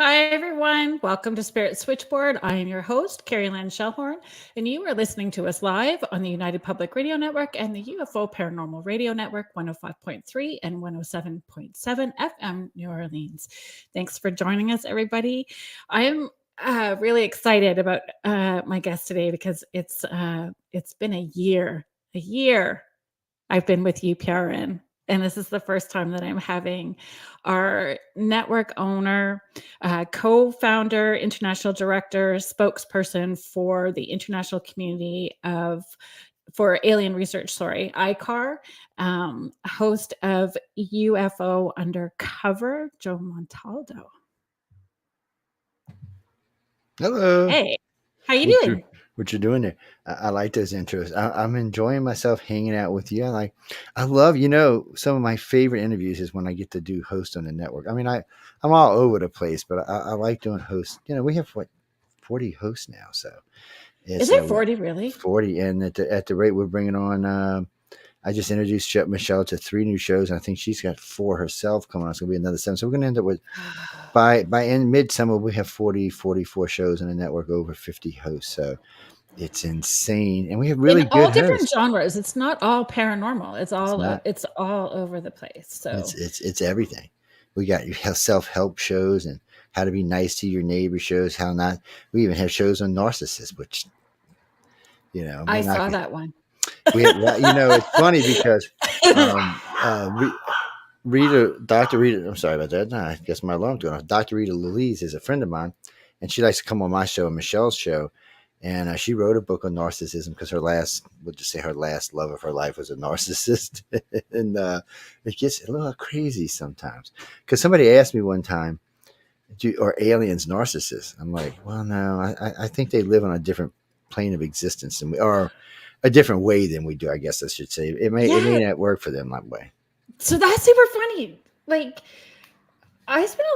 Hi, everyone. Welcome to Spirit Switchboard. I am your host, Carrie Lynn Shellhorn, and you are listening to us live on the United Public Radio Network and the UFO Paranormal Radio Network, 105.3 and 107.7 FM, New Orleans. Thanks for joining us, everybody. I am really excited about my guest today because it's been a year. I've been with UPRN. And this is the first time that I'm having our network owner, co-founder, international director, spokesperson for the international community for alien research, ICAR, host of UFO Undercover, Joe Montaldo. Hello. Hey, how you doing? What you're doing there? I like those intros. I'm enjoying myself hanging out with you. I love, some of my favorite interviews is when I get to do host on the network. I mean, I'm all over the place, but I like doing hosts. We have 40 hosts now, so is it 40 really? 40, and at the rate we're bringing on. I just introduced Michelle to 3 new shows, and I think she's got 4 herself coming on. It's going to be another 7. So we're going to end up with, by end midsummer, we have 44 shows on the network, over 50 hosts. So it's insane. And we have really good all different hosts. Genres. It's not all paranormal. It's all over the place. So it's everything. We got self-help shows and how to be nice to your neighbor shows, how not. We even have shows on narcissists, which, I saw that one. It's funny because Dr. Rita, I'm sorry about that. I guess my alarm's going off. Dr. Rita Louise is a friend of mine, and she likes to come on my show and Michelle's show. And she wrote a book on narcissism because her last love of her life was a narcissist. And it gets a little crazy sometimes. Because somebody asked me one time, are aliens narcissists? I'm like, well, no, I think they live on a different plane of existence than we are. A different way than we do, I guess I should say. It may not work for them that way. So that's super funny. Like, I spend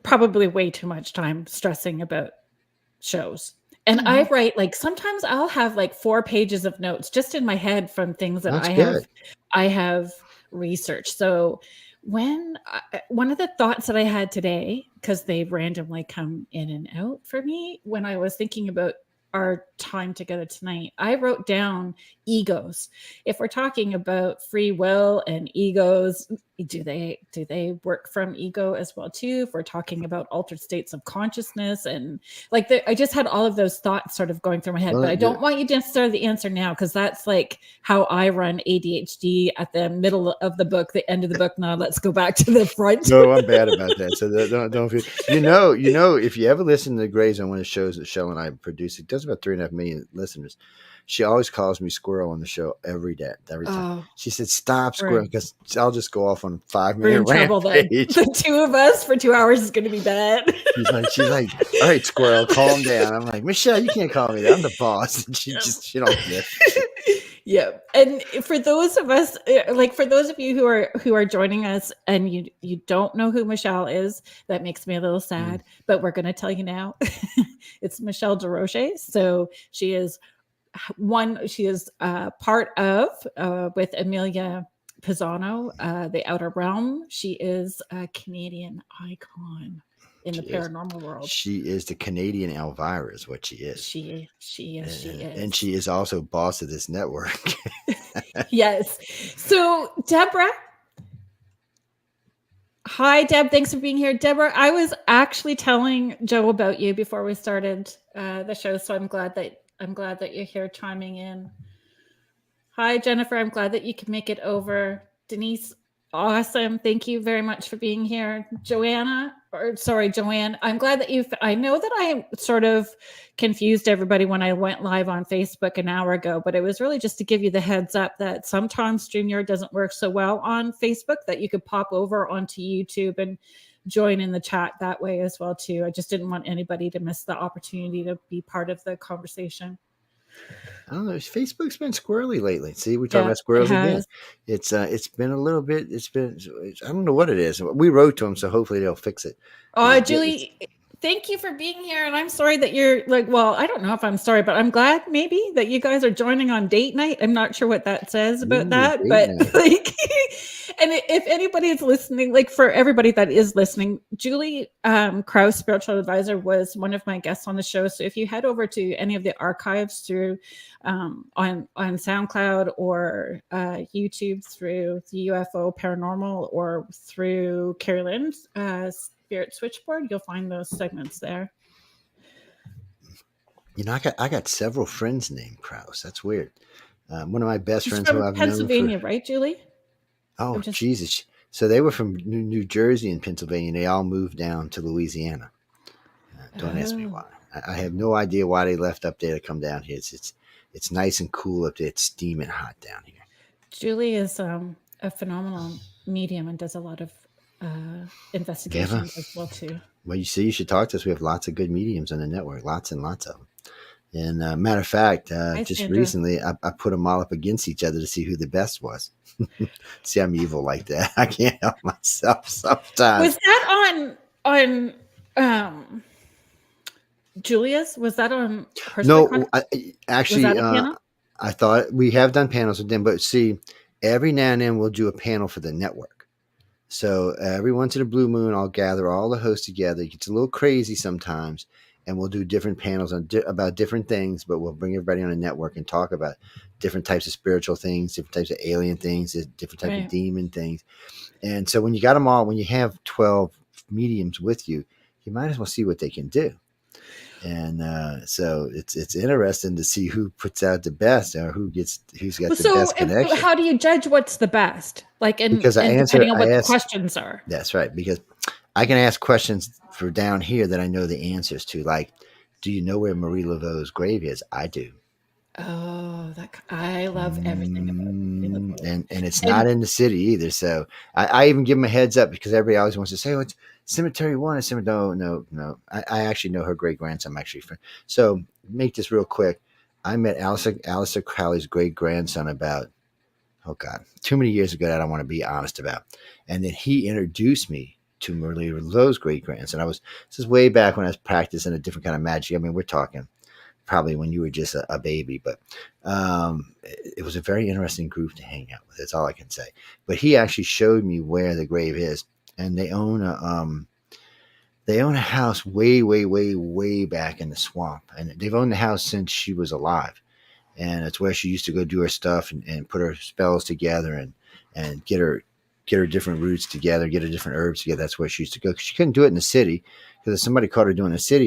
probably way too much time stressing about shows. And I write, sometimes I'll have 4 pages of notes just in my head from things that I have researched. So one of the thoughts that I had today, because they randomly come in and out for me, when I was thinking about our time together tonight, I wrote down egos. If we're talking about free will and egos, do they work from ego as well too? If we're talking about altered states of consciousness, and I just had all of those thoughts sort of going through my head, but I don't want you to necessarily the answer now, because that's how I run ADHD at the middle of the book, the end of the book. Now let's go back to the front. No, I'm bad about that. So don't feel, if you ever listen to the Grey Zone, one of the shows that Shell and I produce, it does about 3.5 million listeners. She always calls me Squirrel on the show every time. She said, "Stop, Squirrel," because I'll just go off on 5-minute rampage. The 2 of us for 2 hours is going to be bad. She's like, "All right, Squirrel, calm down." I'm like, "Michelle, you can't call me that. I'm the boss." And she don't get it. Yeah. And for those of us, for those of you who are joining us and you don't know who Michelle is, that makes me a little sad, but we're going to tell you now. It's Michelle DeRoche. So she is part of, with Amelia Pisano, The Outer Realm. She is a Canadian icon in the paranormal world. She is the Canadian Elvira is what she is. She is. And she is also boss of this network. Yes. So Deborah. Hi, Deb. Thanks for being here. Deborah, I was actually telling Joe about you before we started the show, so I'm glad that you're here chiming in. Hi, Jennifer. I'm glad that you can make it over. Denise, awesome. Thank you very much for being here. Joanne. I'm glad that I know that I sort of confused everybody when I went live on Facebook an hour ago, but it was really just to give you the heads up that sometimes StreamYard doesn't work so well on Facebook, that you could pop over onto YouTube and join in the chat that way as well too. I just didn't want anybody to miss the opportunity to be part of the conversation. I don't know. Facebook's been squirrely lately. See, we talk about squirrels again. It's been a little bit. I don't know what it is. We wrote to them, so hopefully they'll fix it. Julie, thank you for being here. And I'm sorry that you're like, well, I don't know if I'm sorry, but I'm glad maybe that you guys are joining on date night. I'm not sure what that says about Ooh, that, date but night. like, and if anybody is listening, like for everybody that is listening, Julie Krause, spiritual advisor, was one of my guests on the show. So if you head over to any of the archives through on SoundCloud or YouTube through the UFO Paranormal or through Carrie Lynn's Spirit Switchboard, you'll find those segments there. You know, I got several friends named Krause. That's weird. One of my best She's friends who from I've known for, Pennsylvania, right, Julie? oh, Jesus. So they were from New Jersey and Pennsylvania, and they all moved down to Louisiana. Don't ask me why. I have no idea why they left up there to come down here. It's nice and cool up there. It's steaming hot down here. Julie is a phenomenal medium and does a lot of investigations as well too. Well, you see, you should talk to us. We have lots of good mediums on the network, lots and lots of them. And matter of fact, just Sandra. recently, I put them all up against each other to see who the best was. See, I'm evil like that. I can't help myself sometimes. Was that on Julia's? Was that on her? No, actually, was that a panel? I thought we have done panels with them, but see, every now and then we'll do a panel for the network. So every once in a blue moon, I'll gather all the hosts together. It gets a little crazy sometimes, and we'll do different panels on about different things, but we'll bring everybody on a network and talk about different types of spiritual things, different types of alien things, different types of demon things. And so when you got them all, when you have 12 mediums with you, you might as well see what they can do. And so it's interesting to see who puts out the best or who's got the best connection. How do you judge what's the best? Like, because depending on what the questions are. That's right. Because I can ask questions for down here that I know the answers to. Like, do you know where Marie Laveau's grave is? I do. Oh, I love everything about Marie Laveau. And it's not in the city either. So I even give them a heads up because everybody always wants to say, "Oh, it's Cemetery 1." And Cemetery, no. I actually know her great grandson. I'm actually friend. So make this real quick. I met Alistair Crowley's great grandson about, oh God, too many years ago that I want to be honest about. And then he introduced me to Marie Laveau's great grandson. This is way back when I was practicing a different kind of magic. I mean, we're talking probably when you were just a baby, but it was a very interesting group to hang out with. That's all I can say. But he actually showed me where the grave is, and they own a house way back in the swamp, and they've owned the house since she was alive, and it's where she used to go do her stuff and put her spells together and get her different roots together, get her different herbs together. That's where she used to go. She couldn't do it in the city because if somebody caught her doing it in the city,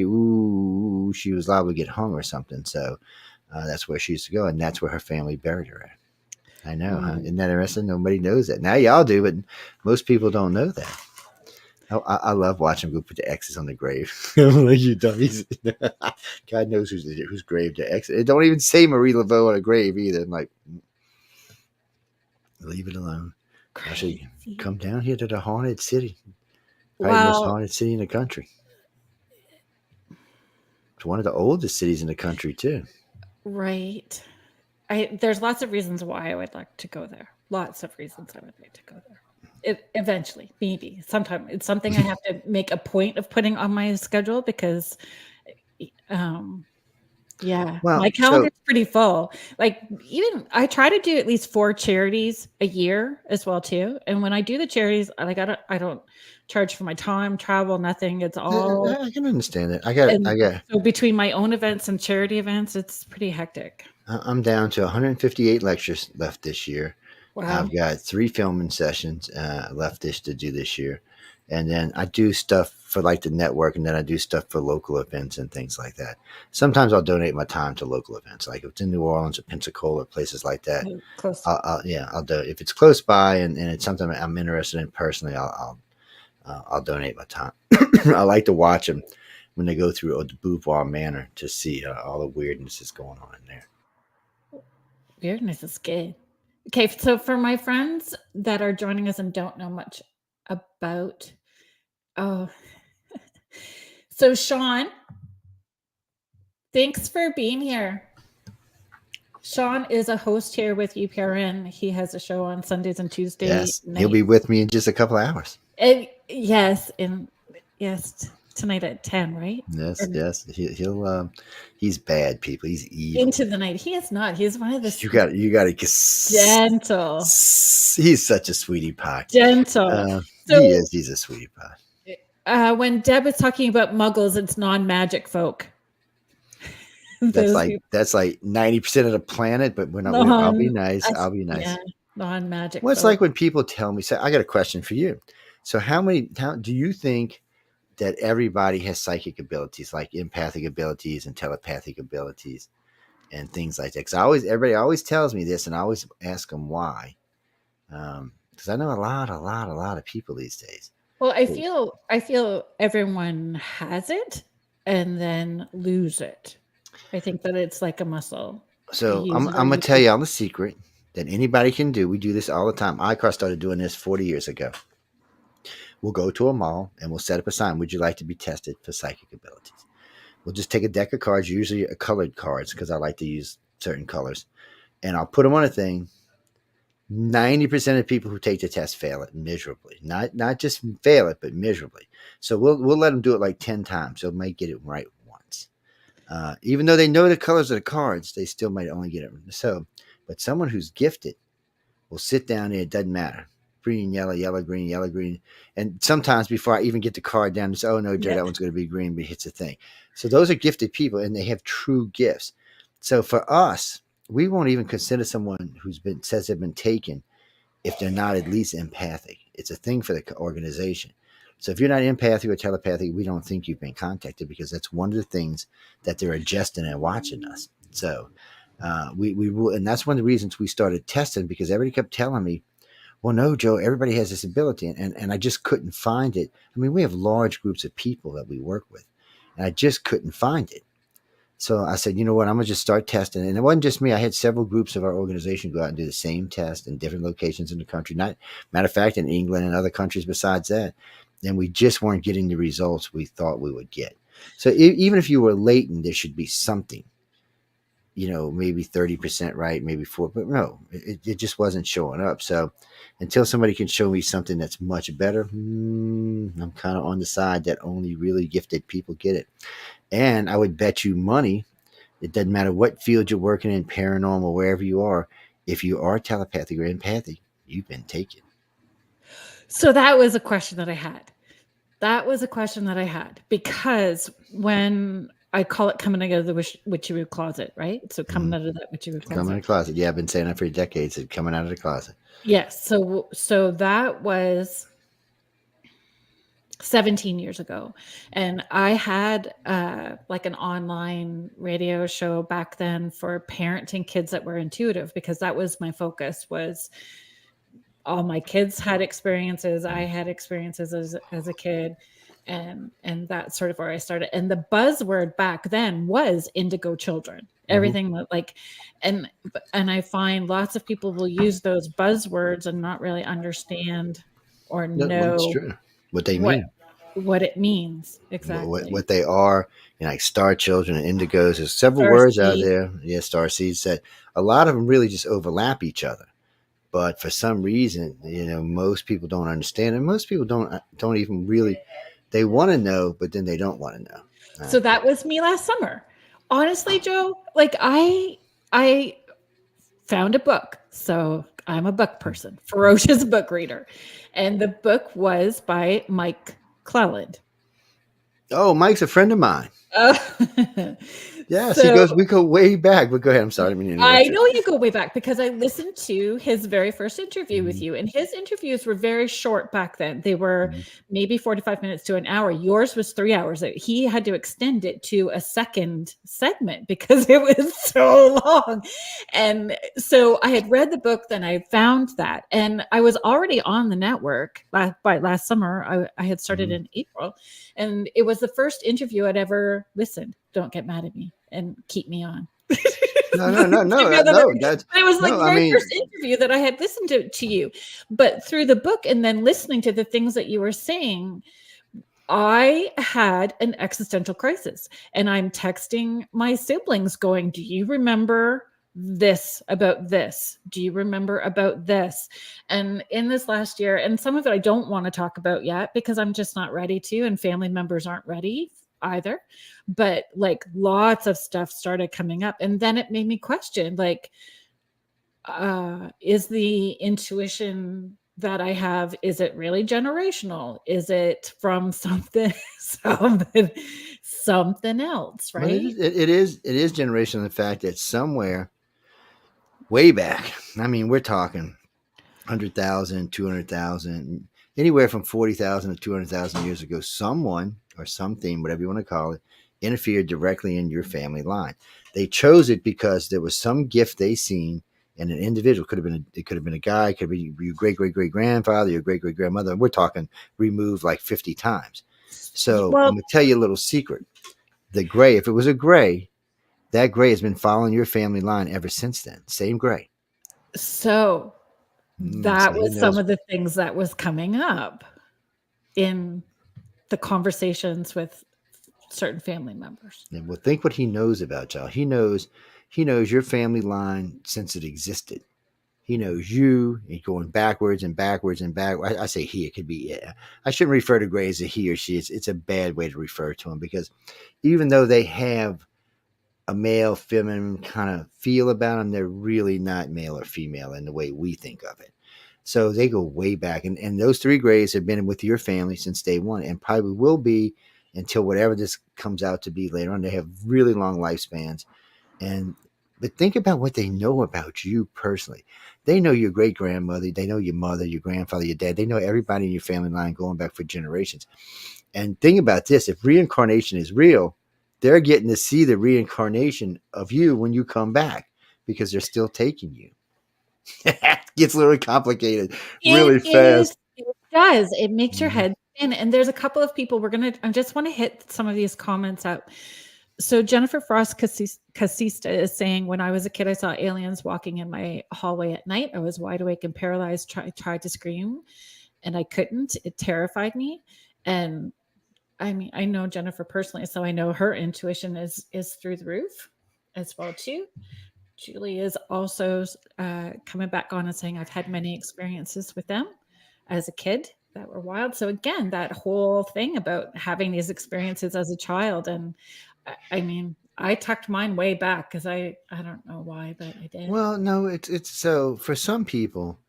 she was liable to get hung or something. So that's where she used to go, and that's where her family buried her at. I know, huh? Isn't that interesting? Nobody knows that. Now y'all do, but most people don't know that. I love watching them go put the X's on the grave. Like, you dummies. God knows whose grave the X. It don't even say Marie Laveau on a grave either. I'm like, leave it alone. Actually, come down here to the haunted city. Probably the most haunted city in the country. It's one of the oldest cities in the country too. Right. There's lots of reasons why I would like to go there. Lots of reasons I would like to go there. Eventually, maybe sometime. It's something I have to make a point of putting on my schedule because my calendar is pretty full. Like, even I try to do at least 4 charities a year as well too. And when I do the charities, I don't charge for my time, travel, nothing. It's all. I can understand it. I got. So between my own events and charity events, it's pretty hectic. I'm down to 158 lectures left this year. Wow. I've got 3 filming sessions left to do this year. And then I do stuff for like the network, and then I do stuff for local events and things like that. Sometimes I'll donate my time to local events, like if it's in New Orleans or Pensacola or places like that. I'll do it. If it's close by and it's something I'm interested in personally, I'll donate my time. I like to watch them when they go through the Beauvoir Manor to see all the weirdness that's going on in there. Weirdness is good. Okay, so for my friends that are joining us and don't know much about, so Sean, thanks for being here. Sean is a host here with UPRN. He has a show on Sundays and Tuesdays. Yes, he'll be with me in just a couple of hours. Yes. tonight at 10, right? Yes, Or yes. He's bad, people. He's evil. into the night. He is not. He's one of the You got to. gentle, He's such a sweetie pie. gentle. He So is. He's a sweetie pie. when Deb was talking about muggles, it's non-magic folk. That's Those like people, 90% of the planet, but we're not. I'll be nice. I'll be nice. yeah, non-magic Well, it's folk. like when people tell me. So I got a question for you. So how do you think that everybody has psychic abilities, like empathic abilities and telepathic abilities and things like that? Because everybody always tells me this, and I always ask them why. Because I know a lot of people these days. Well, I feel everyone has it and then lose it. I think that it's like a muscle. You So use it or I'm gonna you tell lose you it. all the secret that anybody can do. We do this all the time. iCar started doing this 40 years ago. We'll go to a mall and we'll set up a sign. Would you like to be tested for psychic abilities? We'll just take a deck of cards, usually colored cards, because I like to use certain colors, and I'll put them on a thing. 90% of people who take the test fail it miserably. Not just fail it, but miserably. So we'll let them do it like 10 times. So they might get it right once. Even though they know the colors of the cards, they still might only get it. So, but someone who's gifted will sit down there. It doesn't matter. Green, yellow, yellow, green, yellow, green. And sometimes before I even get the card down, they say, oh no, Joe, Yeah. that one's going to be green, but it hits a thing. So those are gifted people and they have true gifts. So for us, we won't even consider someone says they've been taken if they're not at least empathic. It's a thing for the organization. So if you're not empathic or telepathic, we don't think you've been contacted because that's one of the things that they're adjusting and watching us. So we will, and that's one of the reasons we started testing, because everybody kept telling me, well, no, Joe, everybody has this ability. And I just couldn't find it. I mean, we have large groups of people that we work with, and I just couldn't find it. So I said, you know what, I'm going to just start testing. And it wasn't just me. I had several groups of our organization go out and do the same test in different locations in the country. Not, matter of fact, in England and other countries besides that. And we just weren't getting the results we thought we would get. So even if you were latent, there should be something, maybe 30% right, maybe 4%, but no, it just wasn't showing up. So until somebody can show me something that's much better, I'm kind of on the side that only really gifted people get it. And I would bet you money, it doesn't matter what field you're working in, paranormal, wherever you are, if you are telepathic or empathic, you've been taken. So that was a question that I had. Because when I call it coming out of the witchy closet, right? So coming out of that witchy closet. Coming out of the closet. Yeah, I've been saying that for decades. Coming out of the closet. Yes. So that was 17 years ago. And I had like an online radio show back then for parenting kids that were intuitive, because that was my focus. Was all my kids had experiences. I had experiences as a kid. And that's sort of where I started. And the buzzword back then was indigo children. Everything like, and I find lots of people will use those buzzwords and not really understand or know That's true. What they mean. What it means exactly. What they are, like star children and indigos. There's several words out there. Yeah, star seeds, that a lot of them really just overlap each other. But for some reason, most people don't understand, and most people don't even really. They want to know, but then they don't want to know. So that was me last summer. Honestly, Joe, like I found a book. So I'm a book person, ferocious book reader. And the book was by Mike Cleland. Oh, Mike's a friend of mine. Yes, we go way back. But go ahead. I'm sorry. I know you go way back because I listened to his very first interview with you, and his interviews were very short back then. They were maybe 45 minutes to an hour. Yours was 3 hours. He had to extend it to a second segment because it was so long. And so I had read the book, then I found that, and I was already on the network by last summer. I had started in April, and it was the first interview I'd ever listened. Don't get mad at me and keep me on. No. It was like the very first interview that I had listened to you. But through the book and then listening to the things that you were saying, I had an existential crisis. And I'm texting my siblings going, do you remember this about this? Do you remember about this? And in this last year, and some of it I don't want to talk about yet because I'm just not ready to, and family members aren't ready either. But like lots of stuff started coming up. And then it made me question, like, is the intuition that I have, is it really generational? Is it from something, something else, Well, right? it is generational in the fact that somewhere way back, I mean, we're talking 100,000, 200,000, anywhere from 40,000 to 200,000 years ago, someone or something, whatever you want to call it, interfered directly in your family line. They chose it because there was some gift they seen in an individual. It could have been a guy, it could be your great great great grandfather, your great great grandmother. We're talking removed like 50 times. So I'm Well, gonna tell you a little secret. The gray, if it was a gray, that gray has been following your family line ever since then. Same gray. so So that he was some knows. of the things that was coming up in the conversations with certain family members. And well, think what he knows about y'all. He knows your family line since it existed. He knows you. He's going backwards and backwards and back. I say he. It could be. Yeah. I shouldn't refer to Gray as a he or she. It's a bad way to refer to him because even though they have a male feminine kind of feel about them, they're really not male or female in the way we think of it. So they go way back. And those three Grays have been with your family since day one and probably will be until whatever this comes out to be later on. They have really long lifespans. And but think about what they know about you personally. They know your great grandmother, they know your mother, your grandfather, your dad, they know everybody in your family line going back for generations. And think about this, if reincarnation is real, they're getting to see the reincarnation of you when you come back because they're still taking you. It gets a little complicated really fast. It does. It makes your Mhm. head spin. And there's a couple of people I just want to hit some of these comments out. So Jennifer Frost Casista is saying, when I was a kid, I saw aliens walking in my hallway at night. I was wide awake and paralyzed, tried to scream and I couldn't. It terrified me. And I mean, I know Jennifer personally, so I know her intuition is through the roof as well too. Julie is also coming back on and saying, I've had many experiences with them as a kid that were wild. So again, that whole thing about having these experiences as a child, and I mean, I tucked mine way back because I don't know why, but I did. Well, no, it's so for some people,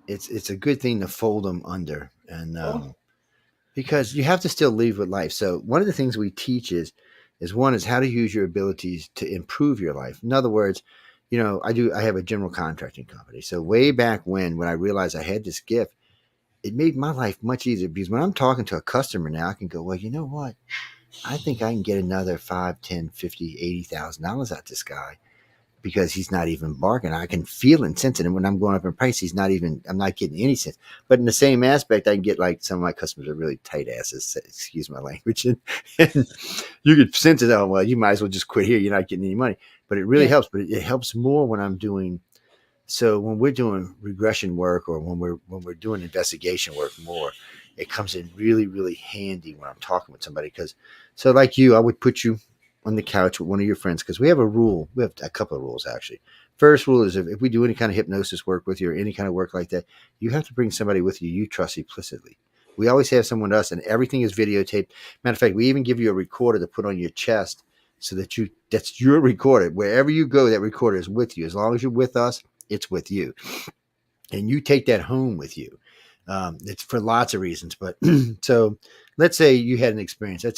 it's a good thing to fold them under and Oh, because you have to still live with life. So one of the things we teach is one is how to use your abilities to improve your life. In other words, I have a general contracting company. So way back when I realized I had this gift, it made my life much easier because when I'm talking to a customer now, I can go, well, you know what? I think I can get another 5, 10, 50, $80,000 out this guy because he's not even barking. I can feel and sense it. And when I'm going up in price, I'm not getting any sense. But in the same aspect, I can get like some of my customers are really tight asses, excuse my language. And you could sense it. Oh, well, you might as well just quit here. You're not getting any money. But it really yeah. helps. But it helps more when I'm doing. So when we're doing regression work or when we're doing investigation work more, it comes in really, really handy when I'm talking with somebody. Because so like you, I would put you on the couch with one of your friends because we have a rule. We have a couple of rules actually. First rule is if we do any kind of hypnosis work with you or any kind of work like that, you have to bring somebody with you trust implicitly. We always have someone with us, and everything is videotaped. Matter of fact, we even give you a recorder to put on your chest so that's your recorder. Wherever you go, that recorder is with you. As long as you're with us, it's with you, and you take that home with you. It's for lots of reasons, but so let's say you had an experience. I'd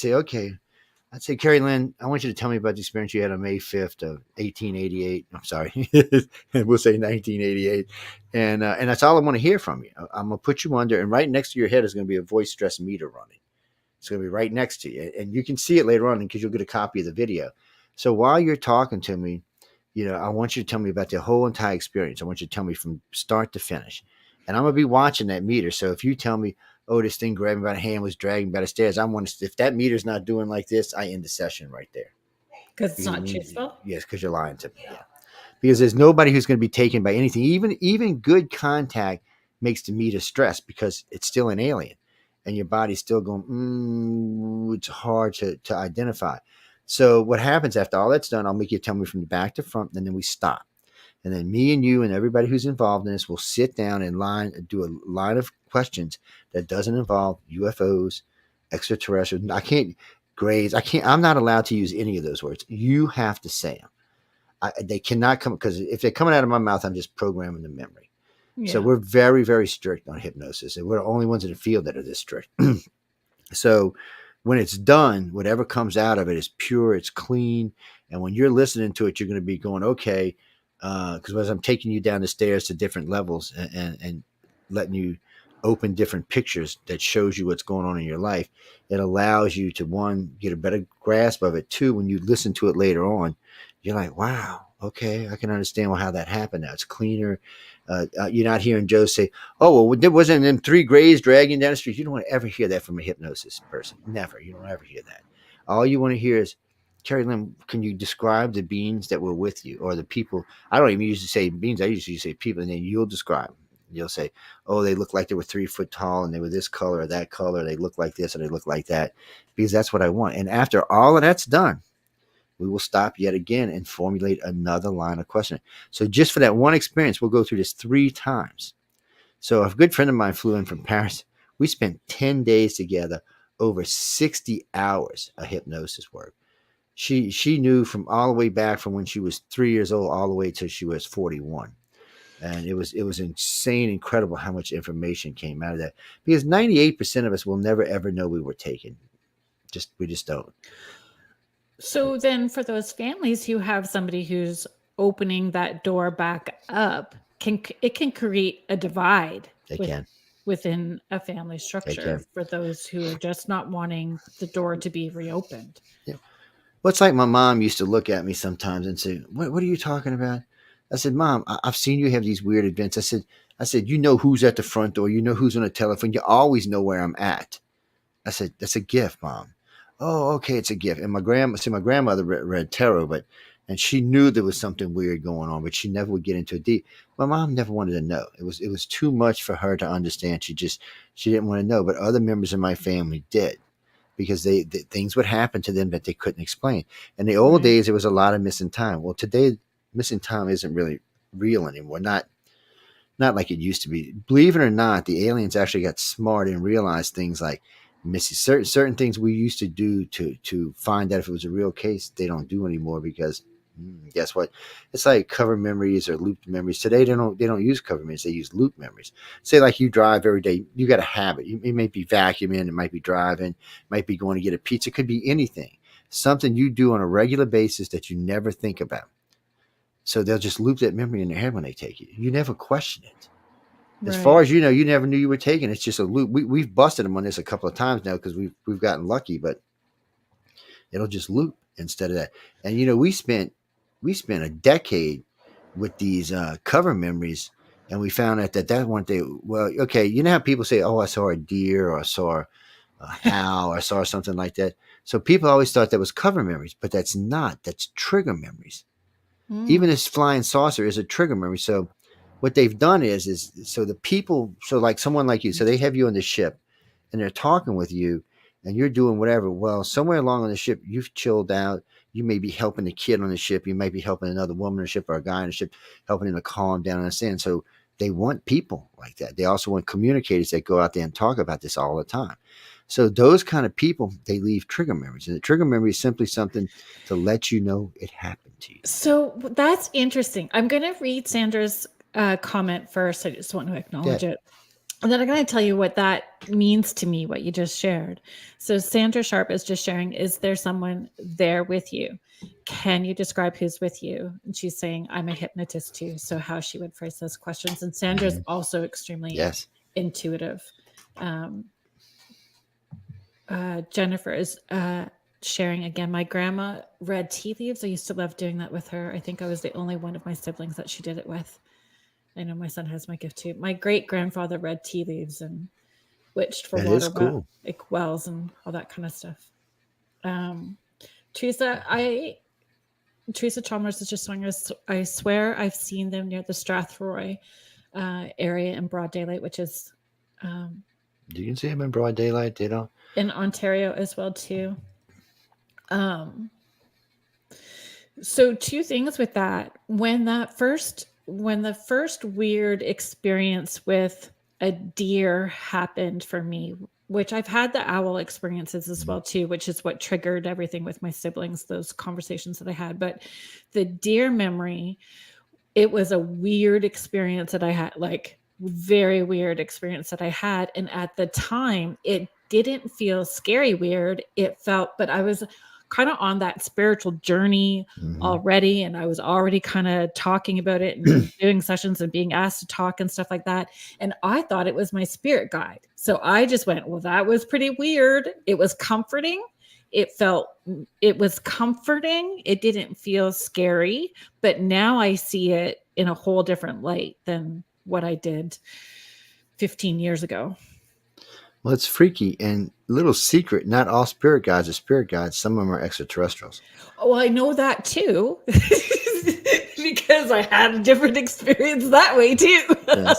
say, Carrie Lynn, I want you to tell me about the experience you had on May 5th of 1888. I'm sorry, we'll say 1988, and that's all I want to hear from you. I'm gonna put you under, and right next to your head is going to be a voice stress meter running. It's going to be right next to you, and you can see it later on because you'll get a copy of the video. So while you're talking to me, I want you to tell me about the whole entire experience. I want you to tell me from start to finish. And I'm going to be watching that meter. So if you tell me, oh, this thing grabbed me by the hand, was dragging me by the stairs, if that meter's not doing like this, I end the session right there. Because it's Because it not means, truthful. yes, because you're lying to me. Yeah. Because there's nobody who's going to be taken by anything. Even good contact makes the meter stress because it's still an alien. And your body's still going, it's hard to identify. So what happens after all that's done, I'll make you tell me from the back to front, and then we stop. And then me and you and everybody who's involved in this will sit down and do a line of questions that doesn't involve UFOs, extraterrestrials. I can't grades. I'm not allowed to use any of those words. You have to say them. They cannot come, because if they're coming out of my mouth, I'm just programming the memory. So Yeah. we're very, very strict on hypnosis, and we're the only ones in the field that are this strict. So when it's done, whatever comes out of it is pure, it's clean. And when you're listening to it, you're going to be going, okay, because as I'm taking you down the stairs to different levels and letting you open different pictures that shows you what's going on in your life, it allows you to, one, get a better grasp of it. Two, when you listen to it later on, you're like, wow, okay, I can understand how that happened now. It's cleaner. You're not hearing Joe say, oh, well, there wasn't them 3 grays dragging down the street. You don't want to ever hear that from a hypnosis person. Never. You don't ever hear that. All you want to hear is, Carrie Lynn, can you describe the beings that were with you, or the people? I don't even usually say beings. I usually say people, and then you'll describe them. You'll say, oh, they look like they were 3 foot tall, and they were this color or that color. They look like this, or they look like that, because that's what I want. And after all of that's done, we will stop yet again and formulate another line of questioning. So just for that one experience, we'll go through this 3 times. So a good friend of mine flew in from Paris. We spent 10 days together, over 60 hours of hypnosis work. She knew from all the way back from when she was 3 years old all the way till she was 41. And it was insane, incredible how much information came out of that. Because 98% of us will never ever know we were taken. We just don't. So then for those families who have somebody who's opening that door back up, it can create a divide within a family structure for those who are just not wanting the door to be reopened. Yeah. Well, it's like my mom used to look at me sometimes and say, what are you talking about? I said, Mom, I've seen you have these weird events. I said, you know who's at the front door. You know who's on the telephone. You always know where I'm at. I said, that's a gift, Mom. Oh, okay, it's a gift. And my grandmother read tarot, and she knew there was something weird going on, but she never would get into it deep. My mom never wanted to know. It was too much for her to understand. She didn't want to know. But other members of my family did, because things would happen to them that they couldn't explain. In the old days, there was a lot of missing time. Well, today, missing time isn't really real anymore. Not like it used to be. Believe it or not, the aliens actually got smart and realized things like missing certain things we used to do to find out if it was a real case. They don't do anymore, because guess what? It's like cover memories or looped memories. Today they don't use cover memories. They use loop memories. Say like you drive every day. You got a habit. It might be vacuuming. It might be driving. It might be going to get a pizza. It could be anything. Something you do on a regular basis that you never think about. So they'll just loop that memory in their head when they take it. You never question it. As far as you know, you never knew you were taking. It's just a loop. We've busted them on this a couple of times now because we've gotten lucky, but it'll just loop instead of that. And we spent a decade with these cover memories, and we found out that one day. Well, okay, you know how people say, "Oh, I saw a deer," or "I saw a owl," or "I saw something like that." So people always thought that was cover memories, but that's not. That's trigger memories. Even this flying saucer is a trigger memory. So what they've done is so the people, so like someone like you, so they have you on the ship and they're talking with you and you're doing whatever. Well, somewhere along on the ship, you've chilled out. You may be helping a kid on the ship. You might be helping another woman on the ship or a guy on the ship, helping him to calm down and understand. So they want people like that. They also want communicators that go out there and talk about this all the time. So those kind of people, they leave trigger memories. And the trigger memory is simply something to let you know it happened to you. So that's interesting. I'm going to read Sandra's comment first. I just want to acknowledge it. And then I'm going to tell you what that means to me, what you just shared. So Sandra Sharp is just sharing, is there someone there with you? Can you describe who's with you? And she's saying, I'm a hypnotist too. So how she would phrase those questions. And Sandra's also extremely intuitive. Jennifer is sharing again. My grandma read tea leaves. I used to love doing that with her. I think I was the only one of my siblings that she did it with. I know my son has my gift too. My great grandfather read tea leaves and witched for wells and all that kind of stuff. Teresa Chalmers is just showing us, I swear I've seen them near the Strathroy area in broad daylight, which is you can see them in broad daylight, in Ontario as well too. So 2 things with that. When that first when the first weird experience with a deer happened for me, which I've had the owl experiences as well too, which is what triggered everything with my siblings, those conversations that I had. But the deer memory, it was a weird experience that I had, like very weird experience that I had. And at the time, it didn't feel scary weird. It felt, but I was kind of on that spiritual journey Mm-hmm. already. And I was already kind of talking about it and doing sessions and being asked to talk and stuff like that. And I thought it was my spirit guide. So I just went, well, that was pretty weird. It was comforting. It was comforting. It didn't feel scary, but now I see it in a whole different light than what I did 15 years ago. Well, it's freaky and little secret. Not all spirit guides are spirit guides. Some of them are extraterrestrials. Oh, I know that too. Because I had a different experience that way too. Yes.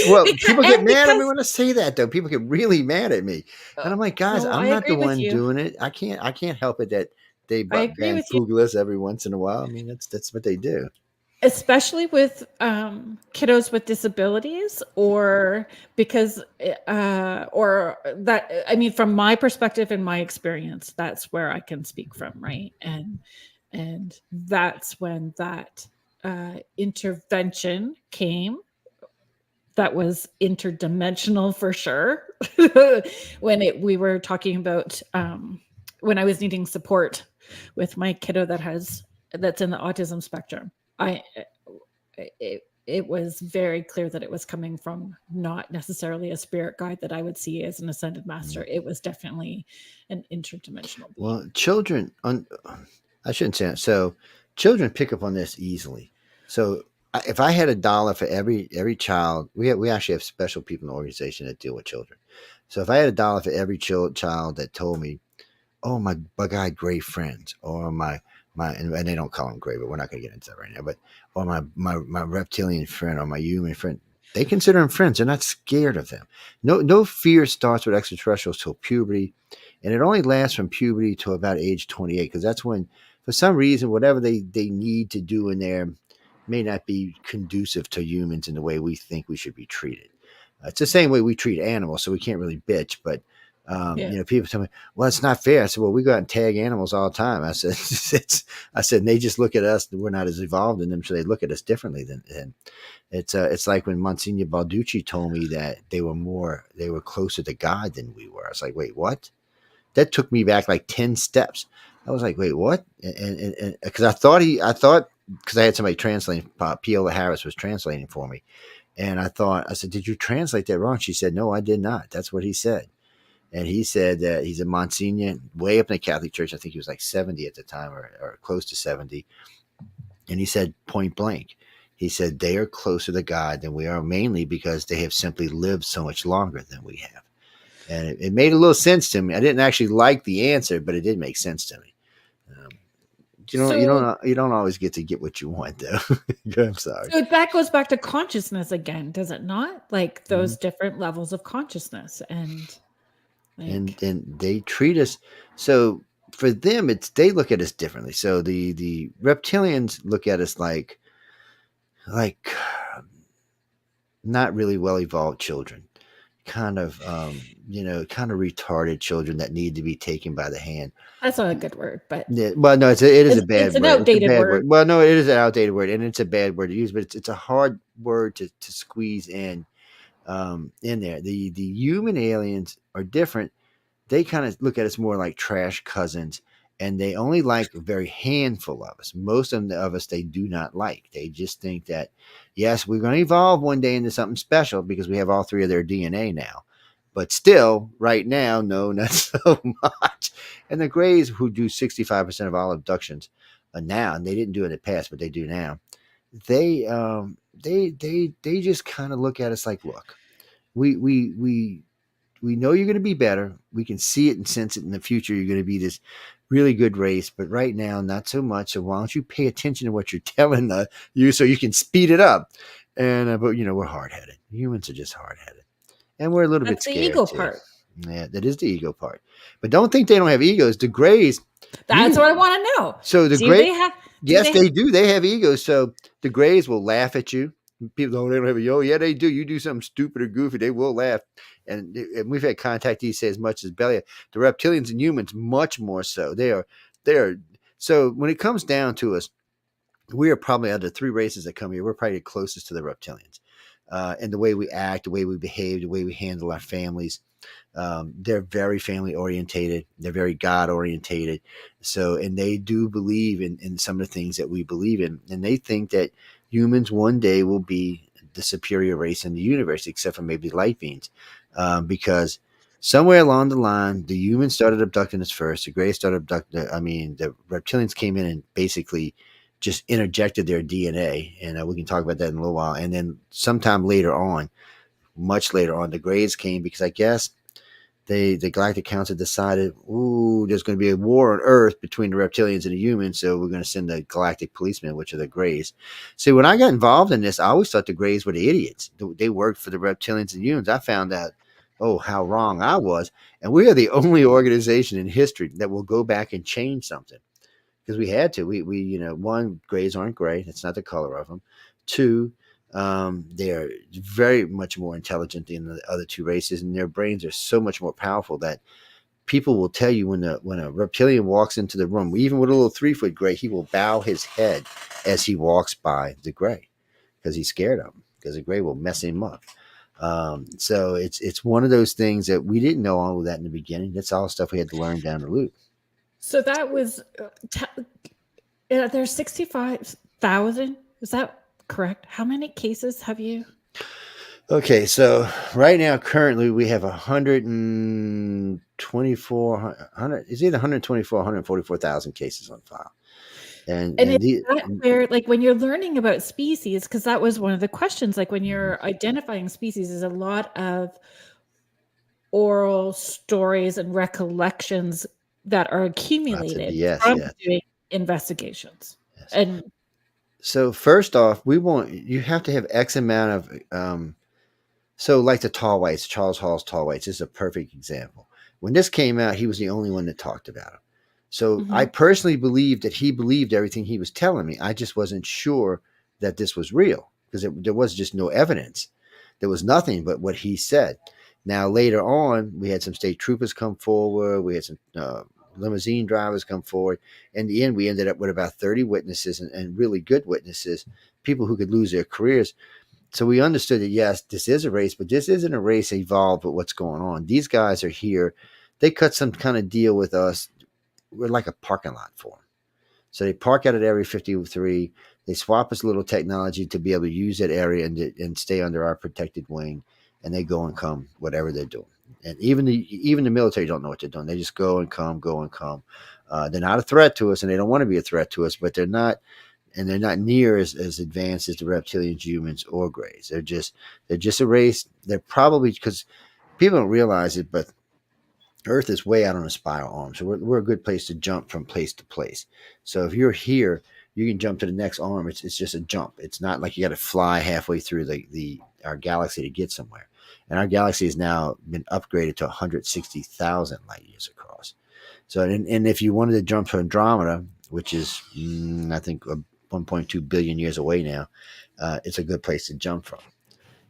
Well, people get mad at me because when I say that, though. People get really mad at me, and I'm like, guys, no, I I'm not the agree with one you. doing it. I can't help it that they I agree with you. bamboozle us every once in a while. I mean, that's what they do. Especially with kiddos with disabilities, or because or that, I mean, from my perspective and my experience, that's where I can speak from, right? And that's when that intervention came, that was interdimensional for sure. When we were talking about when I was needing support with my kiddo that's in the autism spectrum. I it was very clear that it was coming from not necessarily a spirit guide that I would see as an ascended master. It was definitely an interdimensional being. Well, children, I shouldn't say that. So, children pick up on this easily. So, if I had $1 for every child, we actually have special people in the organization that deal with children. So, if I had $1 for every child that told me, "Oh, my bug-eyed gray friends," or my and they don't call them gray, but we're not going to get into that right now. But or my reptilian friend or my human friend, they consider them friends. They're not scared of them. No fear starts with extraterrestrials till puberty, and it only lasts from puberty to about age 28, because that's when, for some reason, whatever they need to do in there may not be conducive to humans in the way we think we should be treated. It's the same way we treat animals, so we can't really bitch. But Yeah. people tell me, "Well, it's not fair." I said, "Well, we go out and tag animals all the time." I said, I said, and they just look at us. We're not as evolved in them, so they look at us differently than. It's like when Monsignor Balducci told me that they were closer to God than we were. I was like, "Wait, what?" That took me back like 10 steps. I was like, "Wait, what?" And because I thought because I had somebody translating, Piola Harris was translating for me. And I said, "Did you translate that wrong?" She said, "No, I did not. That's what he said." And he said that he's a Monsignor way up in the Catholic Church. I think he was like 70 at the time, or close to 70. And he said point blank, he said, they are closer to God than we are, mainly because they have simply lived so much longer than we have. And it made a little sense to me. I didn't actually like the answer, but it did make sense to me. Um, So you don't always get what you want, though. I'm sorry. so that goes back to consciousness again, does it not? Like Mm-hmm. those different levels of consciousness, and like And they treat us so. For them, they look at us differently. So the reptilians look at us like not really well evolved children, kind of kind of retarded children that need to be taken by the hand. that's not a good word, but Yeah, well, no, it is a it's bad an word. It's a outdated bad word. word. Well, no, it is an outdated word, and it's a bad word to use, but it's a hard word to squeeze in there. The human aliens are different. They kind of look at us more like trash cousins, and they only like a very handful of us. Most of us they do not like. They just think that, yes, we're going to evolve one day into something special because we have all three of their DNA now. But still, right now, no, not so much. And the Greys, who do 65% of all abductions now, and they didn't do it in the past, but they do now. They just kind of look at us like, look, we we we we know you're going to be better. We can see it and sense it in the future. You're going to be this really good race, but right now, not so much. So why don't you pay attention to what you're telling you so you can speed it up? And but we're hard headed. Humans are just hard headed, and we're a little bit That's the scared ego too. part. Yeah, that is the ego part. But don't think they don't have egos. The Greys, you That's can, what I want to know. so the Do Greys, they have? Do yes, they? they do. They have egos. So the Greys will laugh at you. People, oh, they don't have a yo. Yeah, they do. You do something stupid or goofy, they will laugh. And we've had contactees say as much as Belia. The reptilians and humans, much more so. They are. So when it comes down to us, we are probably out of the three races that come here, we're probably the closest to the reptilians. And the way we act, the way we behave, the way we handle our families. They're very family orientated. They're very God orientated. So, and they do believe in some of the things that we believe in. And they think that humans one day will be the superior race in the universe, except for maybe light beings. Because somewhere along the line, the humans started abducting us first. The Greys started abducting, I mean, the reptilians came in and basically just interjected their DNA. And we can talk about that in a little while. And then sometime later on, much later on, the Greys came because I guess the Galactic Council decided, ooh, there's going to be a war on Earth between the reptilians and the humans, so we're going to send the Galactic Policemen, which are the Greys. See, when I got involved in this, I always thought the Greys were the idiots. They worked for the reptilians and humans. I found out, oh, how wrong I was. And we are the only organization in history that will go back and change something because we had to. We one, Greys aren't gray. That's not the color of them. Two, they're very much more intelligent than the other two races, and their brains are so much more powerful that people will tell you when a reptilian walks into the room, even with a little 3-foot gray, he will bow his head as he walks by the gray because he's scared of him because the gray will mess him up. So it's one of those things that we didn't know all of that in the beginning. That's all stuff we had to learn down the loop. So that was. There's 65,000. Is that correct? How many cases have you? Okay, so right now, currently, we have 124, is it 124, 144,000 cases on file. And And is the, that where, like, when you're learning about species, because that was one of the questions, like when you're identifying species, is a lot of oral stories and recollections that are accumulated yes, from yes, doing investigations. yes. And So first off, you have to have X amount of, so like the tall whites, Charles Hall's tall whites is a perfect example. When this came out, he was the only one that talked about it. So I Mhm. personally believed that he believed everything he was telling me. I just wasn't sure that this was real because there was just no evidence. There was nothing but what he said. Now, later on, we had some state troopers come forward. We had some limousine drivers come forward. In the end, we ended up with about 30 witnesses and really good witnesses, people who could lose their careers. So we understood that, yes, this is a race, but this isn't a race evolved with what's going on. These guys are here. They cut some kind of deal with us. We're like a parking lot for them. So they park out at Area 53. They swap us a little technology to be able to use that area and stay under our protected wing. And they go and come, whatever they're doing. And even the military don't know what they're doing. They just go and come, go and come. They're not a threat to us, and they don't want to be a threat to us. But they're not, and they're not near as advanced as the reptilians, humans, or Greys. They're just a race. They're probably because people don't realize it, but Earth is way out on a spiral arm, so we're a good place to jump from place to place. So if you're here, you can jump to the next arm. It's just a jump. It's not like you got to fly halfway through the our galaxy to get somewhere. And our galaxy has now been upgraded to 160,000 light years across. So and if you wanted to jump to Andromeda, which is I think 1.2 billion years away now, it's a good place to jump from.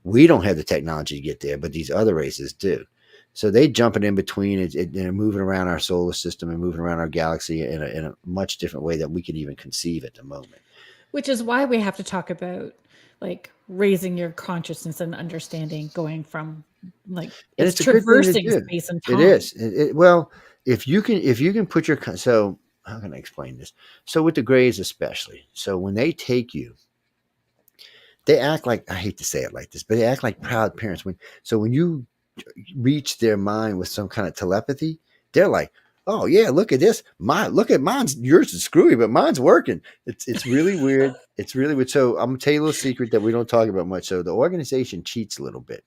We don't have the technology to get there, but these other races do. So they jumping in between and moving around our solar system and moving around our galaxy in a much different way that we can even conceive at the moment. which is why we have to talk about, like, raising your consciousness and understanding, going from, like, And it's it's a good thing to traversing do. space and It time. is. Well, if you can put your so how can I explain this? So with the Greys especially. So when they take you, they act like I hate to say it like this, but they act like proud parents. When you reach their mind with some kind of telepathy, they're like, "Oh yeah, look at this. Look at mine's. Yours is screwy, but mine's working." It's really weird. It's really weird. So I'm gonna tell you a little secret that we don't talk about much. So the organization cheats a little bit.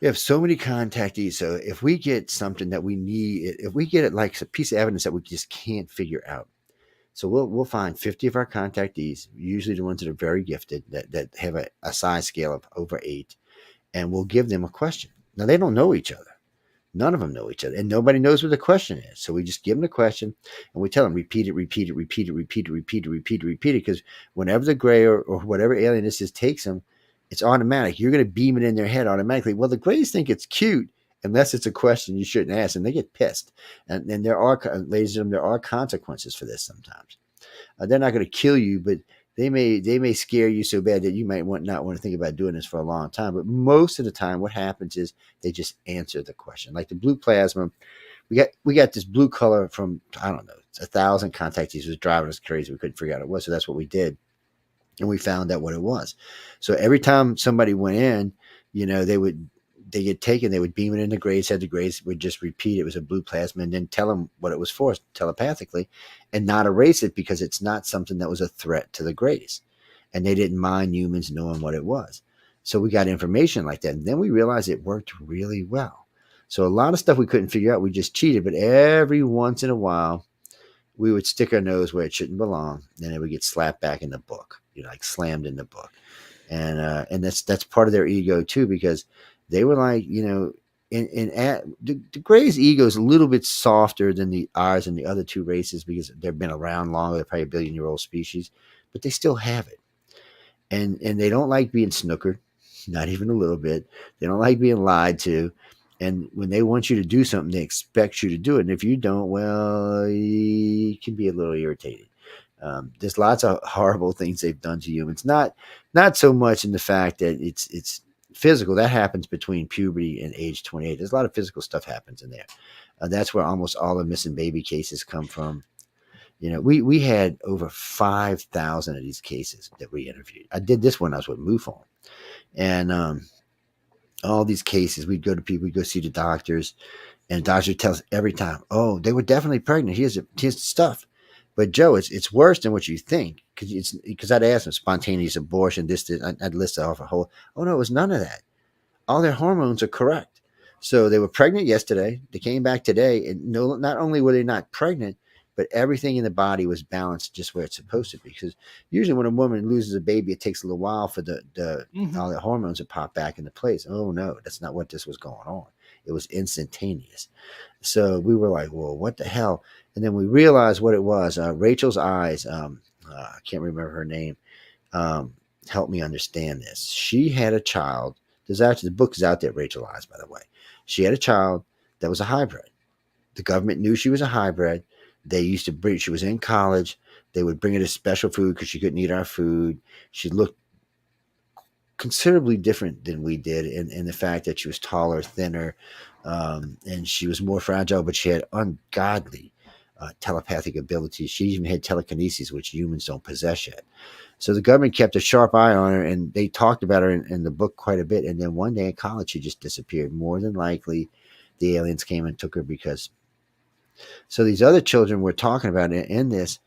We have so many contactees. So if we get something that we need, if we get it like a piece of evidence that we just can't figure out, so we'll find 50 of our contactees, usually the ones that are very gifted, that have a size scale of over 8, and we'll give them a question. Now they don't know each other. None of them know each other, and nobody knows what the question is. So we just give them the question, and we tell them repeat it, repeat it, repeat it, repeat it, repeat it, repeat it, repeat it. Because whenever the gray or whatever alien this is takes them, it's automatic. You're going to beam it in their head automatically. Well, the grays think it's cute unless it's a question you shouldn't ask, and they get pissed. And there are, ladies and gentlemen, there are consequences for this sometimes. They're not going to kill you, but they may scare you so bad that you might not want to think about doing this for a long time. But most of the time, what happens is they just answer the question. Like the blue plasma, we got this blue color from, I don't know, 1,000 contactees. It was driving us crazy. We couldn't figure out what it was, so that's what we did, and we found out what it was. So every time somebody went in, they get taken, they would beam it in the grays head. The grays would just repeat it was a blue plasma and then tell them what it was for telepathically and not erase it because it's not something that was a threat to the grays. And they didn't mind humans knowing what it was. So we got information like that. And then we realized it worked really well. So a lot of stuff we couldn't figure out, we just cheated. But every once in a while, we would stick our nose where it shouldn't belong. And it would get slapped back in the book, like slammed in the book. And that's part of their ego too, because they were like, the Gray's ego is a little bit softer than ours and the other two races because they've been around longer. They're probably a billion-year-old species, but they still have it. And they don't like being snookered, not even a little bit. They don't like being lied to. And when they want you to do something, they expect you to do it. And if you don't, well, you can be a little irritated. There's lots of horrible things they've done to humans. Not so much in the fact that it's physical. That happens between puberty and age 28. There's a lot of physical stuff happens in there. That's where almost all the missing baby cases come from. We had over 5,000 of these cases that we interviewed. I did this when I was with MUFON. And all these cases, we'd go to people, we'd go see the doctors, and the doctor tells us every time, oh, they were definitely pregnant. Here's the stuff. But Joe, it's worse than what you think, because I'd ask them spontaneous abortion, this, I'd list it off a whole. Oh no, it was none of that. All their hormones are correct. So they were pregnant yesterday. They came back today, and not only were they not pregnant, but everything in the body was balanced just where it's supposed to be. Because usually when a woman loses a baby, it takes a little while for all the hormones to pop back into place. Oh no, that's not what this was going on. It was instantaneous. So we were like, well, what the hell? And then we realized what it was. Rachel's eyes, I can't remember her name, helped me understand this. She had a child. The book is out there, Rachel's Eyes, by the way. She had a child that was a hybrid. The government knew she was a hybrid. They used to bring, she was in college. They would bring her to special food because she couldn't eat our food. She looked considerably different than we did in the fact that she was taller, thinner, and she was more fragile, but she had ungodly telepathic abilities. She even had telekinesis, which humans don't possess yet. So the government kept a sharp eye on her, and they talked about her in the book quite a bit. And then one day in college, she just disappeared. More than likely, the aliens came and took her because. So these other children we're talking about in this,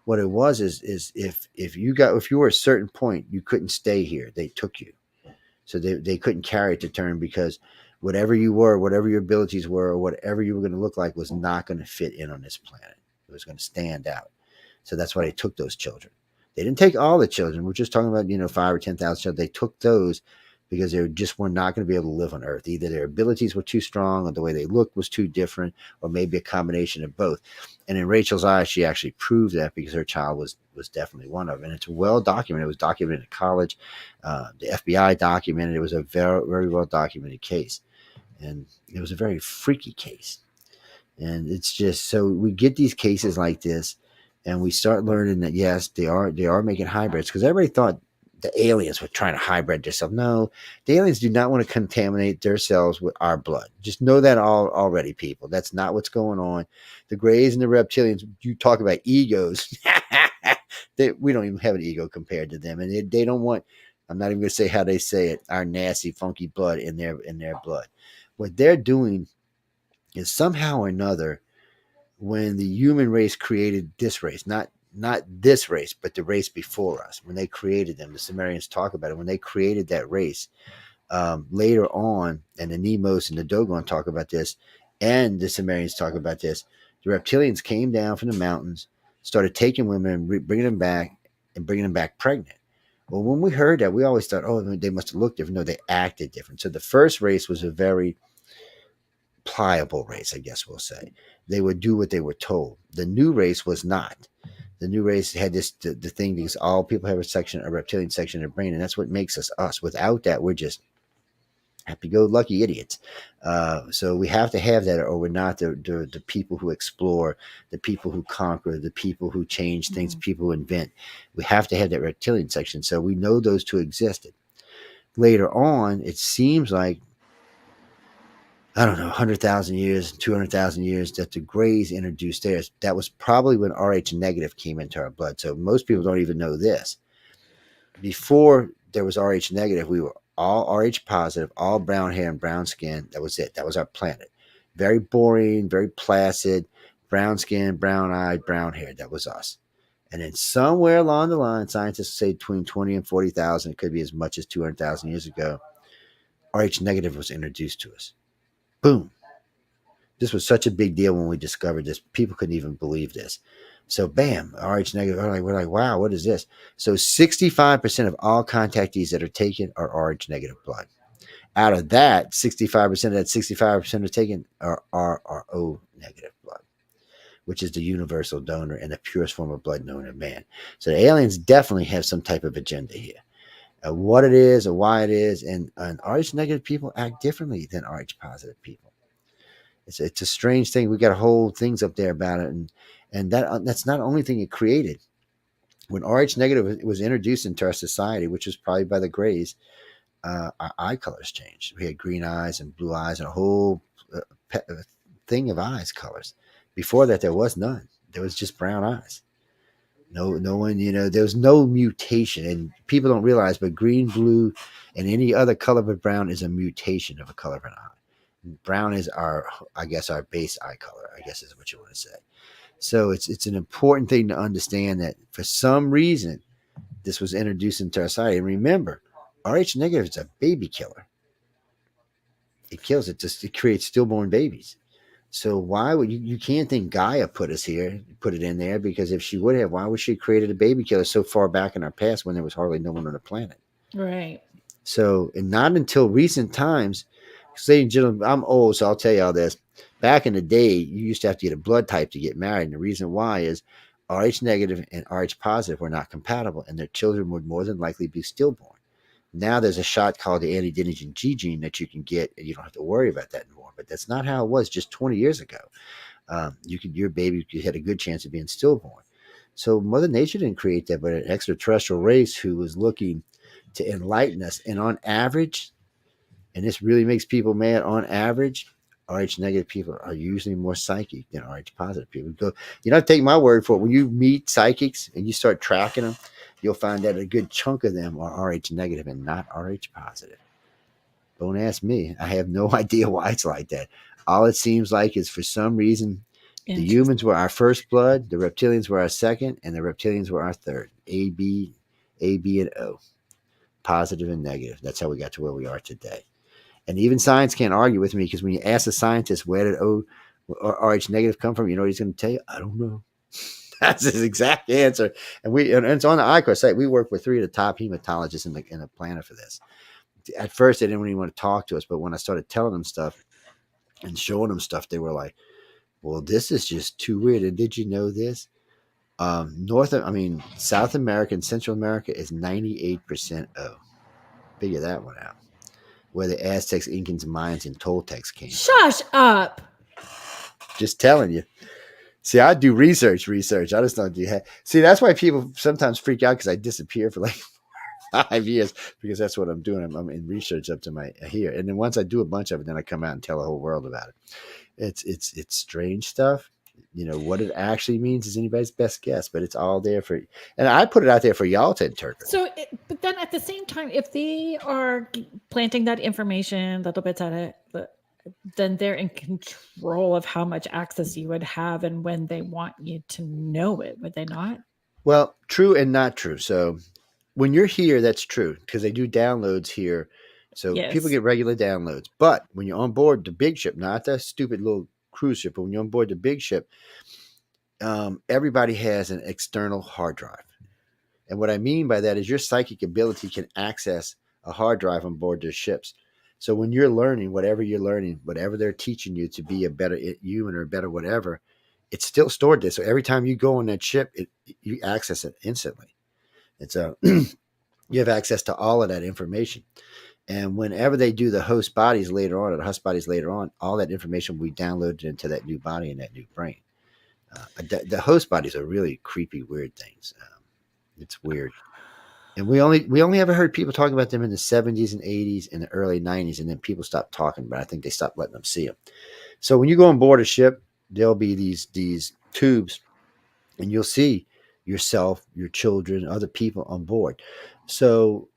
what it was is if you were a certain point, you couldn't stay here. They took you. So they couldn't carry it to term because whatever you were, whatever your abilities were, or whatever you were going to look like was not going to fit in on this planet. It was going to stand out. So that's why they took those children. They didn't take all the children. We're just talking about, 5 or 10,000 children. They took those because they were not going to be able to live on Earth. Either their abilities were too strong or the way they looked was too different, or maybe a combination of both. And in Rachel's eyes, she actually proved that because her child was definitely one of them. And it's well documented. It was documented in college. The FBI documented it. It was a very, very well documented case. And it was a very freaky case. And it's just, so we get these cases like this, and we start learning that, yes, they are making hybrids, because everybody thought the aliens were trying to hybrid themselves. No, the aliens do not want to contaminate their cells with our blood. Just know that already, people. That's not what's going on. The Greys and the reptilians, you talk about egos. We don't even have an ego compared to them. And they don't want, I'm not even going to say how they say it, our nasty, funky blood in their blood. What they're doing is somehow or another, when the human race created this race, not this race, but the race before us, when they created them, the Sumerians talk about it, when they created that race, later on, and the Nemos and the Dogon talk about this, and the Sumerians talk about this, the reptilians came down from the mountains, started taking women and bringing them back pregnant. Well, when we heard that, we always thought, oh, they must have looked different. No, they acted different. So the first race was a very pliable race, I guess we'll say. They would do what they were told. The new race was not. The new race had this the thing because all people have a reptilian section in their brain, and that's what makes us us. Without that, we're just happy-go-lucky idiots. So we have to have that, or we're not the people who explore, the people who conquer, the people who change things, people who invent. We have to have that reptilian section. So we know those two existed. Later on, it seems like, I don't know, 100,000 years, 200,000 years that the Greys introduced theirs. That was probably when Rh negative came into our blood. So most people don't even know this. Before there was Rh negative, we were all Rh positive, all brown hair and brown skin. That was it. That was our planet. Very boring, very placid, brown skin, brown eyed, brown hair. That was us. And then somewhere along the line, scientists say between 20 and 40,000, it could be as much as 200,000 years ago, Rh negative was introduced to us. Boom. This was such a big deal when we discovered this. People couldn't even believe this. So bam, Rh negative. We're like, wow, what is this? So 65% of all contactees that are taken are Rh negative blood. Out of that, 65% of that 65% are taken are O negative blood, which is the universal donor and the purest form of blood known to man. So the aliens definitely have some type of agenda here. What it is or why it is, and Rh negative people act differently than Rh positive people. It's a strange thing. We got whole things up there about it, and that's not the only thing it created. When Rh negative was introduced into our society, which was probably by the Greys, our eye colors changed. We had green eyes and blue eyes and a whole thing of eyes colors. Before that, there was none. There was just brown eyes. No one, there was no mutation, and people don't realize, but green, blue, and any other color but brown is a mutation of a color of an eye. Brown is our base eye color, I guess is what you want to say. So it's an important thing to understand that for some reason this was introduced into our society. And remember, Rh negative is a baby killer. It kills it. It creates stillborn babies. So why would you can't think Gaia put it in there, because if she would have, why would she have created a baby killer so far back in our past when there was hardly no one on the planet? Right. So, and not until recent times, ladies and gentlemen, I'm old, so I'll tell you all this. Back in the day, you used to have to get a blood type to get married. And the reason why is Rh negative and Rh positive were not compatible, and their children would more than likely be stillborn. Now there's a shot called the anti-adenosine G gene that you can get, and you don't have to worry about that anymore. But that's not how it was just 20 years ago. Your baby had a good chance of being stillborn. So Mother Nature didn't create that, but an extraterrestrial race who was looking to enlighten us. And on average, and this really makes people mad, on average, Rh negative people are usually more psychic than Rh positive people. You don't take my word for it. When you meet psychics and you start tracking them, you'll find that a good chunk of them are Rh negative and not Rh positive. Don't ask me. I have no idea why it's like that. All it seems like is for some reason the humans were our first blood, the reptilians were our second, and the reptilians were our third. A, B, and O. Positive and negative. That's how we got to where we are today. And even science can't argue with me, because when you ask a scientist where did O or Rh negative come from, you know what he's going to tell you? I don't know. That's his exact answer. And it's on the ICAR site. We work with 3 of the top hematologists in the planet for this. At first, they didn't even want to talk to us, but when I started telling them stuff and showing them stuff, they were like, "Well, this is just too weird." And did you know this? South America and Central America is 98% O. Figure that one out. Where the Aztecs, Incans, Mayans, and Toltecs came from. Shush up. Just telling you. See, I do research. I just don't do. See, that's why people sometimes freak out, because I disappear for like 5 years, because that's what I'm doing. I'm in research up to my here, and then once I do a bunch of it, then I come out and tell the whole world about it. It's strange stuff. What it actually means is anybody's best guess, but it's all there for, and I put it out there for y'all to interpret. So, but then at the same time, if they are planting that information, little bits at it, then they're in control of how much access you would have and when they want you to know it, would they not? Well, true and not true. So when you're here, that's true, because they do downloads here. So Yes. People get regular downloads. But when you're on board the big ship, not the stupid little cruise ship, but when you're on board the big ship, everybody has an external hard drive. And what I mean by that is your psychic ability can access a hard drive on board their ships. So when you're learning, whatever they're teaching you to be a better human or a better whatever, it's still stored there. So every time you go on that ship, you access it instantly. It's a you have access to all of that information. And whenever they do the host bodies later on, or the host bodies later on, all that information will be downloaded into that new body and that new brain. The host bodies are really creepy, weird things. It's weird, and we only ever heard people talk about them in the 70s and 80s and the early 90s, and then people stopped talking about it. I think they stopped letting them see them. So when you go on board a ship, there'll be these tubes, and you'll see yourself, your children, other people on board. So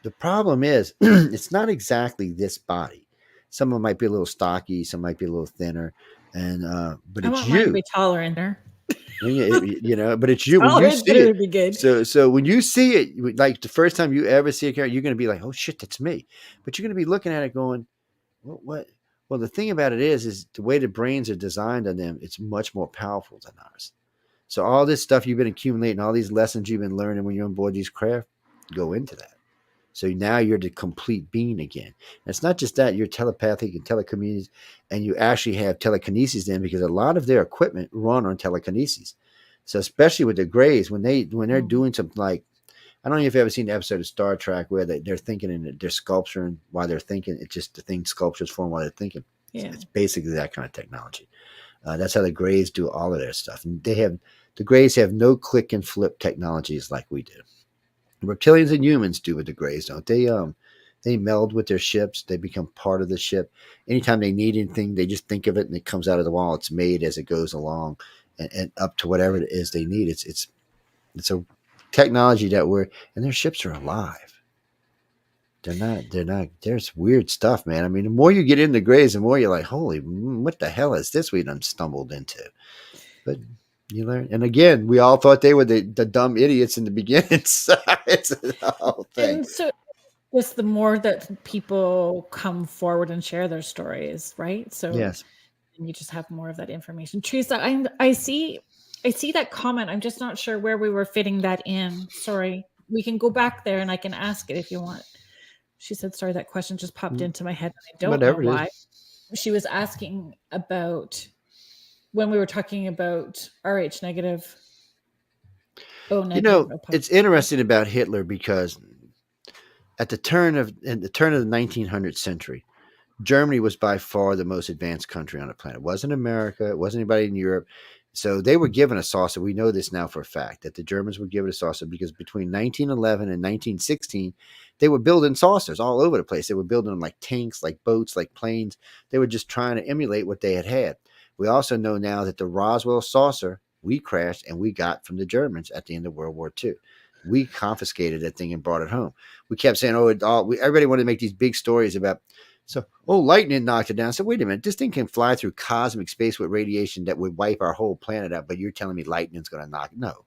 the problem is, it's not exactly this body. Some of them might be a little stocky, some might be a little thinner, and but I it's want mine to you. be taller in there. But it's you when Taller you in see there it. would be good. So when you see it, like the first time you ever see a character, you're going to be like, "Oh shit, that's me," but you're going to be looking at it going, "What?" Well, the thing about it is the way the brains are designed on them, it's much more powerful than ours. So all this stuff you've been accumulating, all these lessons you've been learning when you're on board these craft, go into that. So now you're the complete being again. And it's not just that, you're telepathic and telekinesis, and you actually have telekinesis then because a lot of their equipment run on telekinesis. So especially with the Greys, when they're Mm, doing something like, I don't know if you've ever seen the episode of Star Trek where they're thinking and they're sculpturing while they're thinking. It's just the thing sculptures for them while they're thinking. yeah. It's basically that kind of technology. That's how the Greys do all of their stuff. And the Greys have no click and flip technologies like we do. Reptilians and humans do with the Greys, don't they? They meld with their ships. They become part of the ship. Anytime they need anything, they just think of it and it comes out of the wall. It's made as it goes along, and up to whatever it is they need. It's a technology that and their ships are alive. They're not. There's weird stuff, man. I mean, the more you get into Greys, the more you're like, holy, what the hell is this we done stumbled into? But you learn. And again, we all thought they were the dumb idiots in the beginning. So it's the whole thing. And so just the more that people come forward and share their stories, right? So Yes. you just have more of that information. Teresa, I see that comment. I'm just not sure where we were fitting that in. Sorry. We can go back there and I can ask it if you want. She said, sorry, that question just popped into my head and I don't know Whatever it is. why. She was asking about when we were talking about RH negative, O negative, O It's positive. interesting about Hitler because in the turn of the 1900th century, Germany was by far the most advanced country on the planet. It wasn't America. It wasn't anybody in Europe. So they were given a saucer. We know this now for a fact that the Germans were given a saucer because between 1911 and 1916, they were building saucers all over the place. They were building them like tanks, like boats, like planes. They were just trying to emulate what they had had. We also know now that the Roswell saucer we crashed and we got from the Germans at the end of World War II. We confiscated that thing and brought it home. We kept saying, "Oh, everybody wanted to make these big stories about." So, lightning knocked it down. So, wait a minute, this thing can fly through cosmic space with radiation that would wipe our whole planet out. But you're telling me lightning's going to knock it? No.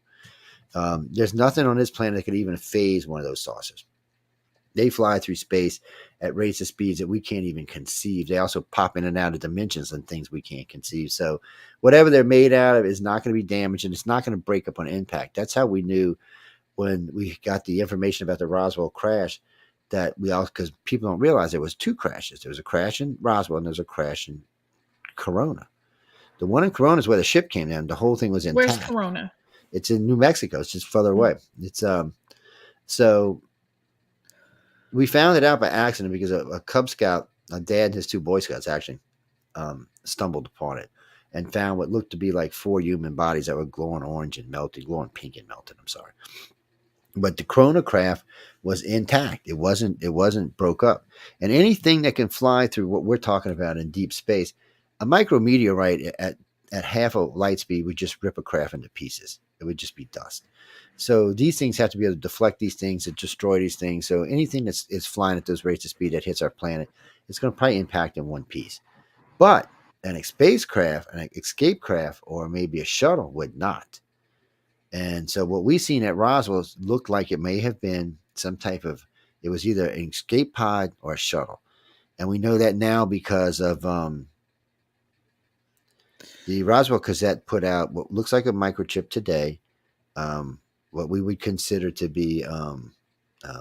There's nothing on this planet that could even phase one of those saucers. They fly through space at rates of speeds that we can't even conceive. They also pop in and out of dimensions and things we can't conceive. So, whatever they're made out of is not going to be damaged and it's not going to break up on impact. That's how we knew when we got the information about the Roswell crash that because people don't realize there was two crashes. There was a crash in Roswell and there was a crash in Corona. The one in Corona is where the ship came down. The whole thing was Where's intact. Corona? It's in New Mexico. It's just further Mm. away. It's so we found it out by accident because a Cub Scout, a dad and his two Boy Scouts actually stumbled upon it and found what looked to be like four human bodies that were glowing orange and melted, glowing pink and melted. I'm sorry. But the chronocraft was intact. It wasn't broke up. And anything that can fly through what we're talking about in deep space, a micrometeorite at half a light speed would just rip a craft into pieces. It would just be dust. So these things have to be able to deflect these things and destroy these things. So anything that's is flying at those rates of speed that hits our planet, it's going to probably impact in one piece. But an spacecraft, an escape craft, or maybe a shuttle would not. And so what we seen at Roswell looked like it may have been some type of, it was either an escape pod or a shuttle. And we know that now because of the Roswell Gazette put out what looks like a microchip today, what we would consider to be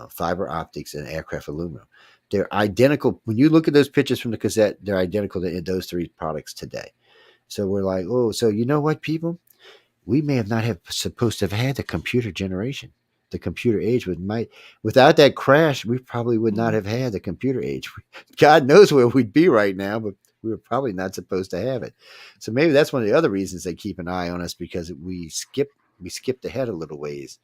fiber optics, and aircraft aluminum. They're identical. When you look at those pictures from the cassette, they're identical to those three products today. So we're like, oh, so you know what, people? We may have not have supposed to have had the computer generation, the computer age. Without that crash, we probably would not have had the computer age. God knows where we'd be right now, but we were probably not supposed to have it. So maybe that's one of the other reasons they keep an eye on us, because we skipped ahead a little ways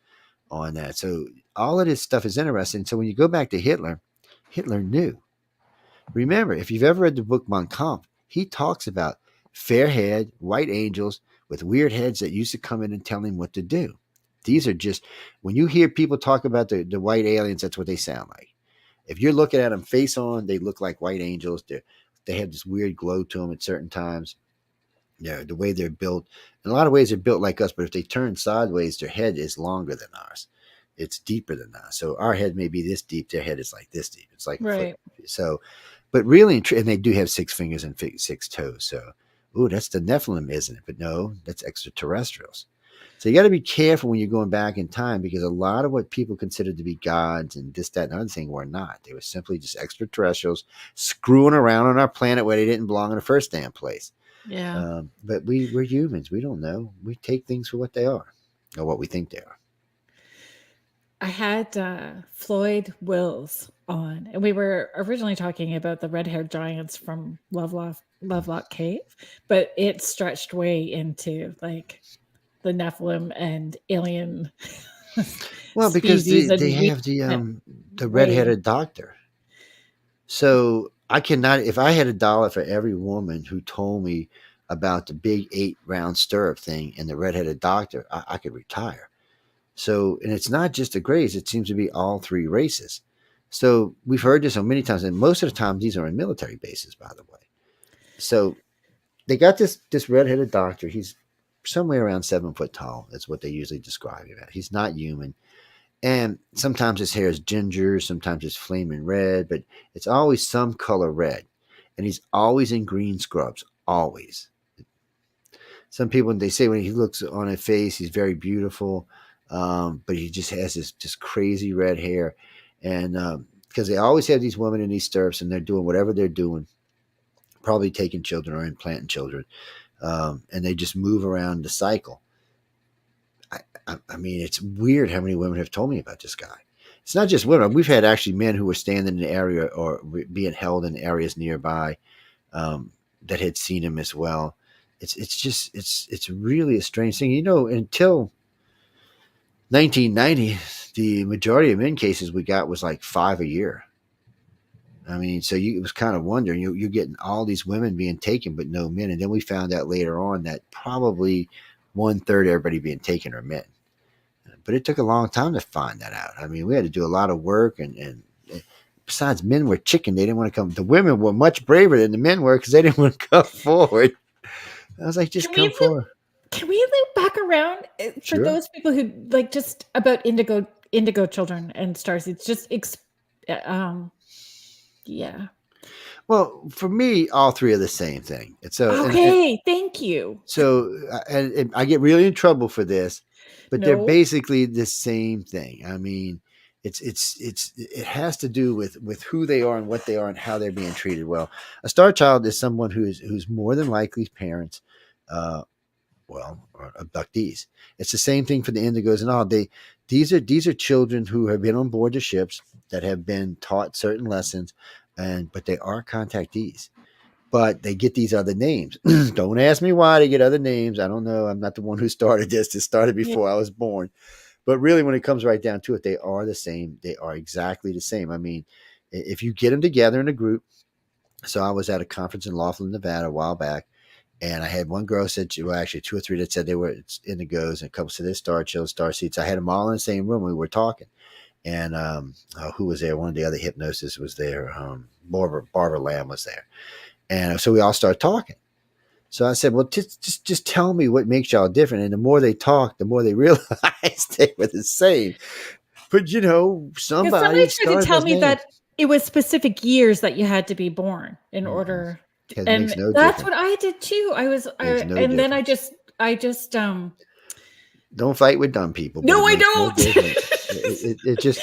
on that. So all of this stuff is interesting. So when you go back to Hitler, Hitler knew. Remember, if you've ever read the book Mein Kampf, he talks about fair-haired white angels with weird heads that used to come in and tell him what to do. These are just, when you hear people talk about the white aliens, that's what they sound like. If you're looking at them face on, they look like white angels. They have this weird glow to them at certain times. Yeah, the way they're built. In a lot of ways, they're built like us, but if they turn sideways, their head is longer than ours. It's deeper than ours. So our head may be this deep. Their head is like this deep. It's like a foot. So, but really, and they do have 6 fingers and 6 toes. So, that's the Nephilim, isn't it? But no, that's extraterrestrials. So you got to be careful when you're going back in time, because a lot of what people considered to be gods and this, that, and other thing were not. They were simply just extraterrestrials screwing around on our planet where they didn't belong in the first damn place. Yeah. But we're humans. We don't know. We take things for what they are, or what we think they are. I had Floyd Wills on, and we were originally talking about the red-haired giants from Lovelock Cave, but it stretched way into like the Nephilim and alien. Well, because they have the redheaded doctor. So I cannot, if I had $1 for every woman who told me about the big 8-round stirrup thing and the redheaded doctor, I could retire. So, and it's not just the Greys, it seems to be all 3 races. So we've heard this so many times, and most of the time these are in military bases, by the way. So they got this redheaded doctor. He's somewhere around 7 foot tall. That's what they usually describe him as. He's not human. And sometimes his hair is ginger, sometimes it's flaming red, but it's always some color red. And he's always in green scrubs, always. Some people, they say when he looks on his face, he's very beautiful, but he just has this just crazy red hair. And because they always have these women in these stirrups, and they're doing whatever they're doing, probably taking children or implanting children, and they just move around the cycle. I mean, it's weird how many women have told me about this guy. It's not just women. We've had actually men who were standing in the area or being held in areas nearby that had seen him as well. It's really a strange thing. You know, until 1990, the majority of men cases we got was like 5 a year. I mean, so it was kind of wondering, you're getting all these women being taken, but no men. And then we found out later on that probably 1/3 of everybody being taken are men. But it took a long time to find that out. I mean, we had to do a lot of work, and besides, men were chicken. They didn't want to come. The women were much braver than the men were because they didn't want to come forward. I was like, just come forward. Can we loop back around for those people who like just about indigo children and starseeds? Just yeah. Well, for me, all 3 are the same thing. So okay, thank you. So, and I get really in trouble for this, but they're basically the same thing. I mean, it has to do with who they are and what they are and how they're being treated. Well, a star child is someone who's more than likely parents, are abductees. It's the same thing for the indigos and all. These are children who have been on board the ships that have been taught certain lessons, but they are contactees. But they get these other names. Don't ask me why they get other names. I don't know. I'm not the one who started this. It started before I was born. But really, when it comes right down to it, they are the same. They are exactly the same. I mean, if you get them together in a group. So I was at a conference in Laughlin, Nevada a while back. And I had one girl said, well, actually 2 or 3 that said they were indigos, and a couple said they're star chills, star seats. I had them all in the same room. We were talking. And who was there? One of the other hypnosis was there. Barbara Lamb was there. And so we all started talking. So I said, well, just tell me what makes y'all different. And the more they talked, the more they realized they were the same. But, somebody tried to tell me that it was specific years that you had to be born in order. And that's difference. What I did too. Then I just don't fight with dumb people. No, I don't. It just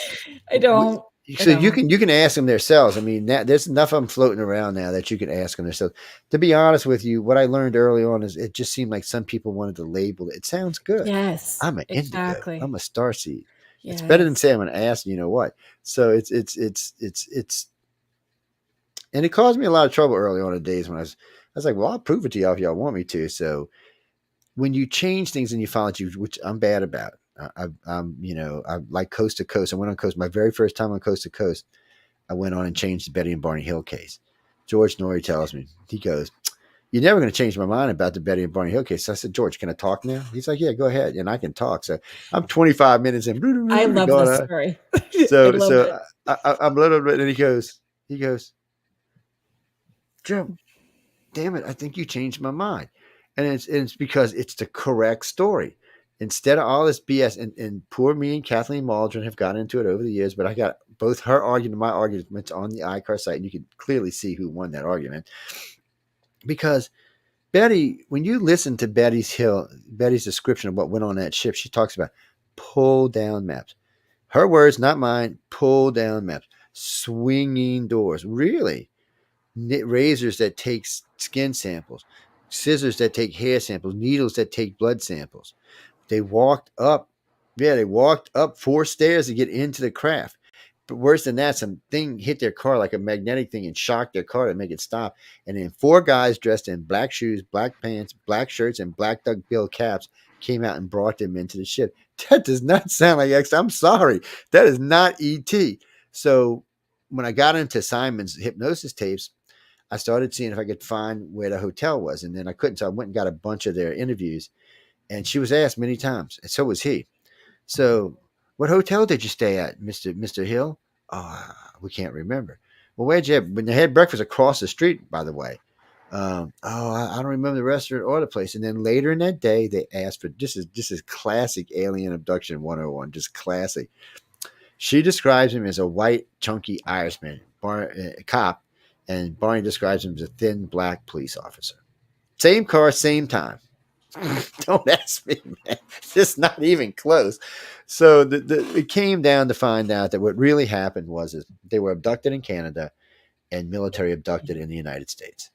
I don't. I so don't. you can ask them themselves. I mean, there's enough of them floating around now that you can ask them themselves. To be honest with you, what I learned early on is it just seemed like some people wanted to label it. It sounds good. Yes, I'm an indigo. exactly. I'm a starseed. It's better than Yes. saying I'm an ass. You know what? So it's and it caused me a lot of trouble early on in the days when I was like, well, I'll prove it to y'all if y'all want me to. So when you change things and you find that you, which I'm bad about, I'm, I like Coast to Coast. I went on Coast my very first time on Coast to Coast. I went on and changed the Betty and Barney Hill case. George Norrie tells me, he goes, "You're never going to change my mind about the Betty and Barney Hill case." So I said, "George, can I talk now?" He's like, "Yeah, go ahead." And I can talk. So I'm 25 minutes in, I love going this on. story. I So, love it. I'm a little bit, and he goes, "Joe, damn it, I think you changed my mind." And it's because it's the correct story. Instead of all this BS, and poor me and Kathleen Maldron have gotten into it over the years, but I got both her argument and my arguments on the iCar site, and you can clearly see who won that argument. Because Betty, when you listen to Betty's description of what went on that ship, she talks about pull down maps. Her words, not mine, pull down maps, swinging doors. Really? Razors that take skin samples, scissors that take hair samples, needles that take blood samples. They walked up, they walked up 4 stairs to get into the craft. But worse than that, something hit their car like a magnetic thing and shocked their car to make it stop. And then 4 guys dressed in black shoes, black pants, black shirts, and black duck bill caps came out and brought them into the ship. That does not sound like X. I'm sorry. That is not ET. So when I got into Simon's hypnosis tapes, I started seeing if I could find where the hotel was. And then I couldn't. So I went and got a bunch of their interviews. And she was asked many times, and so was he. So, what hotel did you stay at, Mister Hill? Oh, we can't remember. Well, where'd you have? When they had breakfast across the street, by the way. I don't remember the restaurant or the place. And then later in that day, they asked for this is classic alien abduction 101, just classic. She describes him as a white, chunky Irishman, cop, and Barney describes him as a thin black police officer. Same car, same time. Don't ask me, man. It's just not even close. So it came down to find out that what really happened was is they were abducted in Canada and military abducted in the United States.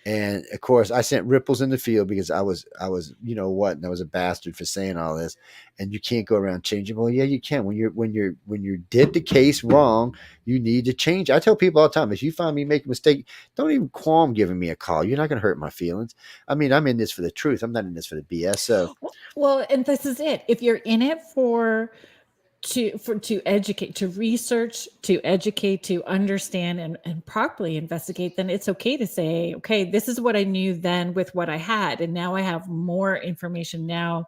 And of course, I sent ripples in the field because you know what, and I was a bastard for saying all this. And you can't go around changing. Well, yeah, you can. When you did the case wrong, you need to change. I tell people all the time, if you find me make a mistake, don't even qualm giving me a call. You're not going to hurt my feelings. I mean, I'm in this for the truth. I'm not in this for the BS. So Well, and this is it. If you're in it to educate, to research, to educate, to understand and properly investigate, then it's okay to say, okay, this is what I knew then with what I had, and now I have more information. Now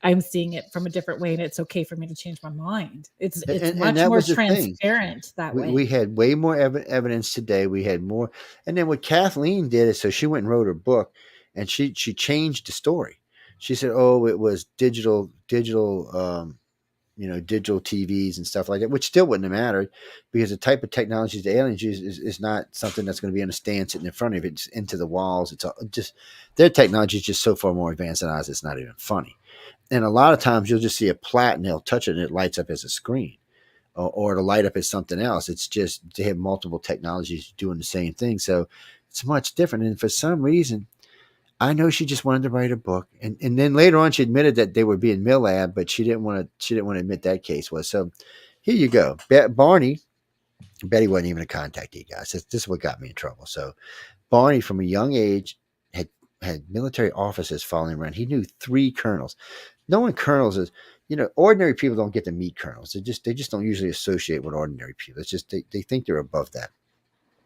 I'm seeing it from a different way, and it's okay for me to change my mind. It's and much that more was the thing. transparent that We way. had way more evidence today. We had more, and then what Kathleen did is so she went and wrote her book, and she changed the story. She said, "Oh, it was digital TVs and stuff like that," which still wouldn't have mattered because the type of technologies the aliens use is not something that's going to be on a stand sitting in front of it. It's into the walls. It's just their technology is just so far more advanced than ours. It's not even funny. And a lot of times you'll just see a plat and they'll touch it and it lights up as a screen or to light up as something else. It's just they have multiple technologies doing the same thing. So it's much different. And for some reason, I know she just wanted to write a book. And then later on she admitted that they were being Millab, but she didn't want to admit that case was. So here you go. Betty wasn't even a contact you guys. This is what got me in trouble. So Barney from a young age had military officers following around. He knew 3 colonels. Knowing colonels is, ordinary people don't get to meet colonels. They just don't usually associate with ordinary people. It's just they think they're above that.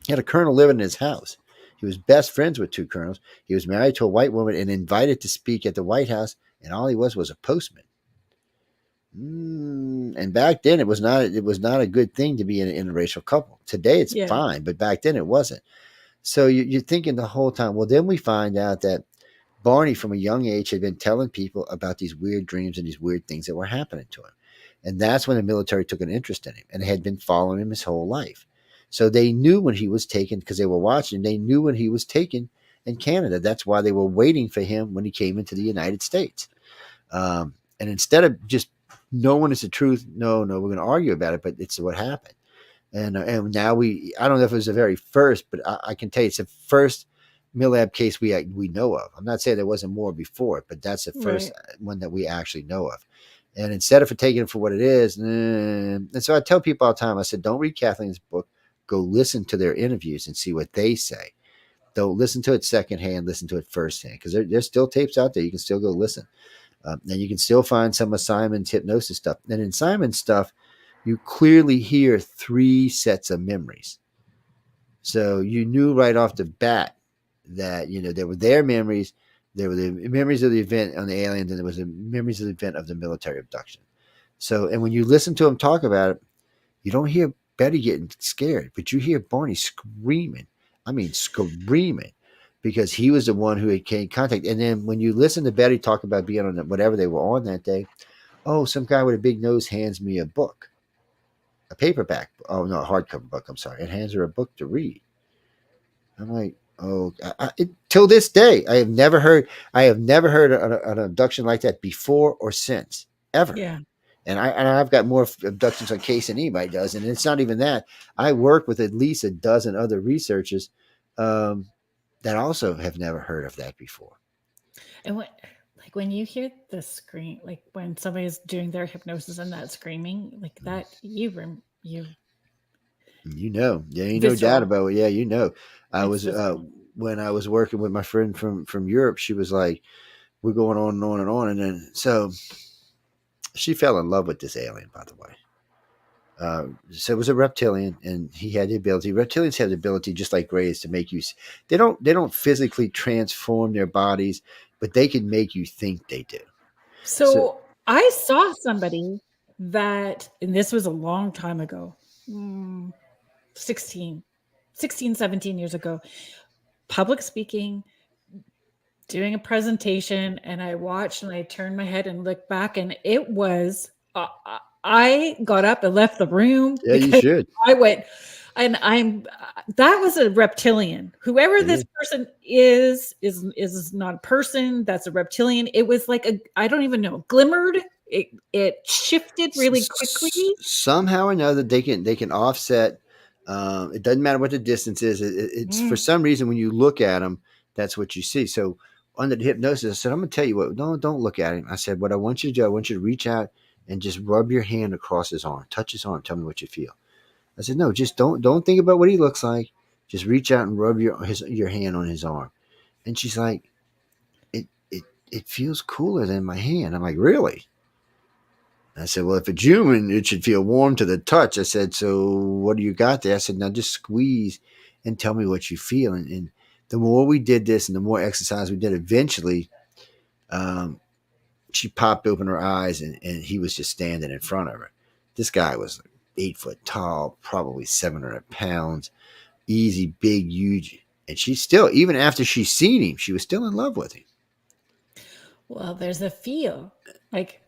He had a colonel living in his house. He was best friends with 2 colonels. He was married to a white woman and invited to speak at the White House, and all he was a postman. And back then, it was not a good thing to be in an interracial couple. Today, it's Yeah. fine, but back then, it wasn't. So you're thinking the whole time. Well, then we find out that Barney, from a young age, had been telling people about these weird dreams and these weird things that were happening to him. And that's when the military took an interest in him and had been following him his whole life. So they knew when he was taken because they were watching. They knew when he was taken in Canada. That's why they were waiting for him when he came into the United States. And instead of just No one is the truth. No, no, we're going to argue about it, but it's what happened. And now I don't know if it was the very first, but I can tell you it's the first MILAB case we know of. I'm not saying there wasn't more before, but that's the first Right. one that we actually know of. And instead of taking it for what it is, and so I tell people all the time, I said, don't read Kathleen's book. Go listen to their interviews and see what they say. Don't listen to it secondhand. Listen to it firsthand, because there's still tapes out there. You can still go listen. And you can still find some of Simon's hypnosis stuff. And in Simon's stuff, you clearly hear 3 sets of memories. So you knew right off the bat that, there were their memories, there were the memories of the event on the aliens, and there was the memories of the event of the military abduction. So, and when you listen to him talk about it, you don't hear Betty getting scared, but you hear Barney screaming. I mean, screaming, because he was the one who had came in contact. And then when you listen to Betty talk about being on whatever they were on that day, oh, some guy with a big nose hands me a book, a paperback. Oh no, a hardcover book. I'm sorry, and hands her a book to read. I'm like, oh, till this day, I have never heard an abduction like that before or since, ever. Yeah. And I've got more abductions on case than anybody does, and it's not even that. I work with at least a dozen other researchers um, that also have never heard of that before. And when you hear the scream, like when somebody's doing their hypnosis and that screaming, like that, you Yeah, no doubt visceral. about it. Yeah, I It's was visceral. when I was working with my friend from Europe. She was like, "We're going on and on and on," and then so she fell in love with this alien, by the way. So it was a reptilian, and he had the ability. Reptilians have the ability, just like Greys, to make you. They don't physically transform their bodies, but they can make you think they do. So So I saw somebody that, and this was a long time ago, mm, 16, 16, 17 years ago, public speaking, doing a presentation, and I watched and I turned my head and looked back, and it was, I got up and left the room yeah, you because should. I went, and that was a reptilian. Whoever It this is. person is not a person. That's a reptilian. It was like I don't even know, glimmered. It shifted really quickly. Somehow or another they can offset. It doesn't matter what the distance is. It's for Mm. some reason when you look at them, that's what you see. So under the hypnosis, I said, I'm going to tell you what. Don't look at him. I said, what I want you to do, I want you to reach out and just rub your hand across his arm, touch his arm, tell me what you feel. I said, no, just don't think about what he looks like. Just reach out and rub your hand on his arm. And she's like, it feels cooler than my hand. I'm like, really? I said, well, if it's human, it should feel warm to the touch. I said, so what do you got there? I said, now just squeeze and tell me what you feel. And the more we did this and the more exercise we did, eventually um, she popped open her eyes and he was just standing in front of her. This guy was 8 foot tall, probably 700 pounds, easy, big, huge. And she still, even after she's seen him, she was still in love with him. Well, there's a feel. Like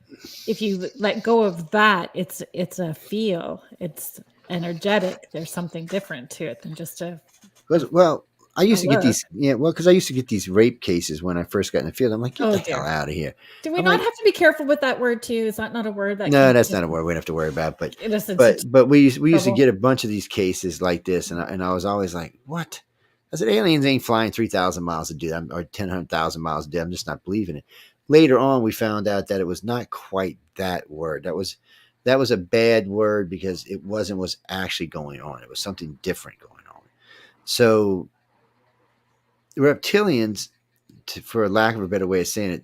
if you let go of that, it's a feel. It's energetic. There's something different to it than just Well, I a used to get look. these, yeah, well, because I used to get these rape cases when I first got in the field. I'm like, get Oh the hell dear. out of here. Do we I'm not like, have to be careful with that word too? Is that not a word that no, can that's get not a word we have to worry about. But us into but but we used to trouble? get a bunch of these cases like this, and I was always like, what? I said, aliens ain't flying 3,000 miles a day or 10,000 miles a day. I'm just not believing it. Later on, we found out that it was not quite that word. That was a bad word because it wasn't what's actually going on. It was something different going on. So reptilians, for lack of a better way of saying it,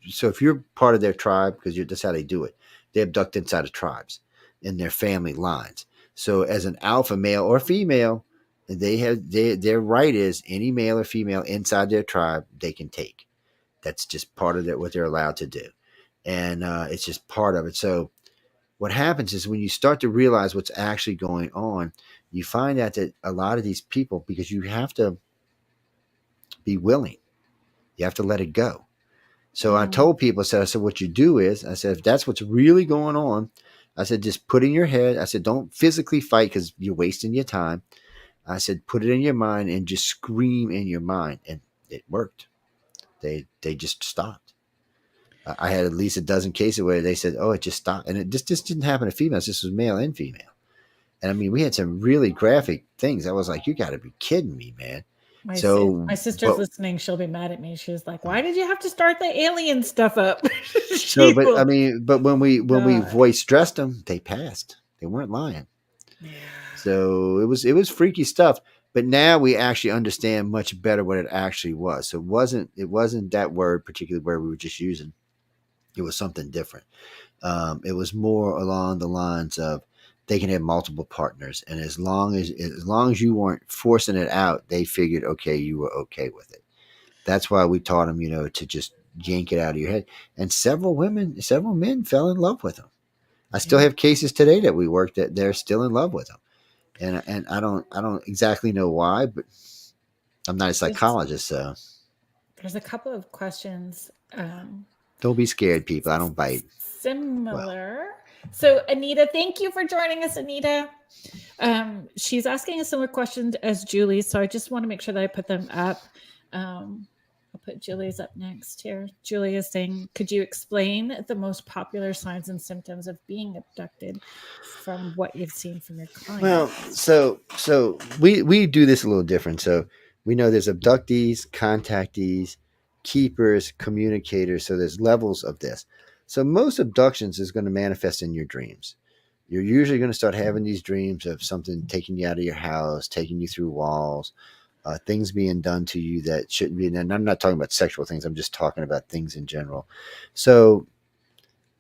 so if you're part of their tribe, because that's how they do it, they abduct inside of tribes in their family lines. So as an alpha male or female, their right is any male or female inside their tribe they can take. That's just part of what they're allowed to do, and it's just part of it. So what happens is when you start to realize what's actually going on, you find out that a lot of these people, because you have to be willing, you have to let it go. So I Mm. told people, I said, what you do is, I said, if that's what's really going on, I said, just put in your head. I said, don't physically fight because you're wasting your time. I said, put it in your mind and just scream in your mind. And it worked. They just stopped. I had at least a dozen cases where they said, "Oh, it just stopped," and it just didn't happen to females. This was male and female. And I mean, we had some really graphic things. I was like, "You got to be kidding me, man!" If So, my sister's but listening, she'll be mad at me. She's like, "Why did you have to start the alien stuff up?" no, She but I will mean, but when we die. voice stressed them, they passed. They weren't lying. Yeah. So it was freaky stuff. But now we actually understand much better what it actually was. So it wasn't that word particularly where we were just using. It was something different. It was more along the lines of they can have multiple partners, and as long as you weren't forcing it out, they figured okay, you were okay with it. That's why we taught them, to just yank it out of your head. And several men fell in love with them. I still Yeah. have cases today that we work that they're still in love with them, and I don't exactly know why, but I'm not a There's, psychologist, so there's a couple of questions don't be scared, people. I don't bite. Well, similar. So, Anita, thank you for joining us, Anita. She's asking a similar question as Julie, so I just want to make sure that I put them up. I'll put Julie's up next here. Julie is saying, could you explain the most popular signs and symptoms of being abducted from what you've seen from your well, clients? so we do this a little different. So we know there's abductees, contactees, keepers, communicators. So there's levels of this. So most abductions is going to manifest in your dreams. You're usually going to start having these dreams of something taking you out of your house, taking you through walls, things being done to you that shouldn't be. And I'm not talking about sexual things. I'm just talking about things in general. So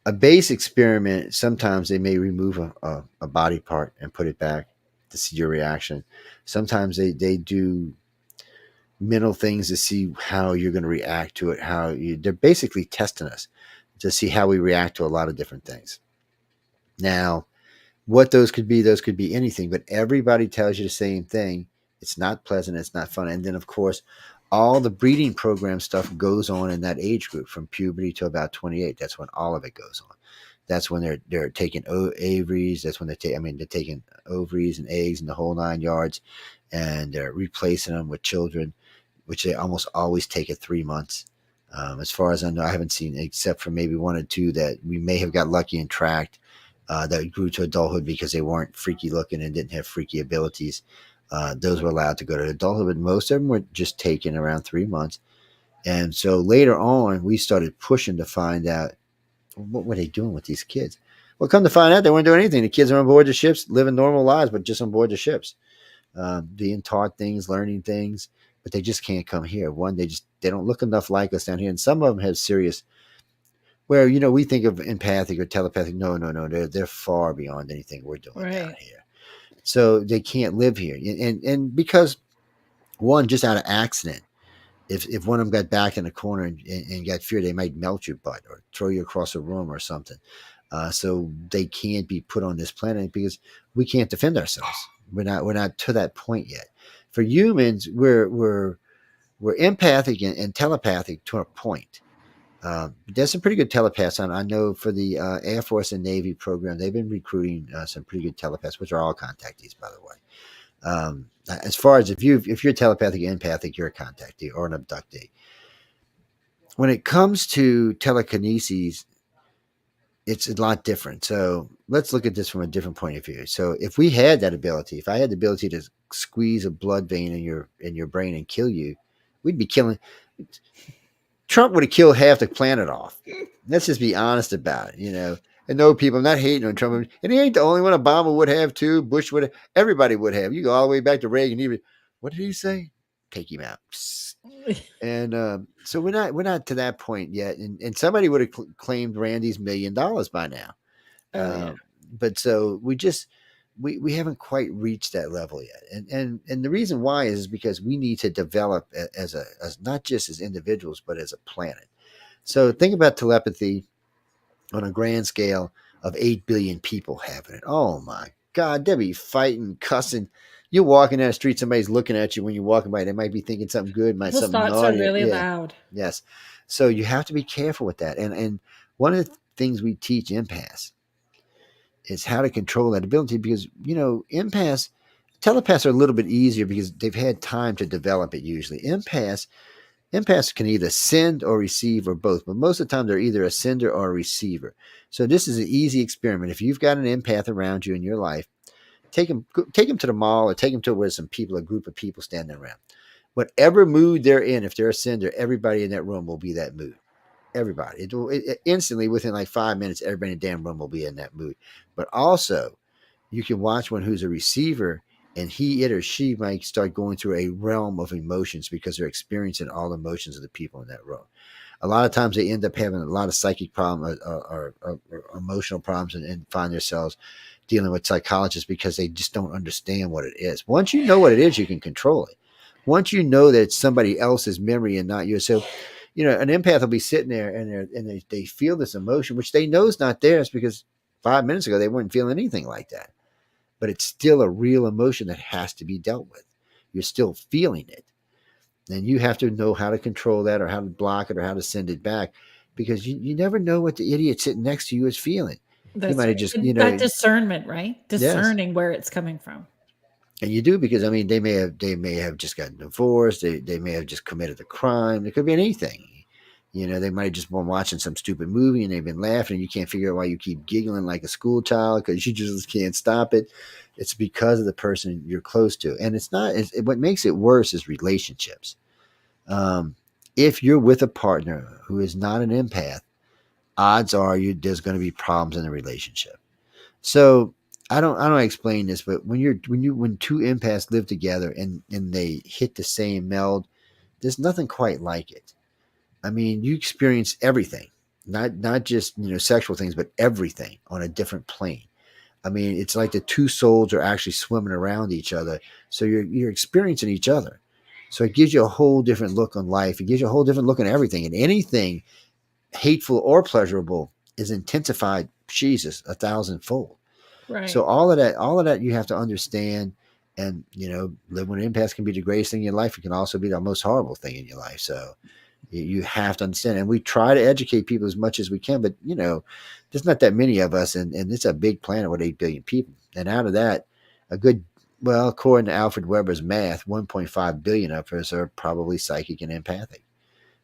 a base experiment, sometimes they may remove a body part and put it back to see your reaction. Sometimes they do mental things to see how you're going to react to it. They're basically testing us to see how we react to a lot of different things. Now, what those could be anything, but everybody tells you the same thing. It's not pleasant, it's not fun. And then, of course, all the breeding program stuff goes on in that age group from puberty to about 28. That's when all of it goes on. That's when they're taking ovaries. That's when they're taking ovaries and eggs and the whole 9 yards, and they're replacing them with children, which they almost always take at 3 months. As far as I know, I haven't seen, except for maybe one or two that we may have got lucky and tracked, that grew to adulthood because they weren't freaky looking and didn't have freaky abilities. Those were allowed to go to adulthood, but most of them were just taken around 3 months. And so later on, we started pushing to find out what were they doing with these kids. Well, come to find out, they weren't doing anything. The kids are on board the ships, living normal lives, but just on board the ships, being taught things, learning things, but they just can't come here. One, they don't look enough like us down here, and some of them have serious. Where we think of empathic or telepathic. No, no, no. They're far beyond anything we're doing down Right. here. So they can't live here, and because one, just out of accident, if one of them got back in the corner and got fear, they might melt your butt or throw you across a room or something. So they can't be put on this planet because we can't defend ourselves. We're not to that point yet. For humans, we're empathic and telepathic to a point. There's some pretty good telepaths on. I know for the Air Force and Navy program, they've been recruiting some pretty good telepaths, which are all contactees, by the way. As far as if you're telepathic, empathic, you're a contactee or an abductee. When it comes to telekinesis, it's a lot different. So let's look at this from a different point of view. So if we had that ability, if I had the ability to squeeze a blood vein in your brain and kill you, we'd be killing. Trump would have killed half the planet off. Let's just be honest about it. And no, people, I'm not hating on Trump. And he ain't the only one. Obama would have too. Bush would have. Everybody would have. You go all the way back to Reagan. Even what did he say? Take him out. And so we're not to that point yet. And somebody would have claimed Randy's $1 million by now. Oh yeah. But so we haven't quite reached that level yet. And the reason why is because we need to develop as not just as individuals, but as a planet. So think about telepathy on a grand scale of 8 billion people having it. Oh my God, they'll be fighting, cussing. You're walking down the street, somebody's looking at you when you're walking by. They might be thinking something good, People's something thoughts are naughty. really Yeah. loud. Yes. So you have to be careful with that. And one of the things we teach empaths is how to control that ability because, telepaths are a little bit easier because they've had time to develop it usually. Empaths, Empaths can either send or receive or both, but most of the time they're either a sender or a receiver. So this is an easy experiment. If you've got an empath around you in your life, take him to the mall or take him to where some people, a group of people standing around. Whatever mood they're in, if they're a sender, everybody in that room will be that mood. Everybody. It instantly, within like 5 minutes, everybody in the damn room will be in that mood. But also, you can watch one who's a receiver, and it or she might start going through a realm of emotions because they're experiencing all the emotions of the people in that room. A lot of times they end up having a lot of psychic problems or emotional problems and find themselves dealing with psychologists because they just don't understand what it is. Once you know what it is, you can control it. Once you know that it's somebody else's memory and not yours. So, an empath will be sitting there and they feel this emotion, which they know is not theirs because 5 minutes ago they weren't feeling anything like that. But it's still a real emotion that has to be dealt with. You're still feeling it. And you have to know how to control that or how to block it or how to send it back because you never know what the idiot sitting next to you is feeling. He That's might have right. just, That discernment, right? yes. Discerning where it's coming from. And you do because I mean they may have just gotten divorced, they may have just committed a crime. It could be anything. They might have just been watching some stupid movie and they've been laughing and you can't figure out why you keep giggling like a school child because you just can't stop it. It's because of the person you're close to. And what makes it worse is relationships. If you're with a partner who is not an empath, odds are there's going to be problems in the relationship. So I don't explain this, but when two empaths live together and they hit the same meld, there's nothing quite like it. I mean, you experience everything, not just sexual things, but everything on a different plane. I mean, it's like the two souls are actually swimming around each other, so you're experiencing each other. So it gives you a whole different look on life. It gives you a whole different look on everything, and anything hateful or pleasurable is intensified. Jesus, 1,000-fold. So Right. all of that you have to understand, and living with an empath can be the greatest thing in your life. It can also be the most horrible thing in your life. So you have to understand, and we try to educate people as much as we can, but there's not that many of us, and it's a big planet with 8 billion people, and out of that, according to Alfred Weber's math, 1.5 billion of us are probably psychic and empathic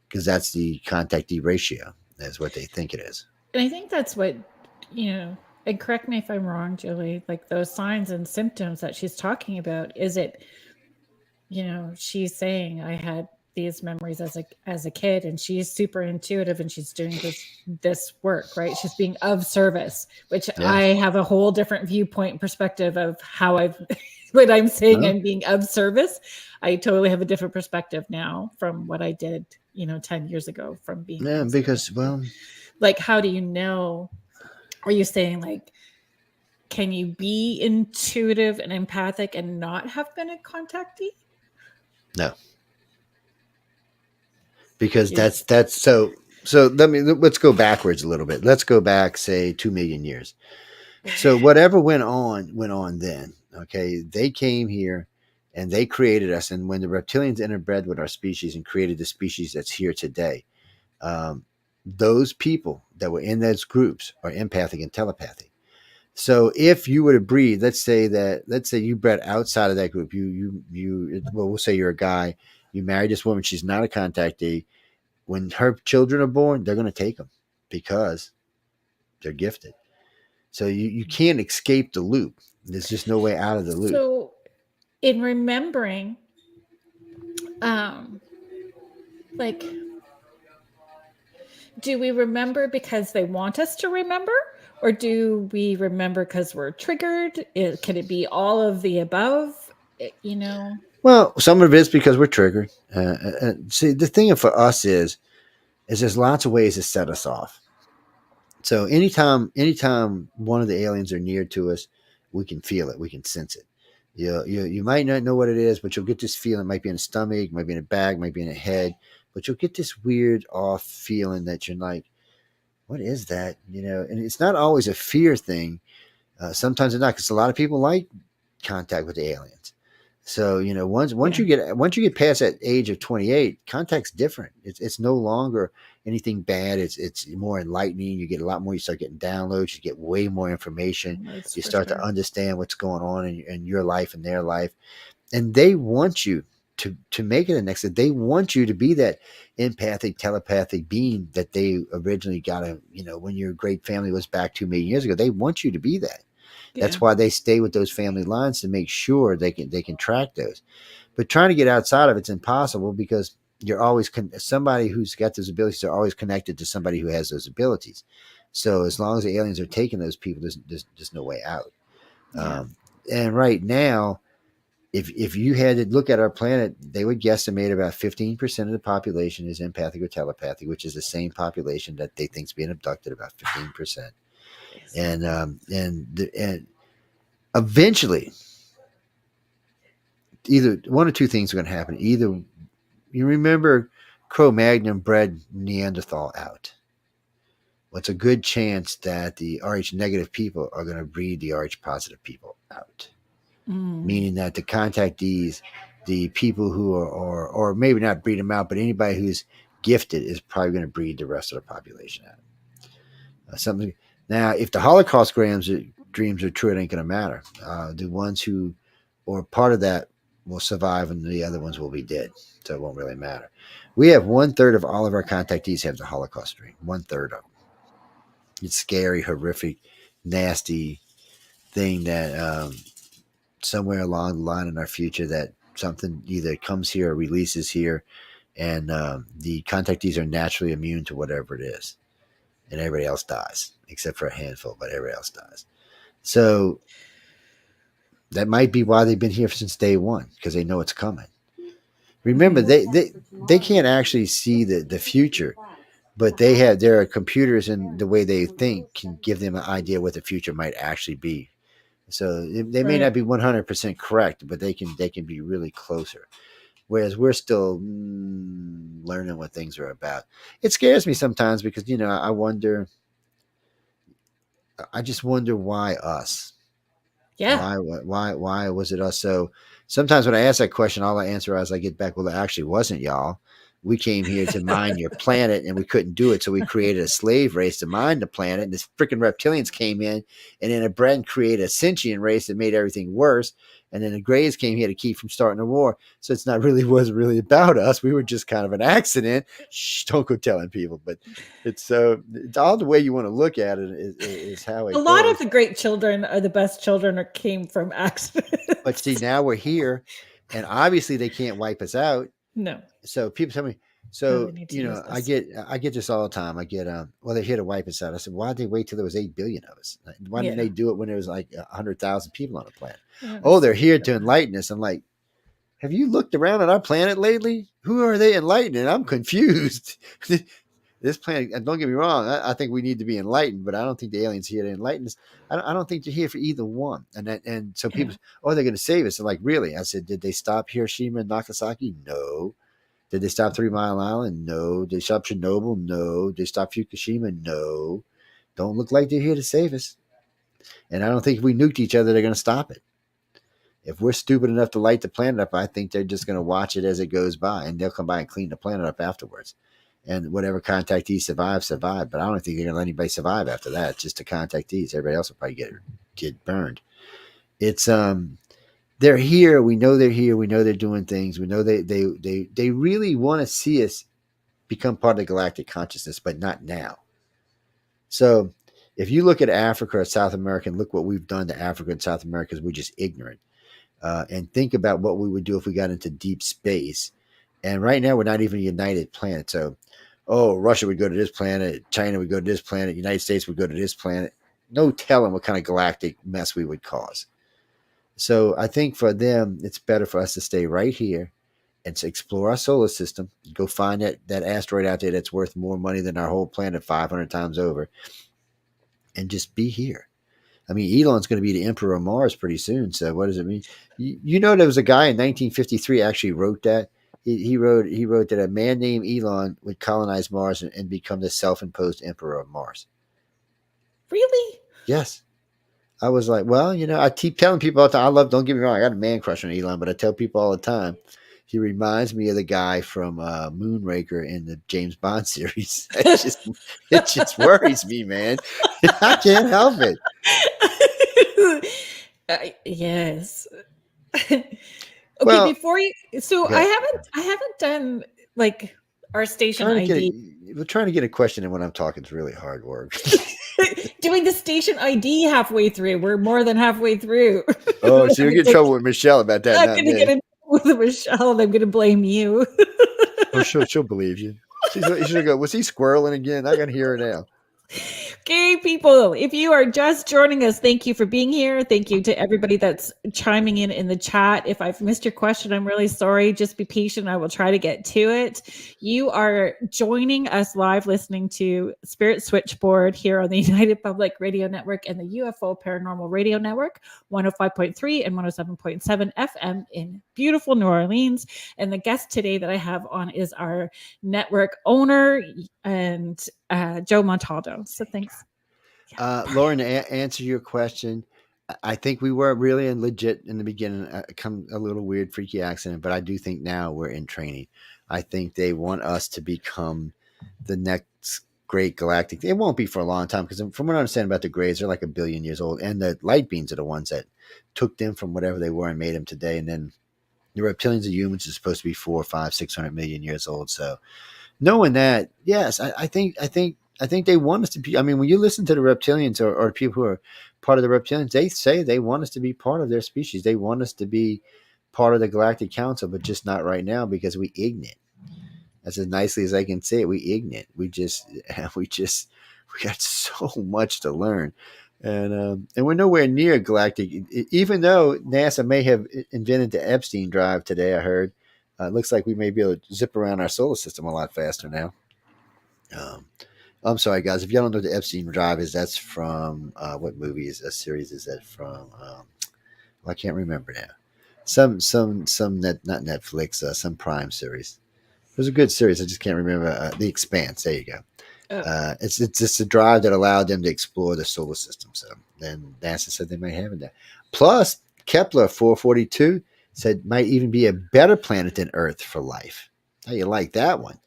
because that's the contactee ratio. That's what they think it is. And I think that's what, and correct me if I'm wrong, Julie, like those signs and symptoms that she's talking about, is it, she's saying I had these memories as a kid and she's super intuitive and she's doing this work, right? She's being of service, which Yeah. I have a whole different viewpoint and perspective of how I've when I'm saying No? I'm being of service. I totally have a different perspective now from what I did, 10 years ago from being Yeah, of service. because well, Like, how do you know? Are you saying like, can you be intuitive and empathic and not have been a contactee? no, because You that's so. So let's go backwards a little bit. Let's go back, say, 2 million years. So whatever went on then. Okay, they came here and they created us. And when the reptilians interbred with our species and created the species that's here today, um, those people that were in those groups are empathic and telepathic. So if you were to breed, let's say you bred outside of that group, well, we'll say you're a guy, you married this woman, she's not a contactee. When her children are born, they're going to take them because they're gifted. So you can't escape the loop. There's just no way out of the loop. so in remembering, um, like, do we remember because they want us to remember, or do we remember because we're triggered? Can it be all of the above? You know, Well, some of it is because we're triggered. See, the thing for us is there's lots of ways to set us off. So anytime one of the aliens are near to us, we can feel it, we can sense it. You might not know what it is, but you'll get this feeling. It might be in the stomach, might be in the back, might be in the head, but you'll get this weird off feeling that you're like, what is that? And it's not always a fear thing. Sometimes it's not, because a lot of people like contact with the aliens. So once yeah, you get past that age of 28, contact's different. It's no longer anything bad. It's more enlightening. You get a lot more. You start getting downloads. You get way more information. that's You for start to sure. understand what's going on in your life and their life, and they want you. to make it the next. They want you to be that empathic, telepathic being that they originally got to, when your great family was back 2 million years ago. They want you to be that. Yeah. That's why they stay with those family lines, to make sure they can track those. But trying to get outside of it's impossible, because you're always somebody who's got those abilities are always connected to somebody who has those abilities. So as long as the aliens are taking those people, there's no way out. Yeah. And right now, if you had to look at our planet, they would guesstimate about 15% of the population is empathic or telepathic, which is the same population that they think is being abducted, about 15%. Yes. And eventually, either one or two things are going to happen. Either, you remember Cro-Magnon bred Neanderthal out. What's a good chance that the Rh negative people are going to breed the Rh positive people out? Meaning that the contactees, the people who are, or maybe not breed them out, but anybody who's gifted is probably going to breed the rest of the population out. Something. Now, if the Holocaust dreams are true, it ain't going to matter. The ones who, or part of that, will survive, and the other ones will be dead. So it won't really matter. We have 1/3 of all of our contactees have the Holocaust dream. 1/3 of them. It's scary, horrific, nasty thing that somewhere along the line in our future, that something either comes here or releases here, and the contactees are naturally immune to whatever it is, and everybody else dies except for a handful, but everybody else dies. So that might be why they've been here since day one, because they know it's coming. Remember, they can't actually see the future, but they have their computers, and the way they think can give them an idea what the future might actually be. So they may not be 100% correct, but they can be really closer. Whereas we're still learning what things are about. It scares me sometimes, because I just wonder why us. Yeah. Why was it us? So sometimes when I ask that question, all I answer as I get back, well, it actually wasn't y'all. We came here to mine your planet, and we couldn't do it, so we created a slave race to mine the planet. And this freaking reptilians came in, and then bred and created a sentient race that made everything worse. And then the Greys came here to keep from starting a war. So it's not really wasn't really about us. We were just kind of an accident. Shh, don't go telling people. But it's all the way you want to look at it is how A it lot of goes. the great children are the best children, or came from accidents. But see, now we're here, and obviously they can't wipe us out. No. So people tell me, No, we need to use I this. get this all the time. I get well, they're here to wipe us out. I said, why'd they wait till there was 8 billion of us? Why didn't they do it when there was like 100,000 people on the planet? Yeah, Oh, they're here to enlighten us. I'm like, have you looked around at our planet lately? Who are they enlightening? I'm confused. This planet, and don't get me wrong, I think we need to be enlightened, but I don't think the aliens here to enlighten us. I don't think they're here for either one. And so people, oh, they're going to save us. They're like, really? I said, did they stop Hiroshima and Nagasaki? No. Did they stop 3 Mile Island? No. Did they stop Chernobyl? No. Did they stop Fukushima? No. Don't look like they're here to save us. And I don't think if we nuked each other, they're going to stop it. If we're stupid enough to light the planet up, I think they're just going to watch it as it goes by, and they'll come by and clean the planet up afterwards. And whatever contactees survive. But I don't think they're going to let anybody survive after that. It's just the contactees. Everybody else will probably get burned. It's they're here. We know they're here. We know they're doing things. We know they really want to see us become part of the galactic consciousness, but not now. So if you look at Africa or South America, and look what we've done to Africa and South America, because we're just ignorant. And think about what we would do if we got into deep space. And right now, we're not even a united planet. So, Russia would go to this planet, China would go to this planet, United States would go to this planet. No telling what kind of galactic mess we would cause. So I think for them, it's better for us to stay right here and to explore our solar system, go find that asteroid out there that's worth more money than our whole planet 500 times over, and just be here. I mean, Elon's going to be the emperor of Mars pretty soon. So what does it mean? There was a guy in 1953 actually wrote that. He wrote that a man named Elon would colonize Mars and become the self-imposed emperor of Mars. Really? Yes. I was like, well, I keep telling people all the time, don't get me wrong, I got a man crush on Elon, but I tell people all the time, he reminds me of the guy from Moonraker in the James Bond series. It just worries me, man. I can't help it. Yes. Okay, Well, before you, so okay. I haven't done like our station Trying to get ID. we're trying to get a question in when I'm talking is really hard work. Doing the station ID halfway through. We're more than halfway through. Oh, so you'll get in trouble with Michelle about that, I'm not gonna get me. in with Michelle, and I'm gonna blame you. Oh, she'll believe you. She'll go, was he squirreling again? I can hear her now. Okay, people, if you are just joining us, thank you for being here. Thank you to everybody that's chiming in the chat. If I've missed your question, I'm really sorry. Just be patient. I will try to get to it. You are joining us live listening to Spirit Switchboard here on the United Public Radio Network and the UFO Paranormal Radio Network, 105.3 and 107.7 FM in beautiful New Orleans. And the guest today that I have on is our network owner and Joe Montaldo. So thanks. Yeah. Lauren, to answer your question, I think we were really in legit in the beginning, come a little weird, freaky accident, but I do think now we're in training. I think they want us to become the next great galactic. It won't be for a long time because from what I understand about the Greys, they're like 1 billion years old, and the light beams are the ones that took them from whatever they were and made them today. And then the reptilians and humans are supposed to be 4, 5, 600 million years old. So knowing that, yes, I think they want us to be. I mean, when you listen to the reptilians or people who are part of the reptilians, they say they want us to be part of their species. They want us to be part of the Galactic Council, but just not right now because we ignorant. That's as nicely as I can say it. We ignorant. We got so much to learn, and we're nowhere near galactic. Even though NASA may have invented the Epstein drive today, I heard. It looks like we may be able to zip around our solar system a lot faster now. Um, I'm sorry, guys. If y'all don't know what the Epstein drive is, that's from what movie is a series is that from? Well, I can't remember now. Some not Netflix, some Prime series. It was a good series. I just can't remember. The Expanse. There you go. Oh. It's just a drive that allowed them to explore the solar system. So then NASA said they might have it there. Plus, Kepler 442 said might even be a better planet than Earth for life. How you like that one?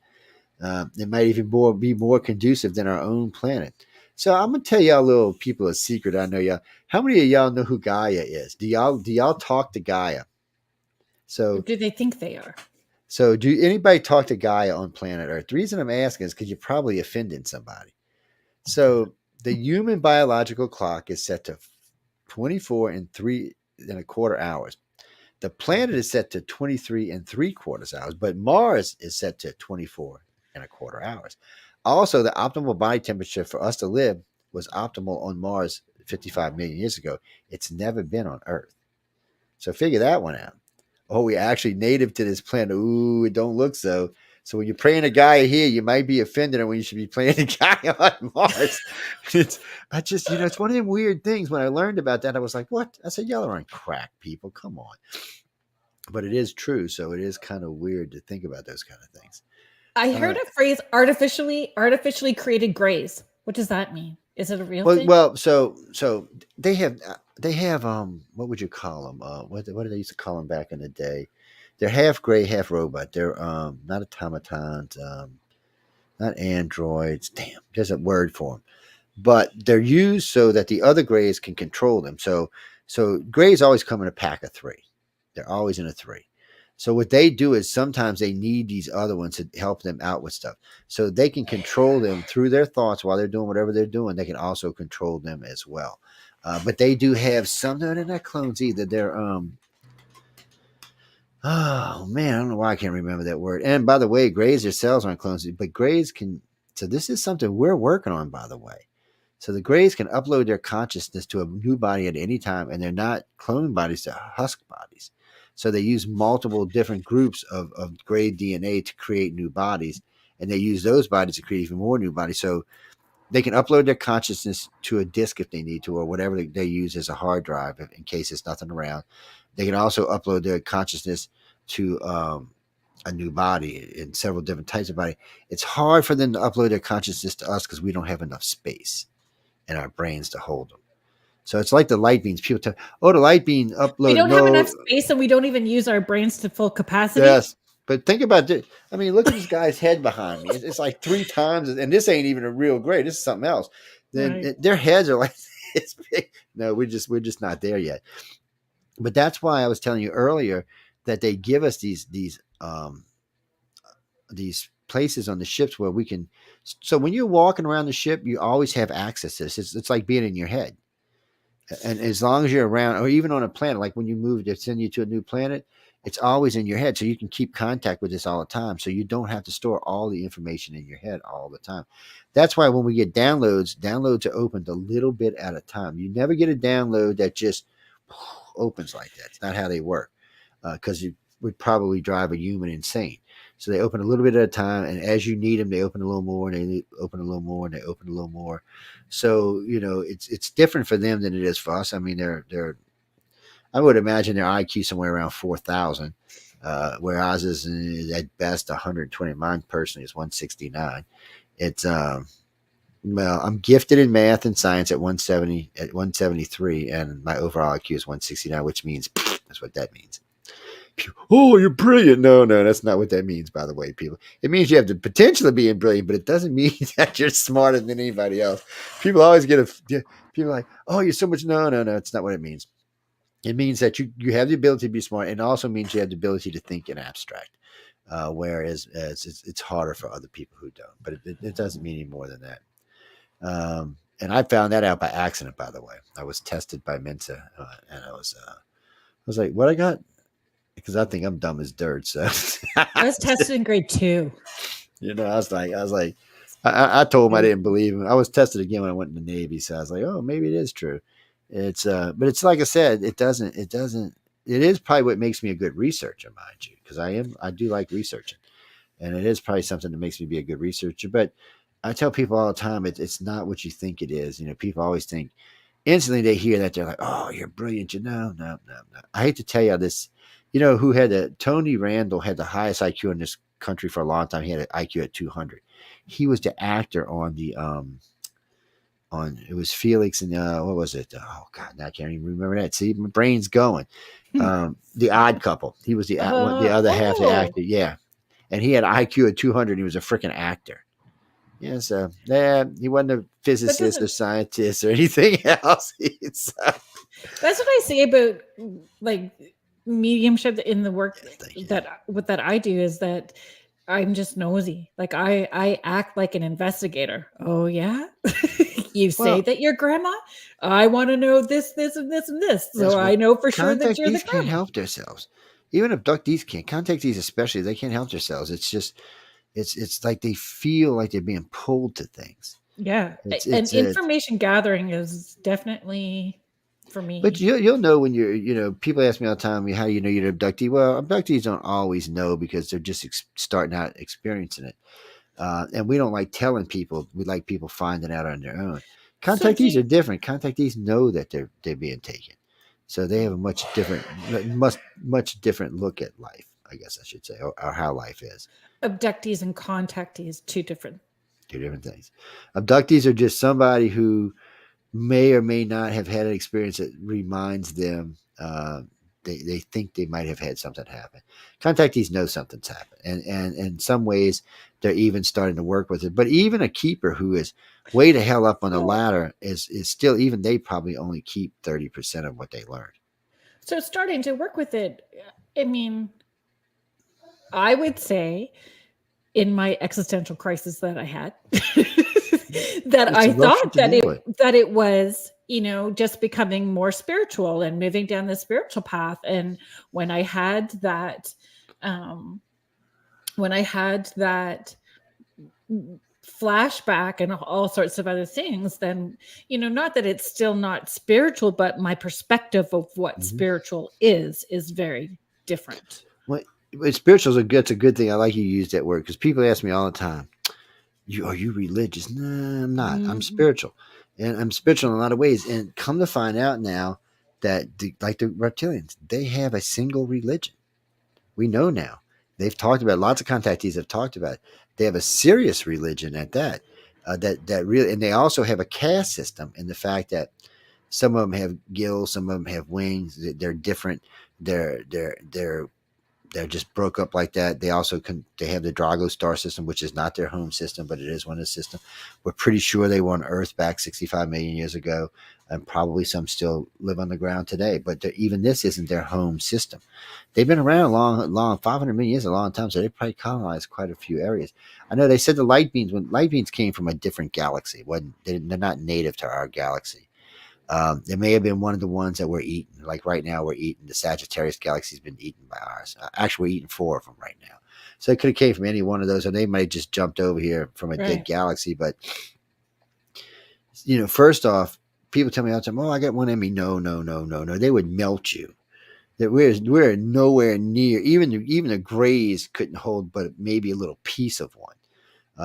It might even be more conducive than our own planet. So I'm gonna tell y'all little people a secret. I know y'all. How many of y'all know who Gaia is? Do y'all talk to Gaia? So Do they think they are? so do anybody talk to Gaia on planet Earth? The reason I'm asking is because you're probably offending somebody. So the human biological clock is set to 24 and 3 1/4 hours. The planet is set to 23 and 3/4 hours, but Mars is set to 24 1/4 hours. Also, the optimal body temperature for us to live was optimal on Mars 55 million years ago. It's never been on Earth. So figure that one out. Oh, we're actually native to this planet. Ooh, it don't look so. So when you're praying a guy here, you might be offended when you should be praying a guy on Mars. It's one of them weird things. When I learned about that, I was like, what? I said, y'all are on crack, people. Come on. But it is true. So it is kind of weird to think about those kind of things. I heard a phrase artificially created grays. What does that mean? Is it a real thing? Well, so they have what would you call them? What did they used to call them back in the day? They're half gray, half robot. They're not automatons, not androids. Damn, there's a word for them. But they're used so that the other grays can control them. So grays always come in a pack of three. They're always in a three. So what they do is sometimes they need these other ones to help them out with stuff. So they can control them through their thoughts while they're doing whatever they're doing. They can also control them as well. But they do have some. No, they're not clones either. They're oh man, I don't know why I can't remember that word. And by the way, grays themselves aren't clones, but grays can. So this is something we're working on, by the way. So the grays can upload their consciousness to a new body at any time, and they're not clone bodies, they're husk bodies. So they use multiple different groups of gray DNA to create new bodies, and they use those bodies to create even more new bodies. So they can upload their consciousness to a disk if they need to, or whatever they use as a hard drive in case there's nothing around. They can also upload their consciousness to a new body in several different types of body. It's hard for them to upload their consciousness to us because we don't have enough space in our brains to hold them. So it's like the light beams. People tell, oh, the light beam uploaded. We don't have enough space, and we don't even use our brains to full capacity. Yes, but think about this. I mean, look at this guy's head behind me. It's like 3 times, and this ain't even a real gray. This is something else. Then their heads are like this big. No, we're just not there yet. But that's why I was telling you earlier that they give us these places on the ships where we can. So when you're walking around the ship, you always have access to this. It's like being in your head. And as long as you're around, or even on a planet, like when you move to send you to a new planet, it's always in your head. So you can keep contact with this all the time. So you don't have to store all the information in your head all the time. That's why when we get downloads are opened a little bit at a time. You never get a download that just opens like that. It's not how they work, because it would probably drive a human insane. So they open a little bit at a time, and as you need them, they open a little more, and they open a little more, and they open a little more. So it's different for them than it is for us. I mean, they're I would imagine their IQ somewhere around 4,000, where ours is at best 120. Mine personally is 169. It's well, I'm gifted in math and science at 173, and my overall IQ is 169, which means that's what that means. Oh, you're brilliant. No, that's not what that means, by the way, people. It means you have the potential of being brilliant, but it doesn't mean that you're smarter than anybody else. People always people are like, oh, you're so much. No, it's not what it means. It means that you have the ability to be smart, and it also means you have the ability to think in abstract, whereas it's harder for other people who don't. But it doesn't mean any more than that. And I found that out by accident, by the way. I was tested by Mensa, and I was like, what I got? Because I think I'm dumb as dirt. So I was tested in grade 2. I was like, I told him I didn't believe him. I was tested again when I went in the Navy, so I was like, oh, maybe it is true. It's but it's like I said, it is probably what makes me a good researcher, mind you, because I do like researching, and it is probably something that makes me be a good researcher. But I tell people all the time, it's not what you think it is. People always think instantly they hear that they're like, oh, you're brilliant. No. I hate to tell you this. Who had Tony Randall had the highest IQ in this country for a long time. He had an IQ at 200. He was the actor on the it was Felix and what was it? Oh God, now I can't even remember that. See, my brain's going. The Odd Couple. He was the other half of the actor. Yeah, and he had an IQ of 200. He was a freaking actor. Yeah, so he wasn't a physicist or scientist or anything else. That's what I say about like mediumship in the work that I do, is that I'm just nosy. Like I act like an investigator. Oh yeah, you say that your grandma. I want to know this, and this, and this, so I know for sure that you're the grandma. Can't help themselves. Even abductees can't. Contactees especially, they can't help themselves. It's just, it's like they feel like they're being pulled to things. Yeah, and information gathering is definitely for me. But you'll know when people ask me all the time, how do you know you're an abductee? Well, abductees don't always know because they're just starting out experiencing it. And we don't like telling people. We like people finding out on their own. Contactees are different. Contactees know that they're being taken. So they have a much different look at life, I guess I should say, or how life is. Abductees and contactees, two different things. Abductees are just somebody who may or may not have had an experience that reminds them they think they might have had something happen. Contactees know something's happened, and in some ways they're even starting to work with it. But even a keeper who is way the hell up on the ladder is still, even they probably only keep 30% of what they learned. So starting to work with it, I mean, I would say in my existential crisis that I had, that I thought that it was, just becoming more spiritual and moving down the spiritual path. And when I had that flashback and all sorts of other things, then, not that it's still not spiritual, but my perspective of what spiritual is very different. Well, spiritual is it's a good thing. I like you use that word because people ask me all the time, are you religious? No, I'm not. I'm spiritual. And I'm spiritual in a lot of ways. And come to find out now that like the reptilians, they have a single religion. We know now. They've talked about it. Lots of contactees have talked about it. They have a serious religion at that. That really, and they also have a caste system in the fact that some of them have gills, some of them have wings. They're different. They're they're just broke up like that. They also they have the Drago star system, which is not their home system, but it is one of the systems. We're pretty sure they won Earth back 65 million years ago, and probably some still live on the ground today. But even this isn't their home system. They've been around long 500 million years, a long time, so they've probably colonized quite a few areas. I know they said the light beams, when light beams came from a different galaxy, they're not native to our galaxy. It may have been one of the ones that we're eating. Like right now, we're eating the Sagittarius galaxy has been eaten by ours. Actually, we're eating 4 of them right now. So it could have came from any one of those, or they might have just jumped over here from a dead galaxy. But first off, people tell me all the time, "Oh, I got one in me." No. They would melt you. That we're nowhere near. Even the Greys couldn't hold, but maybe a little piece of one.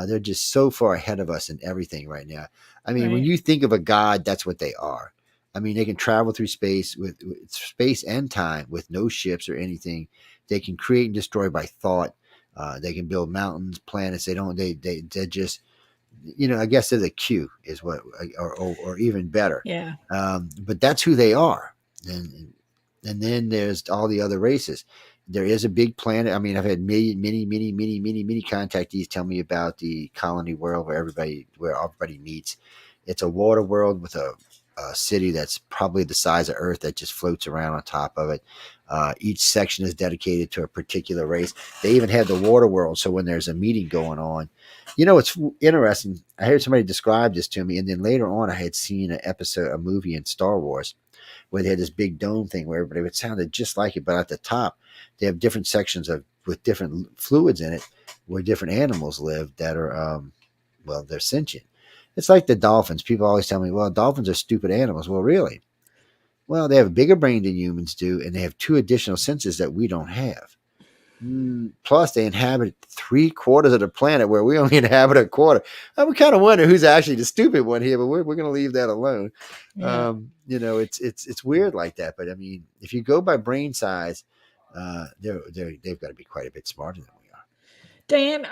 They're just so far ahead of us in everything right now. I mean, when you think of a god, that's what they are. I mean, they can travel through space with space and time with no ships or anything. They can create and destroy by thought. They can build mountains, planets. They're just, I guess they're the Q is what, or even better. Yeah. But that's who they are. And then there's all the other races. There is a big planet. I mean, I've had many contactees tell me about the colony world where everybody meets. It's a water world with a city that's probably the size of Earth that just floats around on top of it. Each section is dedicated to a particular race. They even have the water world, so when there's a meeting going on, it's interesting. I heard somebody describe this to me, and then later on, I had seen a movie in Star Wars where they had this big dome thing where everybody would sounded just like it, but at the top they have different sections with different fluids in it where different animals live that are they're sentient. It's like the dolphins. People always tell me, well, dolphins are stupid animals. Well, really? Well, they have a bigger brain than humans do, and they have 2 additional senses that we don't have. Plus, they inhabit 3/4 of the planet where we only inhabit a quarter. I would kind of wonder who's actually the stupid one here, but we're going to leave that alone. Yeah. It's weird like that. But I mean, if you go by brain size, they've got to be quite a bit smarter than we are. Diane,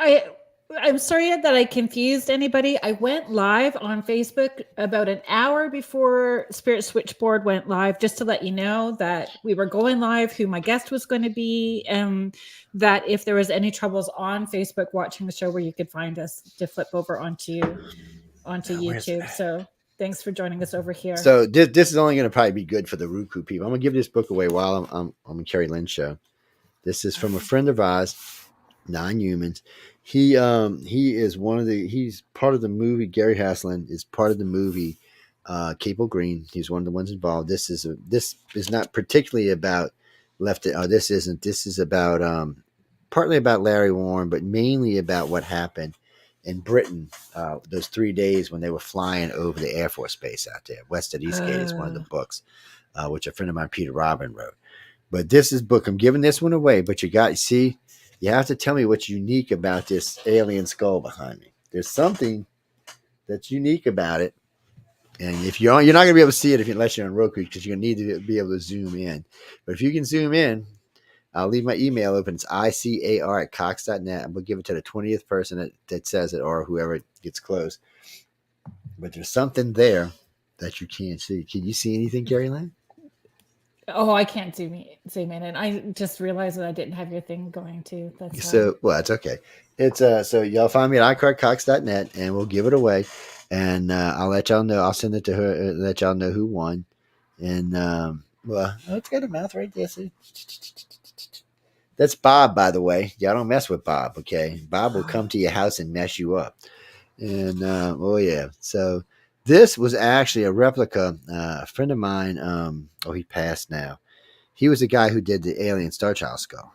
I'm sorry that I confused anybody. I went live on Facebook about an hour before Spirit Switchboard went live, just to let you know that we were going live, who my guest was going to be, and that if there was any troubles on Facebook watching the show, where you could find us to flip over onto YouTube. So thanks for joining us over here. So this is only going to probably be good for the Roku people. I'm going to give this book away while I'm on Carrie Lynn's show. This is from a friend of ours, Non-Humans. He is he's part of the movie. Gary Haslam is part of the movie Cable Green. He's one of the ones involved. This is not particularly about left. This is about partly about Larry Warren, but mainly about what happened in Britain those 3 days when they were flying over the Air Force Base out there. West at Eastgate is one of the books, which a friend of mine, Peter Robin, wrote. But this is book. I'm giving this one away, but you have to tell me what's unique about this alien skull behind me. There's something that's unique about it. And if you're not going to be able to see it unless you're on Roku, because you're going to need to be able to zoom in. But if you can zoom in, I'll leave my email open. It's icar@cox.net. And we'll give it to the 20th person that says it, or whoever gets close. But there's something there that you can't see. Can you see anything, Carrie Lynn? Oh, I can't zoom in, and I just realized that I didn't have your thing going too. That's okay. It's so y'all find me at iCarCox.net, and we'll give it away, and I'll let y'all know. I'll send it to her, let y'all know who won, and it's got a mouth right there. See? That's Bob, by the way. Y'all don't mess with Bob, okay? Bob will come to your house and mess you up, and yeah. So this was actually a replica. A friend of mine, he passed now. He was the guy who did the alien Star Child skull.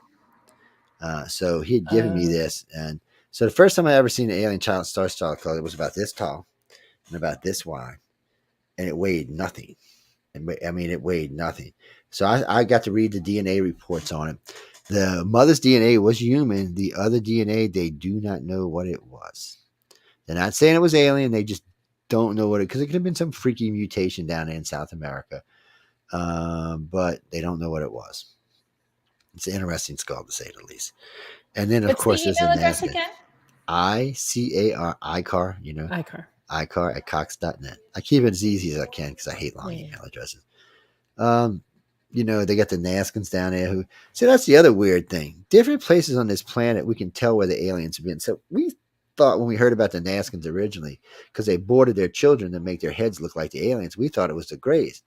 So he had given me this. And so the first time I ever seen an alien Star Child skull, it was about this tall and about this wide. And it weighed nothing. It weighed nothing. So I got to read the DNA reports on it. The mother's DNA was human. The other DNA, they do not know what it was. They're not saying it was alien. They just don't know what because it could have been some freaky mutation down there in South America. But they don't know what it was. It's an interesting skull, to say the least. And then, of course, there's the address again? ICAR, ICAR at cox.net. I keep it as easy as I can because I hate long email addresses. They got the Naskins down there. Who see that's the other weird thing. Different places on this planet, we can tell where the aliens have been. So we thought when we heard about the Naskins originally, because they boarded their children to make their heads look like the aliens, we thought it was the Greys.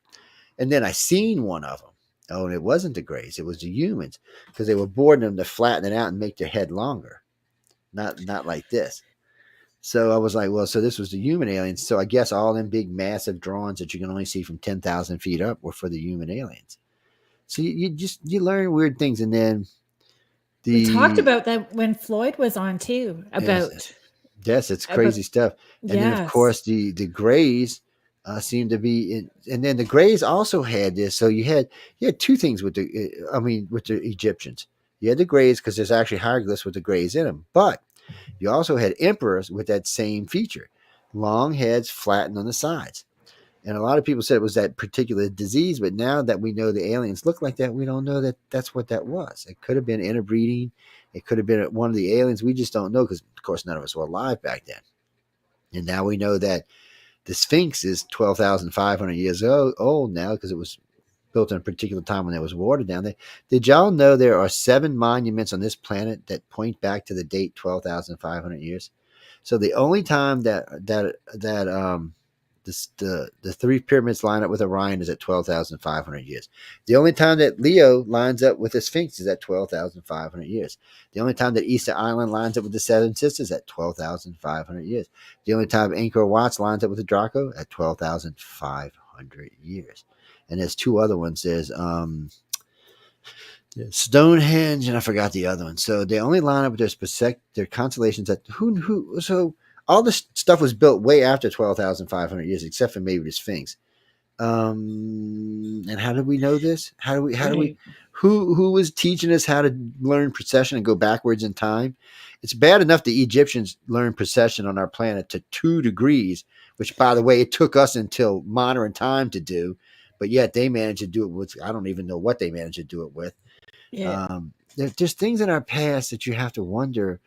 And then I seen one of them. Oh, and it wasn't the Greys; it was the humans, because they were boarding them to flatten it out and make their head longer, not like this. So I was like, well, so this was the human aliens. So I guess all them big, massive drawings that you can only see from 10,000 feet up were for the human aliens. So you learn weird things, and then We talked the about that when Floyd was on too, yes, yes, it's about crazy stuff. And then of yes. course the Greys seem to be in, and then the Greys also had this. So you had two things with with the Egyptians. You had the Greys because there's actually hieroglyphs with the Greys in them, but you also had emperors with that same feature, long heads flattened on the sides. And a lot of people said it was that particular disease, but now that we know the aliens look like that, we don't know that that's what that was. It could have been interbreeding. It could have been one of the aliens. We just don't know because, of course, none of us were alive back then. And now we know that the Sphinx is 12,500 years old now because it was built in a particular time when there was water down there. Did y'all know there are 7 monuments on this planet that point back to the date 12,500 years? So the only time that the 3 pyramids line up with Orion is at 12,500 years. The only time that Leo lines up with the Sphinx is at 12,500 years. The only time that Easter Island lines up with the Seven Sisters at 12,500 years. The only time Angkor Wat lines up with the Draco at 12,500 years. And there's 2 other ones. There's Stonehenge, and I forgot the other one. So they only line up with their constellations that who. So all this stuff was built way after 12,500 years, except for maybe the Sphinx. And how did we know this? Right. Who was teaching us how to learn precession and go backwards in time? It's bad enough the Egyptians learned precession on our planet to 2 degrees, which, by the way, it took us until modern time to do. But yet they managed to do it with, I don't even know what they managed to do it with. Yeah. There's things in our past that you have to wonder.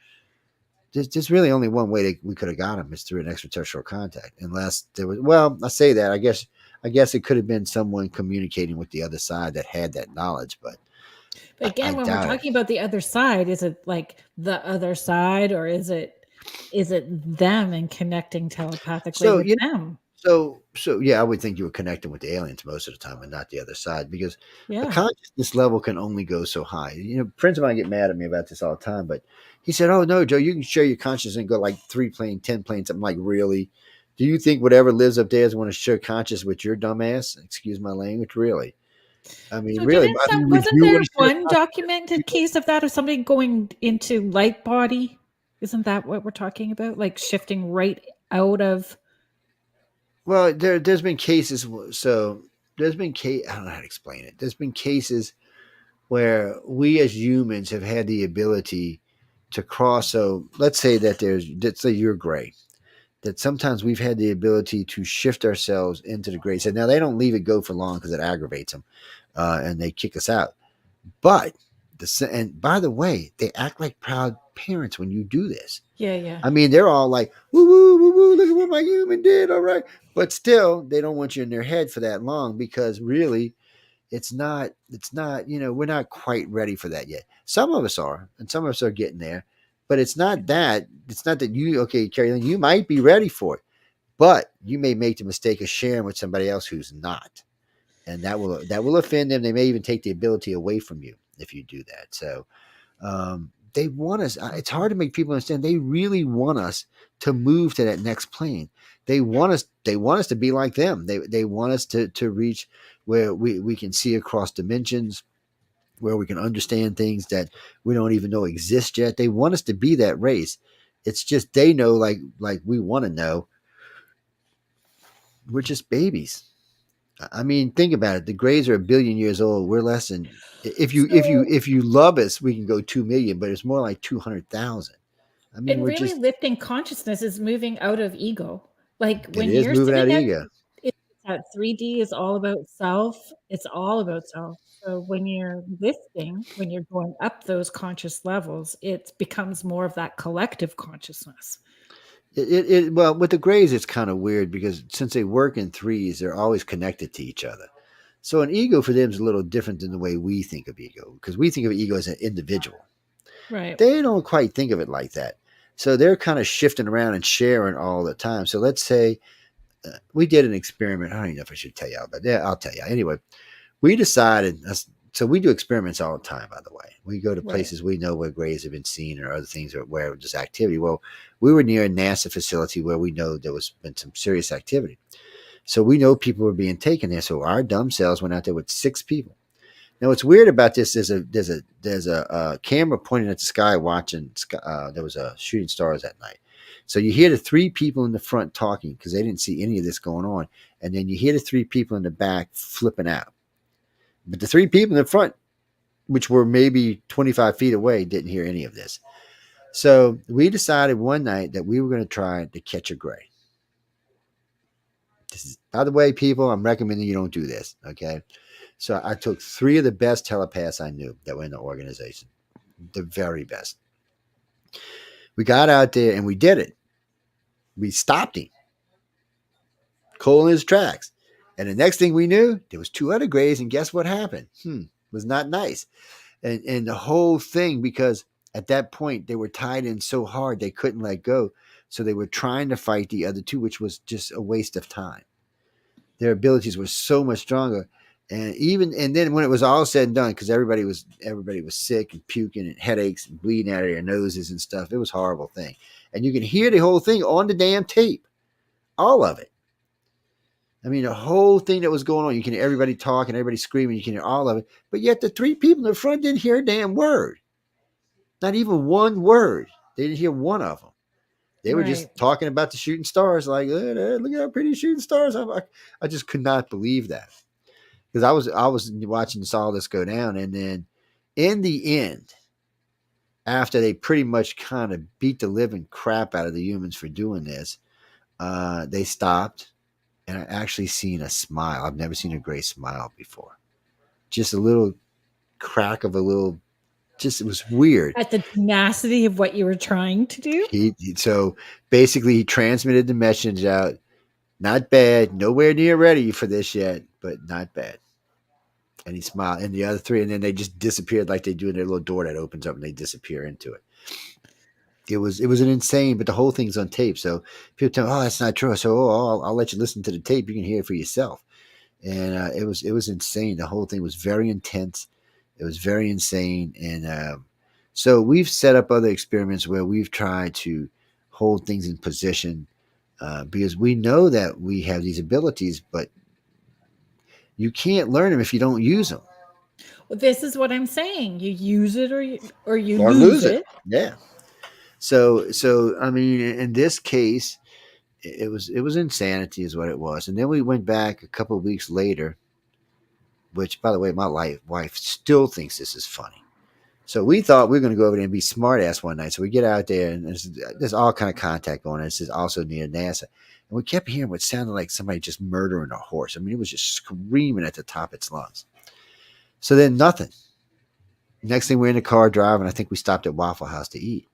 There's really only one way that we could have got them is through an extraterrestrial contact, unless there was. Well, I say that. I guess it could have been someone communicating with the other side that had that knowledge, but But I again, when we're doubt it. talking about the other side, is it like the other side, or is it them and connecting telepathically So with them? so yeah, I would think you were connecting with the aliens most of the time, and not the other side, because a Yeah. consciousness level can only go so high. Friends of mine get mad at me about this all the time, but he said, "Oh no, Joe, you can share your consciousness and go like 3 plane, 10 planes." I'm like, really? Do you think whatever lives up there is going to share conscious with your dumbass? Excuse my language, really? I mean, So really? didn't I some mean, would wasn't you there want to share one consciousness with documented people? case of that, of somebody going into light body? Isn't that what we're talking about? Like shifting right out of Well, there's been cases. So there's been I don't know how to explain it. There's been cases where we as humans have had the ability to cross. So let's say you're gray. That sometimes we've had the ability to shift ourselves into the gray. So now they don't leave it go for long because it aggravates them, and they kick us out. But and by the way, they act like proud parents when you do this. yeah, yeah. I mean, they're all like, woo, woo, woo, woo, look at what my human did. All right. But still, they don't want you in their head for that long, because really, we're not quite ready for that yet. Some of us are, and some of us are getting there, but it's not that okay, Carolyn, you might be ready for it, but you may make the mistake of sharing with somebody else who's not. And that will offend them. They may even take the ability away from you if you do that. So, they want us. It's hard to make people understand. They really want us to move to that next plane. They want us. They want us to be like them. They want us to reach where we can see across dimensions, where we can understand things that we don't even know exist yet. They want us to be that race. It's just they know, like we want to know. We're just babies. I mean, think about it. The Greys are 1 billion years old. We're less than. So If you love us, we can go 2 million, but it's more like 200,000. I mean, and we're really just. lifting consciousness is moving out of ego. Like It when is you're moving out sitting of at ego. it's that 3D is all about self. It's all about self. So when you're lifting, when you're going up those conscious levels, it becomes more of that collective consciousness. Well, with the Greys, it's kind of weird because since they work in threes, they're always connected to each other. So an ego for them is a little different than the way we think of ego, because we think of ego as an individual. Right. They don't quite think of it like that. So they're kind of shifting around and sharing all the time. So let's say we did an experiment. I don't even know if I should tell you, but yeah, I'll tell you. Anyway, we decided, so we do experiments all the time, by the way. We go to Right. places we know where graves have been seen or other things or where there's activity. Well, we were near a NASA facility where we know there was been some serious activity. So we know people were being taken there. So our dumb selves went out there with 6 people. Now, what's weird about this is there's a camera pointing at the sky watching. There was a shooting stars that night, so you hear the 3 people in the front talking because they didn't see any of this going on, and then you hear the 3 people in the back flipping out. But the 3 people in the front, which were maybe 25 feet away, didn't hear any of this. So we decided one night that we were going to try to catch a gray. This is, by the way, people, I'm recommending you don't do this. Okay. So I took 3 of the best telepaths I knew that were in the organization, the very best. We got out there and we did it. We stopped him, cold in his tracks. And the next thing we knew, there was 2 other grays, and guess what happened? It was not nice. And the whole thing, because at that point they were tied in so hard they couldn't let go. So they were trying to fight the other 2, which was just a waste of time. Their abilities were so much stronger. And then when it was all said and done, because everybody was sick and puking and headaches and bleeding out of their noses and stuff, it was a horrible thing. And you can hear the whole thing on the damn tape, all of it. I mean, the whole thing that was going on, you can hear everybody talking, everybody screaming, you can hear all of it. But yet the 3 people in the front didn't hear a damn word, not even one word. They didn't hear one of them. They were Right. just talking about the shooting stars, like, look at how pretty shooting stars. I just could not believe that. Because I was watching all this go down, and then in the end, after they pretty much kind of beat the living crap out of the humans for doing this, they stopped, and I actually seen a smile. I've never seen a gray smile before. Just a little crack of a little. Just it was weird. At the tenacity of what you were trying to do. So basically he transmitted the message out. Not bad, nowhere near ready for this yet, but not bad. And he smiled, and the other 3, and then they just disappeared like they do in their little door that opens up and they disappear into it. It was an insane, but the whole thing's on tape. So people tell me, "Oh, that's not true." So, I'll let you listen to the tape. You can hear it for yourself. And it was insane. The whole thing was very intense. It was very insane. And so we've set up other experiments where we've tried to hold things in position because we know that we have these abilities, but you can't learn them if you don't use them. Well, this is what I'm saying. You use it or you Or lose lose it. it. Yeah. So I mean, in this case, it was insanity, is what it was. And then we went back a couple of weeks later, which, by the way, my wife still thinks this is funny. So we thought we were going to go over there and be smart ass one night. So we get out there, and there's all kind of contact going on. This is also near NASA. And we kept hearing what sounded like somebody just murdering a horse. I mean, it was just screaming at the top of its lungs. So then nothing. Next thing we're in the car driving, I think we stopped at Waffle House to eat.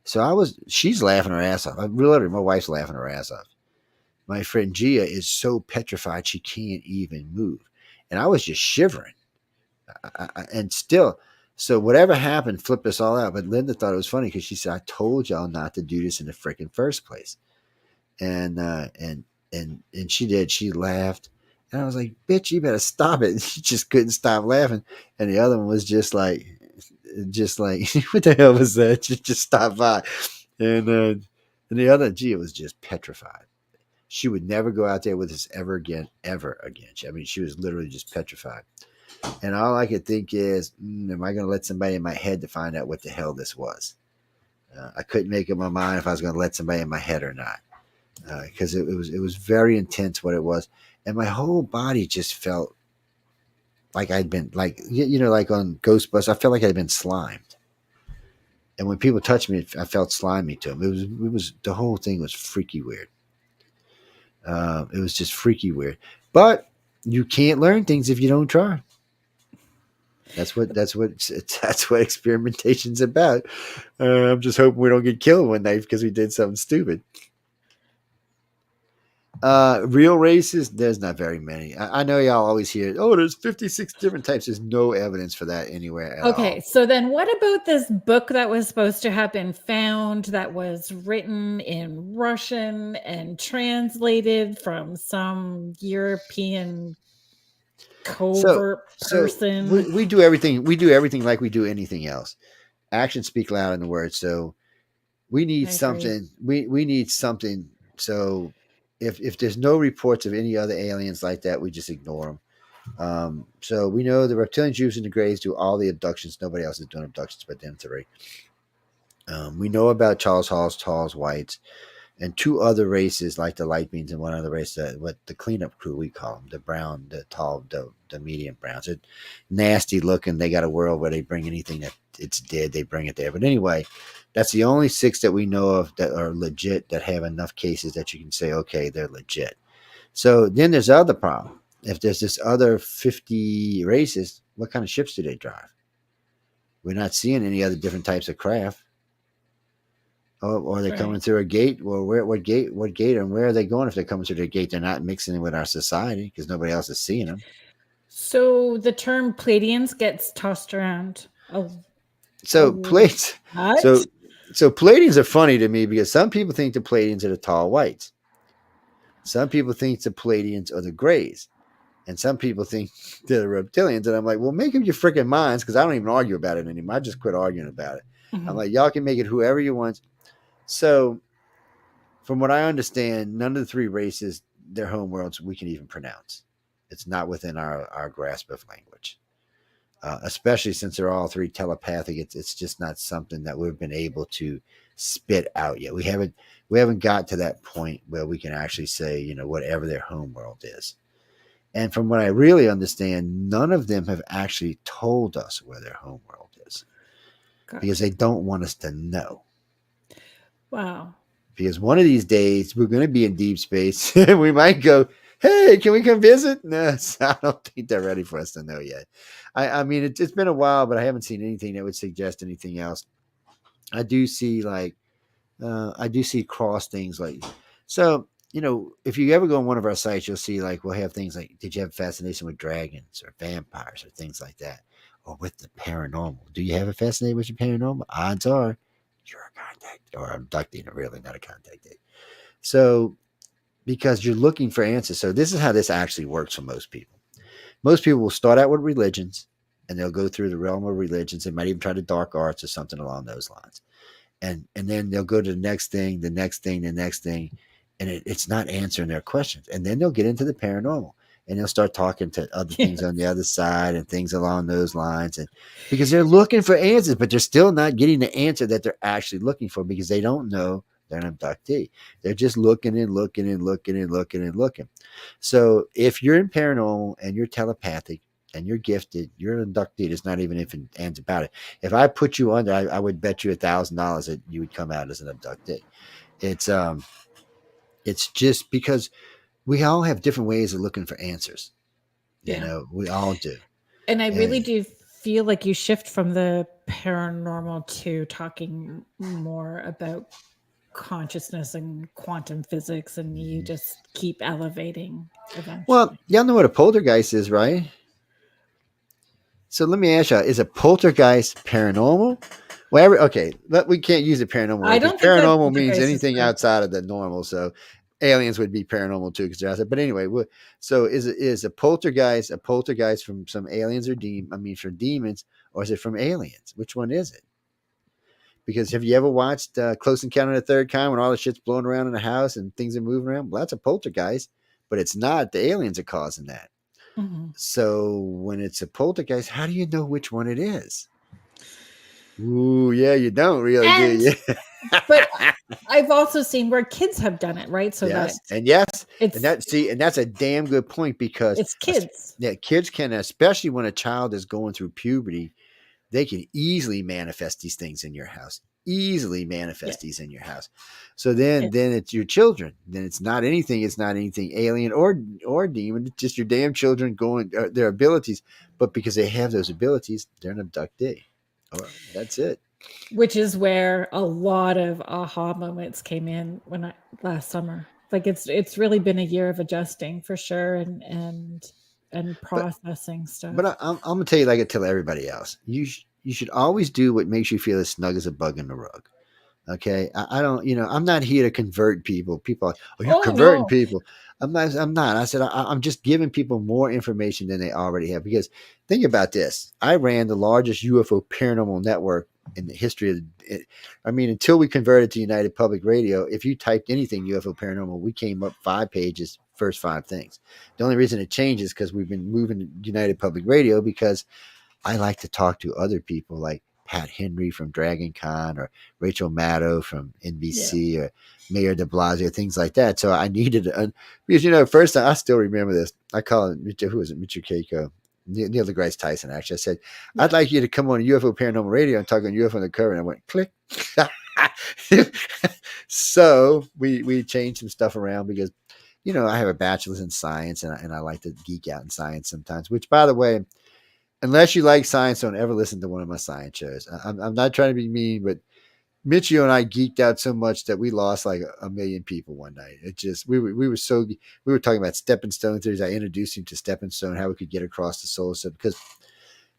So she's laughing her ass off. Literally, my wife's laughing her ass off. My friend Gia is so petrified she can't even move. And I was just shivering. And still, so whatever happened flipped us all out. But Linda thought it was funny because she said, "I told y'all not to do this in the freaking first place." And she did. She laughed. And I was like, "Bitch, you better stop it." She just couldn't stop laughing. And the other one was just like, what the hell was that? Just stop by. And the other, Gia was just petrified. She would never go out there with us ever again. I mean, she was literally just petrified. And all I could think is, am I going to let somebody in my head to find out what the hell this was? I couldn't make up my mind if I was going to let somebody in my head or not, because it was very intense what it was, and my whole body just felt like I'd been like like on Ghostbusters. I felt like I'd been slimed, and when people touched me, I felt slimy to them. It was the whole thing was freaky weird. It was just freaky weird, but you can't learn things if you don't try. That's what experimentation's about. I'm just hoping we don't get killed one night because we did something stupid. Real races, there's not very many. I know y'all always hear, oh, there's 56 different types. There's no evidence for that anywhere at Okay, all. so then what about this book that was supposed to have been found that was written in Russian and translated from some European So, covert so person? we do everything. We do everything like we do anything else. Actions speak louder than the words. So we need I agree. something. We need something. So if there's no reports of any other aliens like that, we just ignore them. So we know the reptilian Jews and the Greys do all the abductions. Nobody else is doing abductions but them three. We know about Charles Hall's Tall's Whites and two other races like the light beans and one other race that what the cleanup crew we call them, the brown, the tall, the medium browns. They're nasty looking. They got a world where they bring anything that it's dead, they bring it there. But anyway, that's the only six that we know of that are legit, that have enough cases that you can say, okay, they're legit. So then there's the other problem. If there's this other 50 races, what kind of ships do they drive? We're not seeing any other different types of craft. Oh, or they're coming Right. through a gate. Well, what gate? What gate? And where are they going if they're coming through the gate? They're not mixing in with our society because nobody else is seeing them. So the term Pleiadians gets tossed around a So plates. lot. So so Pleiadians are funny to me because some people think the Pleiadians are the tall whites. Some people think the Pleiadians are the grays. And some people think they're the reptilians. And I'm like, well, make up your freaking minds because I don't even argue about it anymore. I just quit arguing about it. I'm Mhm. like, y'all can make it whoever you want. So from what I understand, none of the three races, their home worlds, we can even pronounce. It's not within our grasp of language, especially since they're all three telepathic. It's just not something that we've been able to spit out yet. We haven't got to that point where we can actually say, whatever their home world is. And from what I really understand, none of them have actually told us where their home world is because Gotcha. they don't want us to know. Wow. Because one of these days we're going to be in deep space and we might go, hey, can we come visit? No, I don't think they're ready for us to know yet. I mean, it's been a while, but I haven't seen anything that would suggest anything else. I do see I do see cross things like, so, if you ever go on one of our sites, you'll see like, we'll have things like, did you have a fascination with dragons or vampires or things like that? Or with the paranormal? Do you have a fascination with the paranormal? Odds are you're a contact or abducting, really not a contact date. So, because you're looking for answers. So, this is how this actually works for most people. Most people will start out with religions and they'll go through the realm of religions. They might even try the dark arts or something along those lines. And then they'll go to the next thing, the next thing, the next thing, and it's not answering their questions. And then they'll get into the paranormal and they'll start talking to other things on the Yes. other side and things along those lines. And because they're looking for answers, but they're still not getting the answer that they're actually looking for because they don't know they're an abductee. They're just looking and looking and looking and looking and looking. So if you're in paranormal and you're telepathic and you're gifted, you're an abductee. There's not even if and ands about it. If I put you under, I would bet you $1,000 that you would come out as an abductee. It's it's just because we all have different ways of looking for answers. Yeah. We all do. And I really And do feel like you shift from the paranormal to talking more about consciousness and quantum physics, and you just keep elevating well, eventually. y'all know what a poltergeist is, right? So let me ask you: is a poltergeist paranormal? Well, okay, we can't use the paranormal word I because don't think that paranormal means poltergeist is anything per outside of the normal. So aliens would be paranormal too because they're out there. But anyway, so is a poltergeist from some aliens or from demons, or is it from aliens? Which one is it? Because have you ever watched Close Encounter of the Third Kind when all the shit's blowing around in the house and things are moving around? Well, that's a poltergeist, but it's not. The aliens are causing that. Mhm. So when it's a poltergeist, how do you know which one it is? Ooh, yeah, you don't really, do And you? but I've also seen where kids have done it, right? So that Yes, it's and that's a damn good point because it's kids. yeah, kids can, especially when a child is going through puberty, they can easily manifest these things in your house. Easily manifest these Yes. in your house. So then it's your children. Then it's not anything. It's not anything alien or demon. It's just your damn children going their abilities. But because they have those abilities, they're an abductee. Or that's it. Which is where a lot of aha moments came in when I last summer. Like it's really been a year of adjusting for sure, and But processing but stuff. I'm gonna tell you like I tell everybody else. You should always do what makes you feel as snug as a bug in the rug. Okay, I don't, I'm not here to convert people. People are, oh, you're Oh converting no. people. I'm not. I'm not. I said I'm just giving people more information than they already have. Because think about this: I ran the largest UFO paranormal network in the history of. I mean, until we converted to United Public Radio, if you typed anything UFO paranormal, we came up 5 pages, first 5 things. The only reason it changes because we've been moving to United Public Radio because I like to talk to other people like Pat Henry from Dragon Con or Rachel Maddow from Yeah. NBC or Mayor de Blasio, things like that. So I needed, because, first time I still remember this. I call it, who was it? Mitchell Keiko, Neil deGrasse Tyson, actually. I said, I'd Yeah. like you to come on UFO Paranormal Radio and talk on UFO Undercover. And I went, click. So we changed some stuff around because, I have a bachelor's in science and I like to geek out in science sometimes, which, by the way, unless you like science, don't ever listen to one of my science shows. I'm not trying to be mean, but Mitchio and I geeked out so much that we lost like a million people one night. It just we were talking about stepping stone theories. I introduced him to stepping stone, how we could get across the solar system because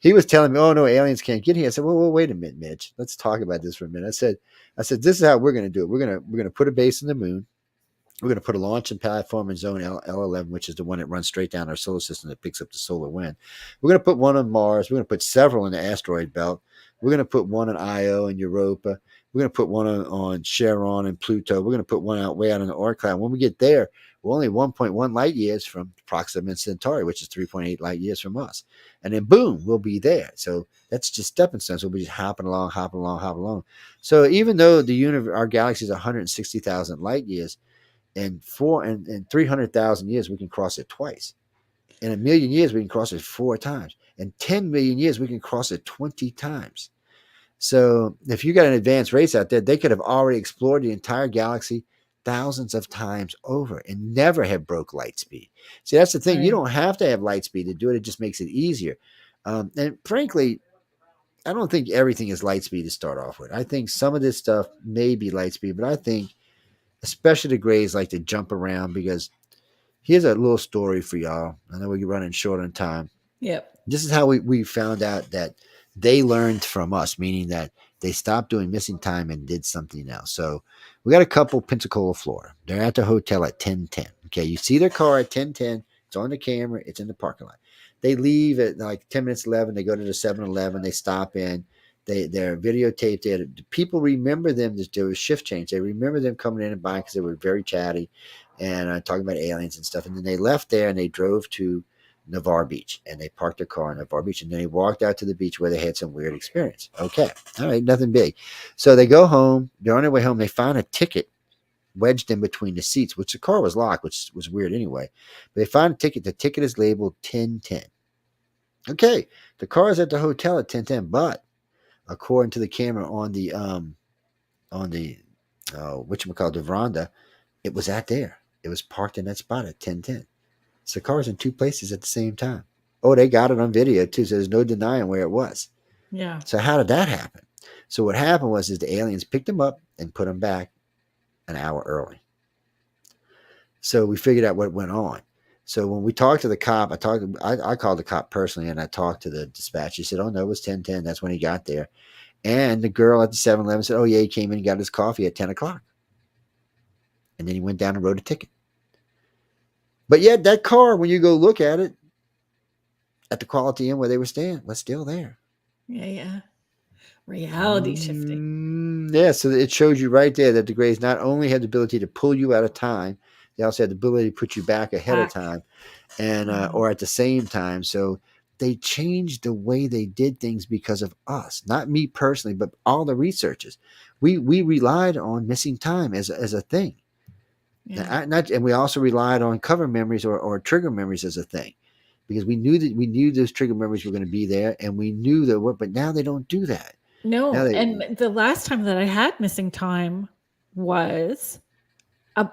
he was telling me, "Oh no, aliens can't get here." I said, "Well, wait a minute, Mitch. Let's talk about this for a minute." I said, "This is how we're going to do it. We're going to put a base in the moon. We're going to put a launching platform in zone L11, which is the one that runs straight down our solar system that picks up the solar wind. We're going to put one on Mars. We're going to put several in the asteroid belt. We're going to put one on Io and Europa. We're going to put one on Charon and Pluto. We're going to put one way out in the Oort cloud. When we get there, we're only 1.1 light years from Proxima Centauri, which is 3.8 light years from us. And then boom, we'll be there. So that's just stepping stones. We'll be just hopping along, hopping along, hopping along. So even though our galaxy is 160,000 light years, in 300,000 years, we can cross it twice. In 1,000,000 years, we can cross it 4 times. In 10 million years, we can cross it 20 times. So if you got an advanced race out there, they could have already explored the entire galaxy thousands of times over and never have broke light speed. See, that's the thing. You Right. don't have to have light speed to do it. It just makes it easier. And frankly, I don't think everything is light speed to start off with. I think some of this stuff may be light speed, but I think especially the Greys like to jump around because here's a little story for y'all. I know we're running short on time. Yep. This is how we found out that they learned from us, meaning that they stopped doing missing time and did something else. So we got a couple, Pensacola, Florida. They're at the hotel at 10:10. Okay, you see their car at 10:10. It's on the camera. It's in the parking lot. They leave at like 10 minutes 11. They go to the 7-Eleven. They stop in. They're videotaped. People remember them. There was shift change. They remember them coming in and buying because they were very chatty and talking about aliens and stuff. And then they left there and they drove to Navarre Beach and they parked their car in Navarre Beach and then they walked out to the beach where they had some weird experience. Okay. All right. Nothing big. So they go home. They're on their way home. They find a ticket wedged in between the seats, which the car was locked, which was weird anyway. But they find a ticket. The ticket is labeled 1010. Okay. The car is at the hotel at 1010, but according to the camera on the whatchamacallit, the veranda, it was at there. It was parked in that spot at 1010. So cars in 2 places at the same time. Oh, they got it on video too, so there's no denying where it was. Yeah. So how did that happen? So what happened was the aliens picked them up and put them back an hour early. So we figured out what went on. So when we talked to the cop, I called the cop personally and I talked to the dispatcher. He said, "Oh no, it was 10:10. That's when he got there." And the girl at the 7-Eleven said, "Oh yeah, he came in and got his coffee at 10 o'clock." And then he went down and wrote a ticket. But yet that car, when you go look at it, at the Quality Inn where they were staying, was still there. Yeah. Yeah. Reality shifting. Yeah, so it shows you right there that the Greys not only had the ability to pull you out of time, they also had the ability to put you back ahead of Back. time, and Mhm. or at the same time. So they changed the way they did things because of us, not me personally, but all the researchers. We relied on missing time as a thing. Yeah. And we also relied on cover memories or trigger memories as a thing because we knew those trigger memories were going to be there and we knew that but now they don't do that. Now No, they and the last time that I had missing time was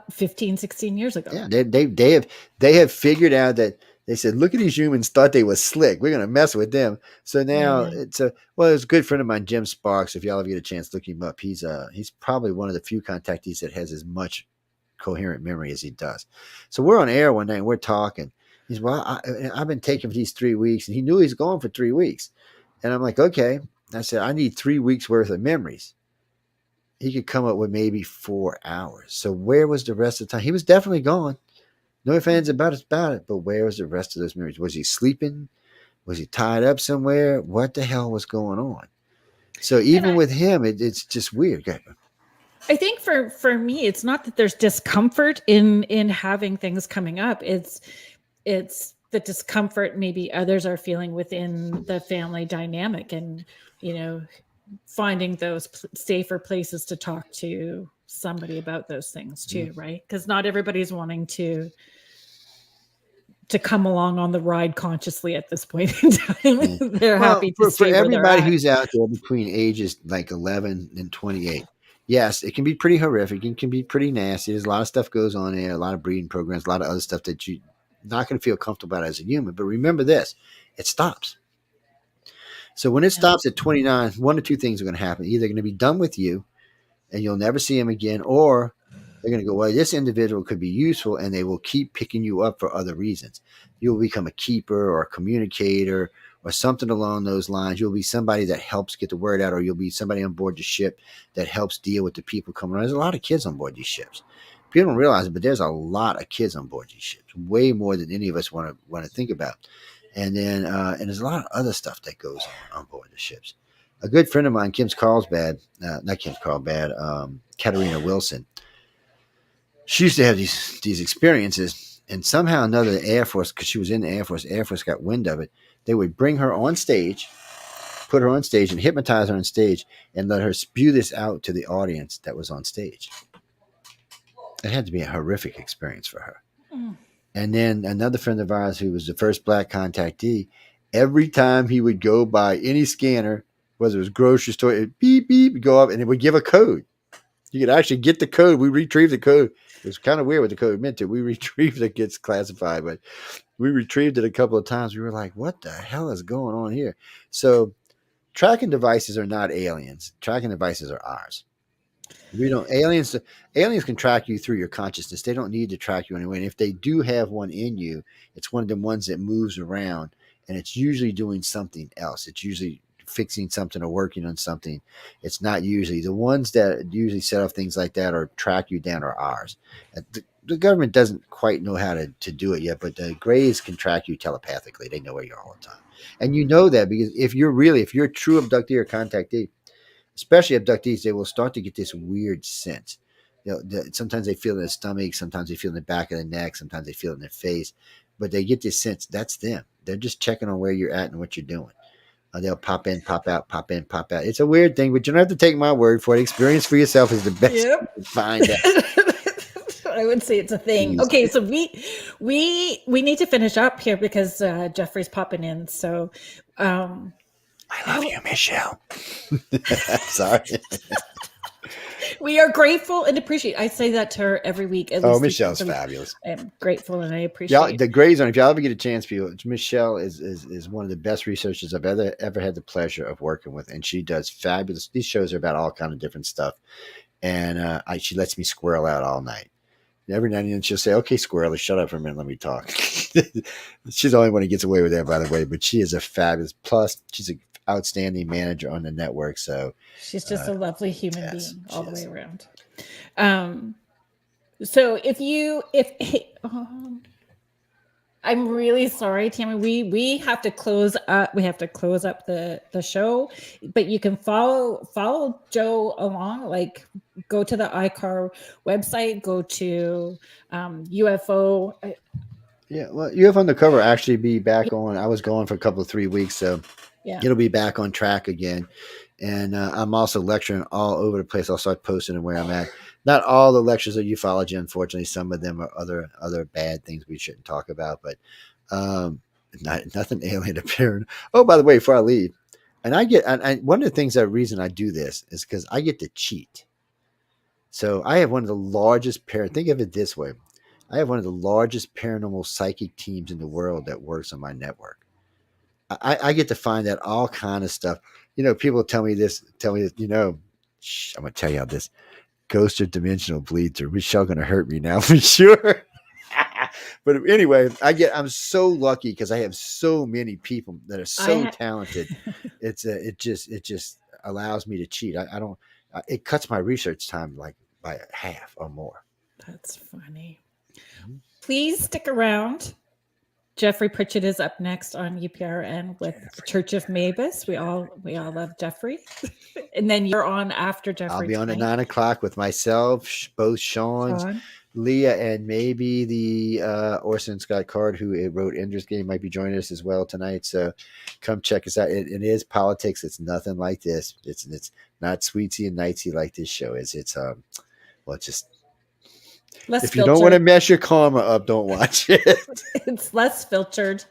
15, 16 years ago. yeah they have figured out that they said, look at these humans thought they was slick, we're going to mess with them. So Yeah, now yeah. it's a good friend of mine, Jim Sparks. If y'all ever get a chance, look him up. He's probably one of the few contactees that has as much coherent memory as he does. So we're on air one night and we're talking. He's, well, I've been taking for these 3 weeks, and he knew he's going for 3 weeks. And I'm like, okay. I said, I need 3 weeks worth of memories. He could come up with maybe 4 hours. So where was the rest of the time? He was definitely gone. No fans about it, but where was the rest of those memories? Was he sleeping? Was he tied up somewhere? What the hell was going on? So even with him, it's just weird. I think for me, it's not that there's discomfort in having things coming up. It's the discomfort maybe others are feeling within the family dynamic, and finding those safer places to talk to somebody about those things too, right? Because not everybody's wanting to come along on the ride consciously at this point in time. They're happy to stay for everybody where who's out there between ages like 11 and 28. Yes, it can be pretty horrific. It can be pretty nasty. There's a lot of stuff goes on there, a lot of breeding programs, a lot of other stuff that you're not going to feel comfortable about as a human. But remember this, it stops. So when it stops at 29, one or two things are going to happen. Either going to be done with you and you'll never see him again, or they're going to go, well, this individual could be useful, and they will keep picking you up for other reasons. You'll become a keeper or a communicator or something along those lines. You'll be somebody that helps get the word out, or you'll be somebody on board the ship that helps deal with the people coming around. There's a lot of kids on board these ships. People don't realize it, but there's a lot of kids on board these ships, way more than any of us want to think about. And then and there's a lot of other stuff that goes on board the ships. A good friend of mine, Katarina Wilson, she used to have these experiences, and somehow or another the Air Force, because she was in the Air Force got wind of it. They would bring her on stage, put her on stage and hypnotize her on stage, and let her spew this out to the audience that was on stage. It had to be a horrific experience for her. And then another friend of ours, who was the first black contactee, every time he would go by any scanner, whether it was grocery store, it beep, beep, go up, and it would give a code. You could actually get the code. We retrieved the code. It was kind of weird what the code meant to. We retrieved it, gets classified, but we retrieved it a couple of times. We were like, what the hell is going on here? So tracking devices are not aliens. Tracking devices are ours. We don't aliens can track you through your consciousness. They don't need to track you anyway. And if they do have one in you, it's one of the ones that moves around, and it's usually doing something else. It's usually fixing something or working on something. It's not usually the ones that usually set off things like that or track you down are ours. The government doesn't quite know how to do it yet, but the Greys can track you telepathically. They know where you are all the time. And you know that because if you're a true abductee or contactee, especially abductees, they will start to get this weird sense. Sometimes they feel it in the stomach, sometimes they feel it in the back of the neck, sometimes they feel it in their face, but they get this sense that's them. They're just checking on where you're at and what you're doing. They'll pop in, pop out, pop in, pop out. It's a weird thing, but you don't have to take my word for it. Experience for yourself is the best you can find out. I would say it's a thing. Okay, so we need to finish up here because Jeffrey's popping in. So I love you, Michelle. Sorry. We are grateful and appreciate. I say that to her every week. Michelle's fabulous. I'm grateful and I appreciate. The Grey Zone. If y'all ever get a chance, people, Michelle is one of the best researchers I've ever had the pleasure of working with, and she does fabulous. These shows are about all kind of different stuff, and she lets me squirrel out all night. Every now and then she'll say, "Okay, Squirrely, shut up for a minute. Let me talk." She's the only one who gets away with that, by the way. But she is a fabulous. Plus, she's an outstanding manager on the network. So she's just a lovely human being all the way around. So I'm really sorry, Tammy. We have to close up. We have to close up the show. But you can follow Joe along. Like, go to the ICAR website. Go to UFO. Yeah, well, UFO Undercover actually be back on. I was gone for a couple of 3 weeks, so it'll be back on track again. And I'm also lecturing all over the place. I'll start posting where I'm at. Not all the lectures are ufology, unfortunately. Some of them are other bad things we shouldn't talk about, but nothing alien appearing. Oh, by the way, before I leave, and one of the things reason I do this is because I get to cheat. So I have one of the largest think of it this way. I have one of the largest paranormal psychic teams in the world that works on my network. I get to find out all kind of stuff. People tell me this, I'm going to tell you this. ghost or dimensional bleed through. Michelle gonna hurt me now for sure. But anyway, I'm so lucky because I have so many people that are so talented. It just allows me to cheat. I don't. It cuts my research time like by half or more. That's funny. Please stick around. Jeffrey Pritchett is up next on UPRN with Church of Mavis. We all love Jeffrey. And then you're on after Jeffrey. I'll be on at 9:00 with myself, both Sean, Leah, and maybe the Orson Scott Card, who wrote Ender's Game, might be joining us as well tonight. So come check us out. It is politics. It's nothing like this. It's not sweetsy and nightsy like this show is. It's just less if you don't want to mess your karma up, don't watch it. It's less filtered.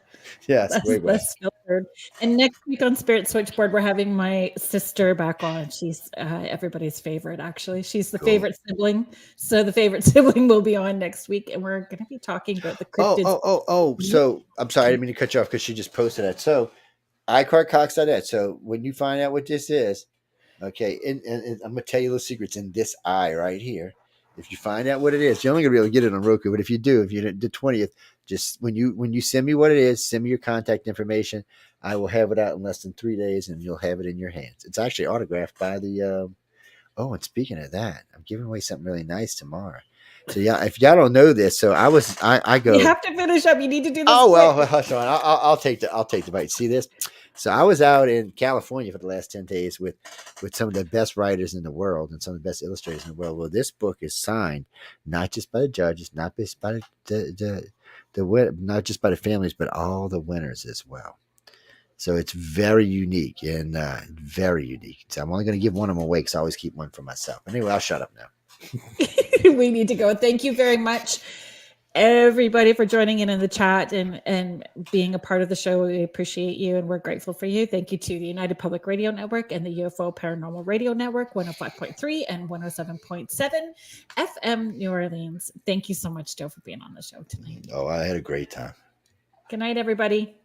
Yes, less filtered. And next week on Spirit Switchboard, we're having my sister back on. She's everybody's favorite, actually. She's the favorite sibling. So the favorite sibling will be on next week, and we're going to be talking about the cryptids. So I'm sorry, I didn't mean to cut you off because she just posted that. So iCardCox.net. So when you find out what this is, okay, and I'm going to tell you the secrets in this eye right here. If you find out what it is, you're only gonna be able to get it on Roku. But if you do, if you did the 20th, just when you send me what it is, send me your contact information. I will have it out in less than 3 days, and you'll have it in your hands. It's actually autographed by the. And speaking of that, I'm giving away something really nice tomorrow. So yeah, if y'all don't know this, so I go. You have to finish up. You need to do this. Oh well, hush on. I'll take the bite. See this? So I was out in California for the last 10 days with some of the best writers in the world and some of the best illustrators in the world. Well, this book is signed not just by the judges, not just by not just by the families, but all the winners as well. So it's very unique and very unique. So I'm only going to give one of them away because I always keep one for myself. Anyway, I'll shut up now. We need to go. Thank you very much, everybody, for joining in the chat and being a part of the show. We appreciate you and we're grateful for you. Thank you to the United Public Radio Network and the UFO Paranormal Radio Network, 105.3 and 107.7 FM New Orleans. Thank you so much, Joe, for being on the show tonight. Oh, I had a great time. Good night, everybody.